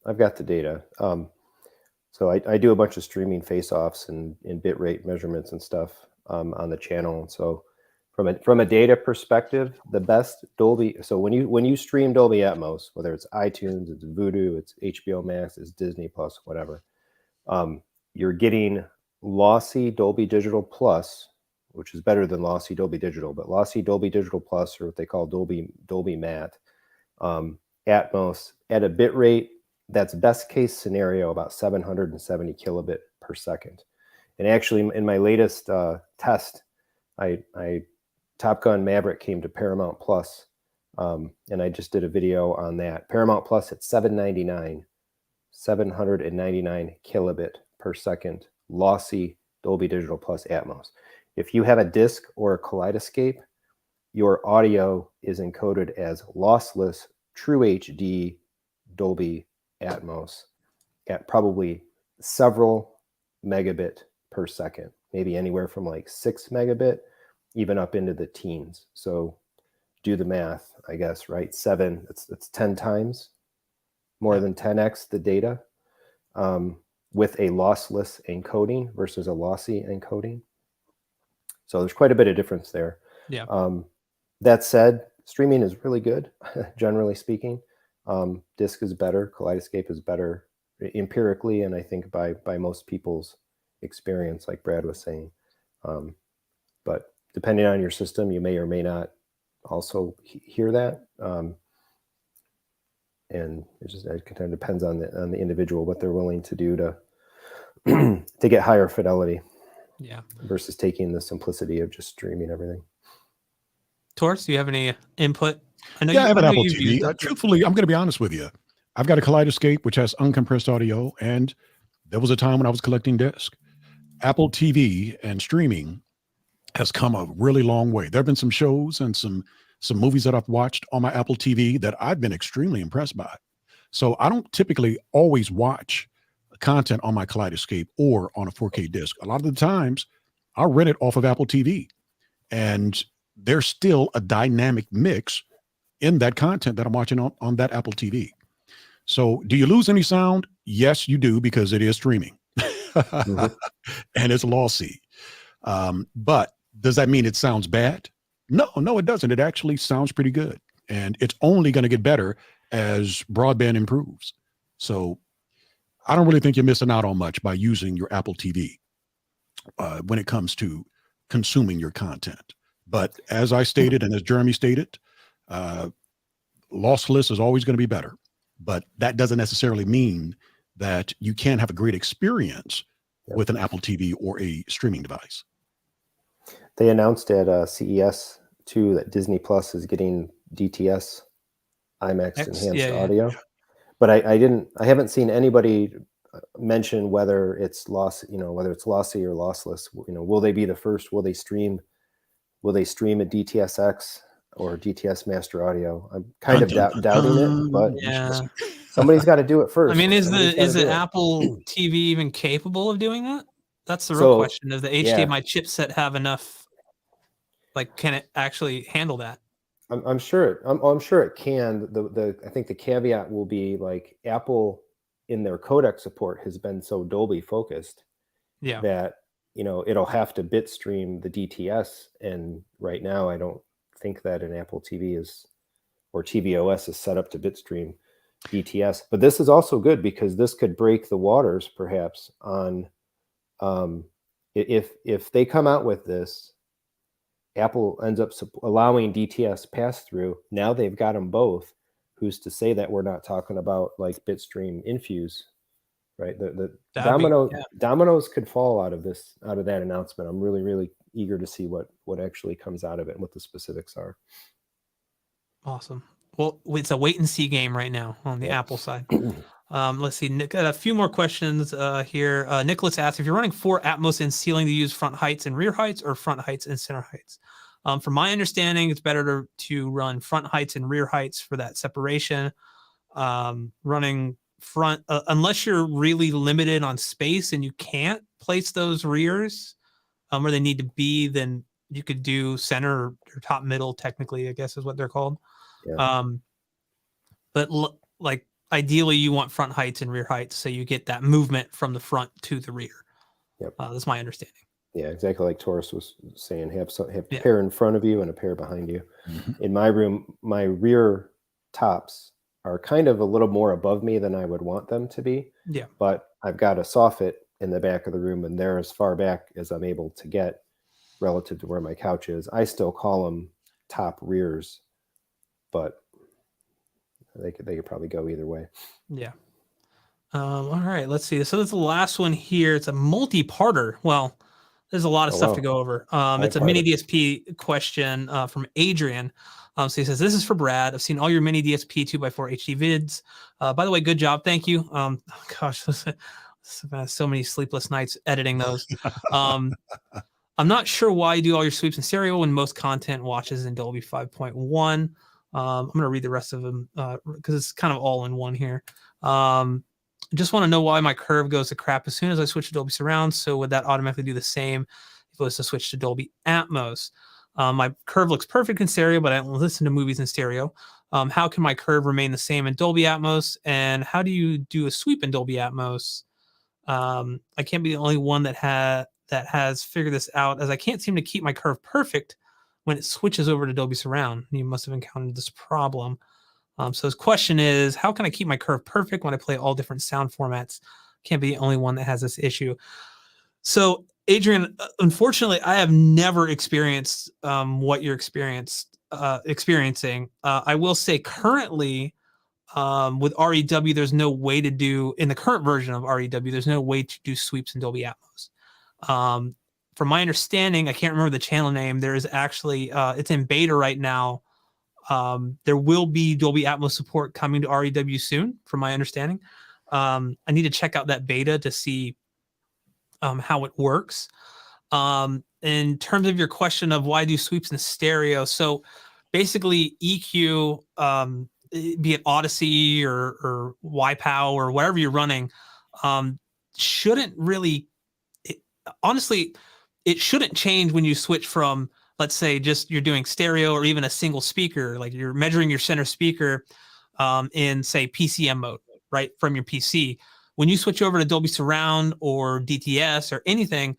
I've got the data. So I do a bunch of streaming face-offs and bit rate measurements and stuff on the channel. So from a data perspective, the best Dolby. So when you stream Dolby Atmos, whether it's iTunes, it's Vudu, it's HBO Max, it's Disney Plus, whatever, you're getting lossy Dolby Digital Plus, which is better than lossy Dolby Digital, but lossy Dolby Digital Plus, or what they call Dolby Matte, Atmos at a bit rate that's best case scenario about 770 kilobit per second. And actually, in my latest test, I Top Gun Maverick came to Paramount Plus, and I just did a video on that. Paramount Plus at 799 kilobit per second, lossy Dolby Digital Plus Atmos. If you have a disc or a Kaleidescape, your audio is encoded as lossless True HD Dolby Atmos at probably several megabit per second, maybe anywhere from like 6 megabit, even up into the teens. So do the math, I guess, right? 7, it's 10 times more than 10x the data with a lossless encoding versus a lossy encoding. So there's quite a bit of difference there. Yeah. That said, streaming is really good, generally speaking. Disc is better, Kaleidescape is better empirically, and I think by most people's experience, like Brad was saying. But depending on your system, you may or may not also hear that. And it kind of depends on the individual, what they're willing to do to to get higher fidelity. Yeah. Versus taking the simplicity of just streaming everything. Tarrus, do you have any input? I have an Apple TV. Truthfully, I'm going to be honest with you. I've got a Kaleidescape, which has uncompressed audio, and there was a time when I was collecting disc. Apple TV and streaming has come a really long way. There have been some shows and some movies that I've watched on my Apple TV that I've been extremely impressed by. So I don't typically always watch content on my Kaleidescape or on a 4K disc. A lot of the times I'll rent it off of Apple TV, and there's still a dynamic mix in that content that I'm watching on that Apple TV. So do you lose any sound? Yes, you do, because it is streaming and it's lossy. But does that mean it sounds bad? No, it doesn't. It actually sounds pretty good, and it's only going to get better as broadband improves. So I don't really think you're missing out on much by using your Apple TV when it comes to consuming your content. But as I stated, and as Jeremy stated, lossless is always going to be better. But that doesn't necessarily mean that you can't have a great experience with an Apple TV or a streaming device. They announced at CES too that Disney Plus is getting DTS IMAX enhanced audio. Yeah. But I haven't seen anybody mention whether it's whether it's lossy or lossless. Will they be the first? Will they stream a DTSX or DTS master audio? I'm kind of doubting it, but somebody's got to do it first. I mean, is the Apple TV even capable of doing that? That's the real So question. Does the yeah, HDMI chipset have enough? Like, can it actually handle that? I'm sure I'm sure it can. The I think the caveat will be like Apple in their codec support has been so Dolby focused Yeah. that it'll have to bitstream the DTS, and right now I don't think that an Apple TV is or tvOS is set up to bitstream DTS. But this is also good because this could break the waters perhaps on if they come out with this, Apple ends up allowing DTS pass through. Now they've got them both. Who's to say that we're not talking about like bitstream infuse, right? The dominoes could fall out of that announcement. I'm really, really eager to see what actually comes out of it and what the specifics are. Awesome. Well, it's a wait and see game right now on the Apple side. Let's see. Nick, got a few more questions here. Nicholas asks, if you're running 4 Atmos in ceiling, to use front heights and rear heights or front heights and center heights? From my understanding, it's better to run front heights and rear heights for that separation. Running front, unless you're really limited on space and you can't place those rears where they need to be, then you could do center or top middle, technically, I guess is what they're called. Yeah. But like ideally you want front heights and rear heights so you get that movement from the front to the rear. Yep. That's my understanding. Yeah, exactly like Tarrus was saying, have a pair in front of you and a pair behind you. Mm-hmm. In my room, my rear tops are kind of a little more above me than I would want them to be. Yeah. But I've got a soffit in the back of the room, and they're as far back as I'm able to get relative to where my couch is. I still call them top rears, but they could probably go either way. Yeah. All right, let's see. So that's the last one here. It's a multi-parter. Well, there's a lot of stuff to go over. It's a mini DSP question from Adrian. So he says, this is for Brad. I've seen all your mini DSP 2x4 HD vids. By the way, good job. Thank you. Gosh, so many sleepless nights editing those. I'm not sure why you do all your sweeps in stereo when most content watches in Dolby 5.1. I'm going to read the rest of them because it's kind of all in one here. Just want to know why my curve goes to crap as soon as I switch to Dolby Surround. So would that automatically do the same if it was to switch to Dolby Atmos? My curve looks perfect in stereo, but I don't listen to movies in stereo. How can my curve remain the same in Dolby Atmos? And how do you do a sweep in Dolby Atmos? I can't be the only one that has figured this out, as I can't seem to keep my curve perfect when it switches over to Dolby Surround. You must have encountered this problem. So his question is, how can I keep my curve perfect when I play all different sound formats? Can't be the only one that has this issue. So Adrian, unfortunately, I have never experienced what you're experiencing. I will say currently with REW, there's no way to do, in the current version of REW, there's no way to do sweeps in Dolby Atmos. From my understanding, I can't remember the channel name. There is actually, it's in beta right now. There will be Dolby Atmos support coming to REW soon, from my understanding. I need to check out that beta to see how it works. In terms of your question of why do sweeps in stereo, so basically EQ, be it Odyssey or YPow or whatever you're running, shouldn't really, honestly, it shouldn't change when you switch from, let's say, just you're doing stereo or even a single speaker, like you're measuring your center speaker in, say, PCM mode, right, from your PC. When you switch over to Dolby Surround or DTS or anything,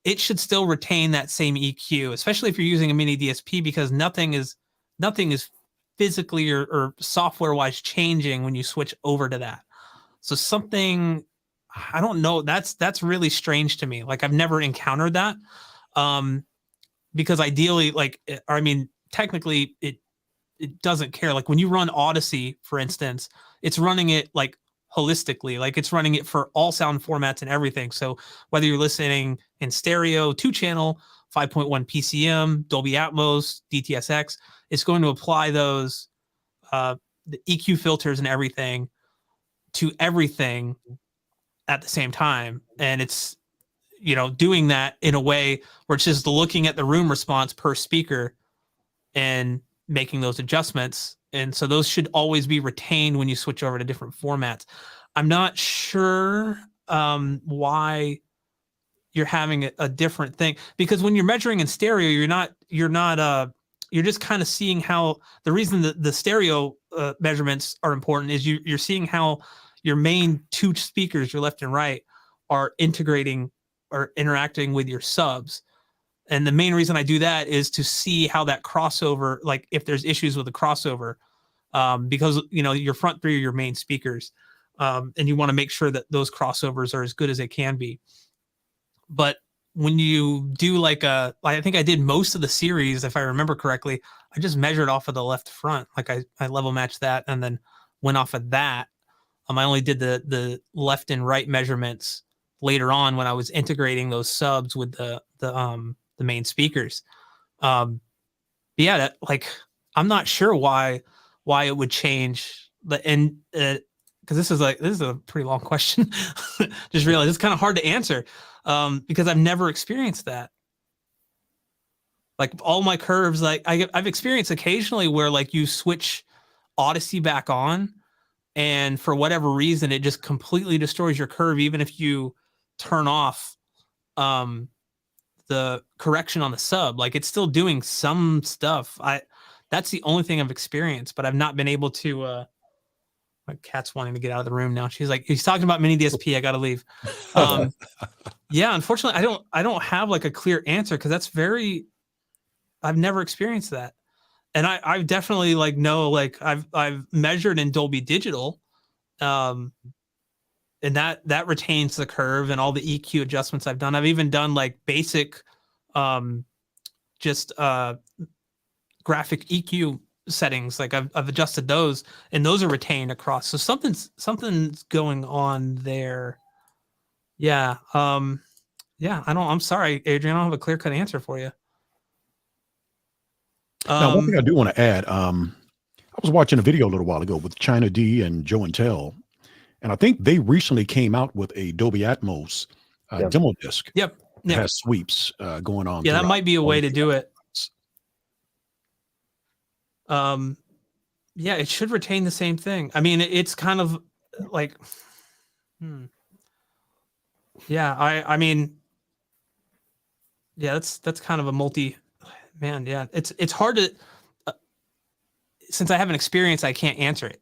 it should still retain that same EQ, especially if you're using a mini DSP, because nothing is physically or software-wise changing when you switch over to that. So something, I don't know, that's really strange to me. Like, I've never encountered that. Because ideally, like, I mean, technically it doesn't care. Like when you run Odyssey, for instance, it's running it like holistically, like it's running it for all sound formats and everything. So whether you're listening in stereo, 2-channel, 5.1 PCM, Dolby Atmos, DTSX, it's going to apply those the EQ filters and everything to everything at the same time. And it's, doing that in a way where it's just looking at the room response per speaker and making those adjustments. And so those should always be retained when you switch over to different formats. I'm not sure why you're having a different thing, because when you're measuring in stereo, you're just kind of seeing how the reason that the stereo measurements are important is you're seeing how your main two speakers, your left and right, are integrating or interacting with your subs. And the main reason I do that is to see how that crossover, like if there's issues with the crossover, because your front three are your main speakers, and you want to make sure that those crossovers are as good as they can be. But when you do I think I did most of the series, if I remember correctly, I just measured off of the left front. Like I level matched that and then went off of that. I only did the left and right measurements later on when I was integrating those subs with the main speakers. I'm not sure why it would change because this is a pretty long question. Just realized it's kind of hard to answer because I've never experienced that. Like all my curves, like I've experienced occasionally where like you switch Odyssey back on, and for whatever reason, it just completely destroys your curve, even if you turn off the correction on the sub. Like it's still doing some stuff. That's the only thing I've experienced, but I've not been able to. My cat's wanting to get out of the room now. She's like, he's talking about mini DSP. I got to leave. Yeah, unfortunately, I don't have like a clear answer because I've never experienced that. And I've definitely I've measured in Dolby Digital, and that retains the curve and all the EQ adjustments I've done. I've even done like basic, graphic EQ settings. Like I've adjusted those, and those are retained across. So something's going on there. Yeah. I'm sorry, Adrian. I don't have a clear cut answer for you. Now, one thing I do want to add, I was watching a video a little while ago with China D and Joe and Tell, and I think they recently came out with a Dolby Atmos demo disc. Yep. That has sweeps going on. Yeah, that might be a way to do it. Yeah, it should retain the same thing. I mean, it's kind of like, yeah, I mean, yeah, that's kind of a man. Yeah, it's hard to, since I haven't experienced, I can't answer it,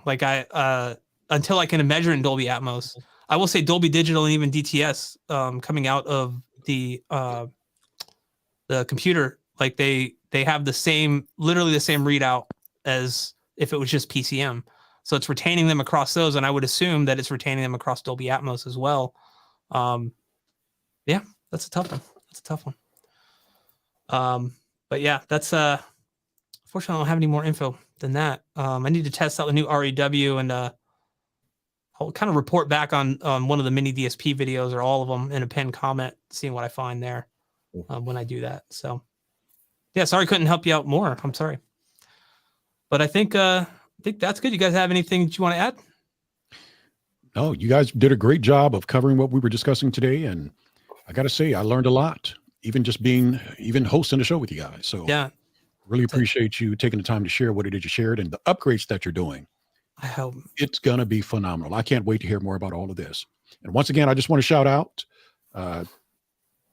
like until I can measure in Dolby Atmos. I will say Dolby Digital and even DTS, coming out of the computer, like they have literally the same readout as if it was just PCM. So it's retaining them across those, and I would assume that it's retaining them across Dolby Atmos as well. Yeah, that's a tough one. But yeah, that's unfortunately I don't have any more info than that. I need to test out the new REW, and I'll kind of report back on one of the mini DSP videos, or all of them, in a pinned comment, seeing what I find there when I do that. So yeah, sorry, couldn't help you out more. I'm sorry. But I think that's good. You guys have anything that you want to add? No, you guys did a great job of covering what we were discussing today. And I got to say, I learned a lot, even hosting the show with you guys. So yeah, really appreciate you taking the time to share what it is you shared and the upgrades that you're doing. I hope it's going to be phenomenal. I can't wait to hear more about all of this. And once again, I just want to shout out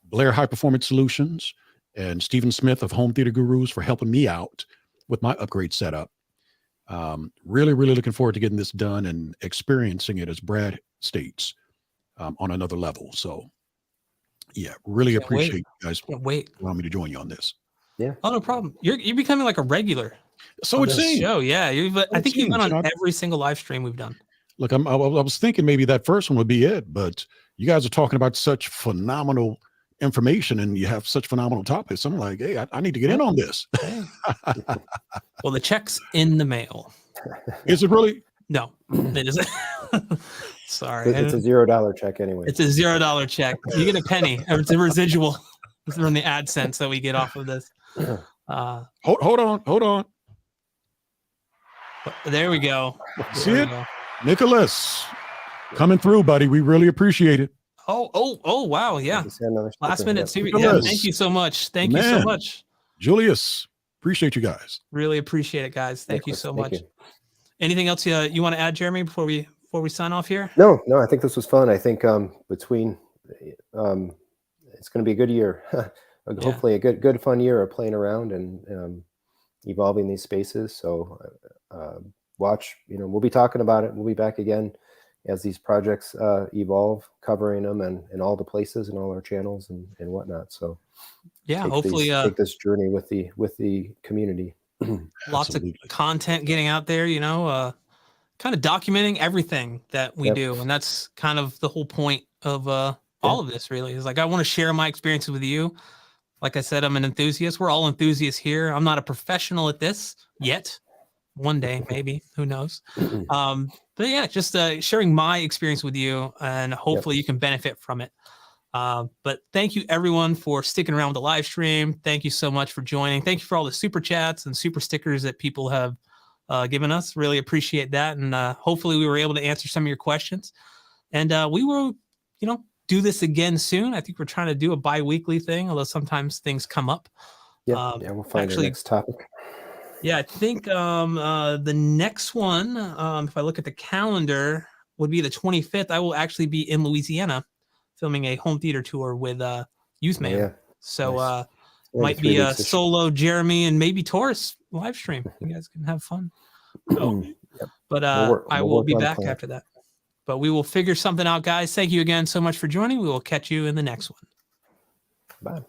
Blair High Performance Solutions and Stephen Smith of Home Theater Gurus for helping me out with my upgrade setup. Really, really looking forward to getting this done and experiencing it, as Brad states, on another level. So yeah, really appreciate you guys allowing me to join you on this. Yeah. Oh, no problem. You're becoming like a regular. So it seems. Show. Yeah. I think you've been on every single live stream we've done. Look, I was thinking maybe that first one would be it, but you guys are talking about such phenomenal information and you have such phenomenal topics. I'm like, hey, I need to get in on this. Well, the check's in the mail. Is it really? No, it isn't. Sorry. It's a $0 check anyway. It's a $0 check. You get a penny. It's a residual from the AdSense that we get off of this. Hold on. There we go. See it? Nicholas, coming through, buddy. We really appreciate it. Oh, wow. Yeah. Last minute. Yeah, thank you so much. Thank you so much. Julius, appreciate you guys. Really appreciate it, guys. Thank you so much. Anything else you want to add, Jeremy, before we sign off here? No, I think this was fun. I think between it's going to be a good year. Hopefully a good fun year of playing around and evolving these spaces. So watch, we'll be talking about it. We'll be back again as these projects evolve, covering them and all the places and all our channels and whatnot. So yeah, hopefully take this journey with the community. Lots of content getting out there, kind of documenting everything that we do. And that's kind of the whole point of all of this, really, is like, I want to share my experiences with you. Like I said, I'm an enthusiast. We're all enthusiasts here. I'm not a professional at this yet. One day, maybe, who knows? But yeah, just sharing my experience with you, and hopefully you can benefit from it. But thank you everyone for sticking around with the live stream. Thank you so much for joining. Thank you for all the super chats and super stickers that people have given us. Really appreciate that. And hopefully we were able to answer some of your questions. And we will, do this again soon. I think we're trying to do a bi-weekly thing, although sometimes things come up. Yeah, we'll find our next topic. Yeah, I think the next one, if I look at the calendar, would be the 25th. I will actually be in Louisiana filming a home theater tour with Youth Man. Yeah. So Nice. might be a solo Jeremy and maybe Tarrus live stream. You guys can have fun. But I will be back after that. But we will figure something out, guys. Thank you again so much for joining. We will catch you in the next one. Bye.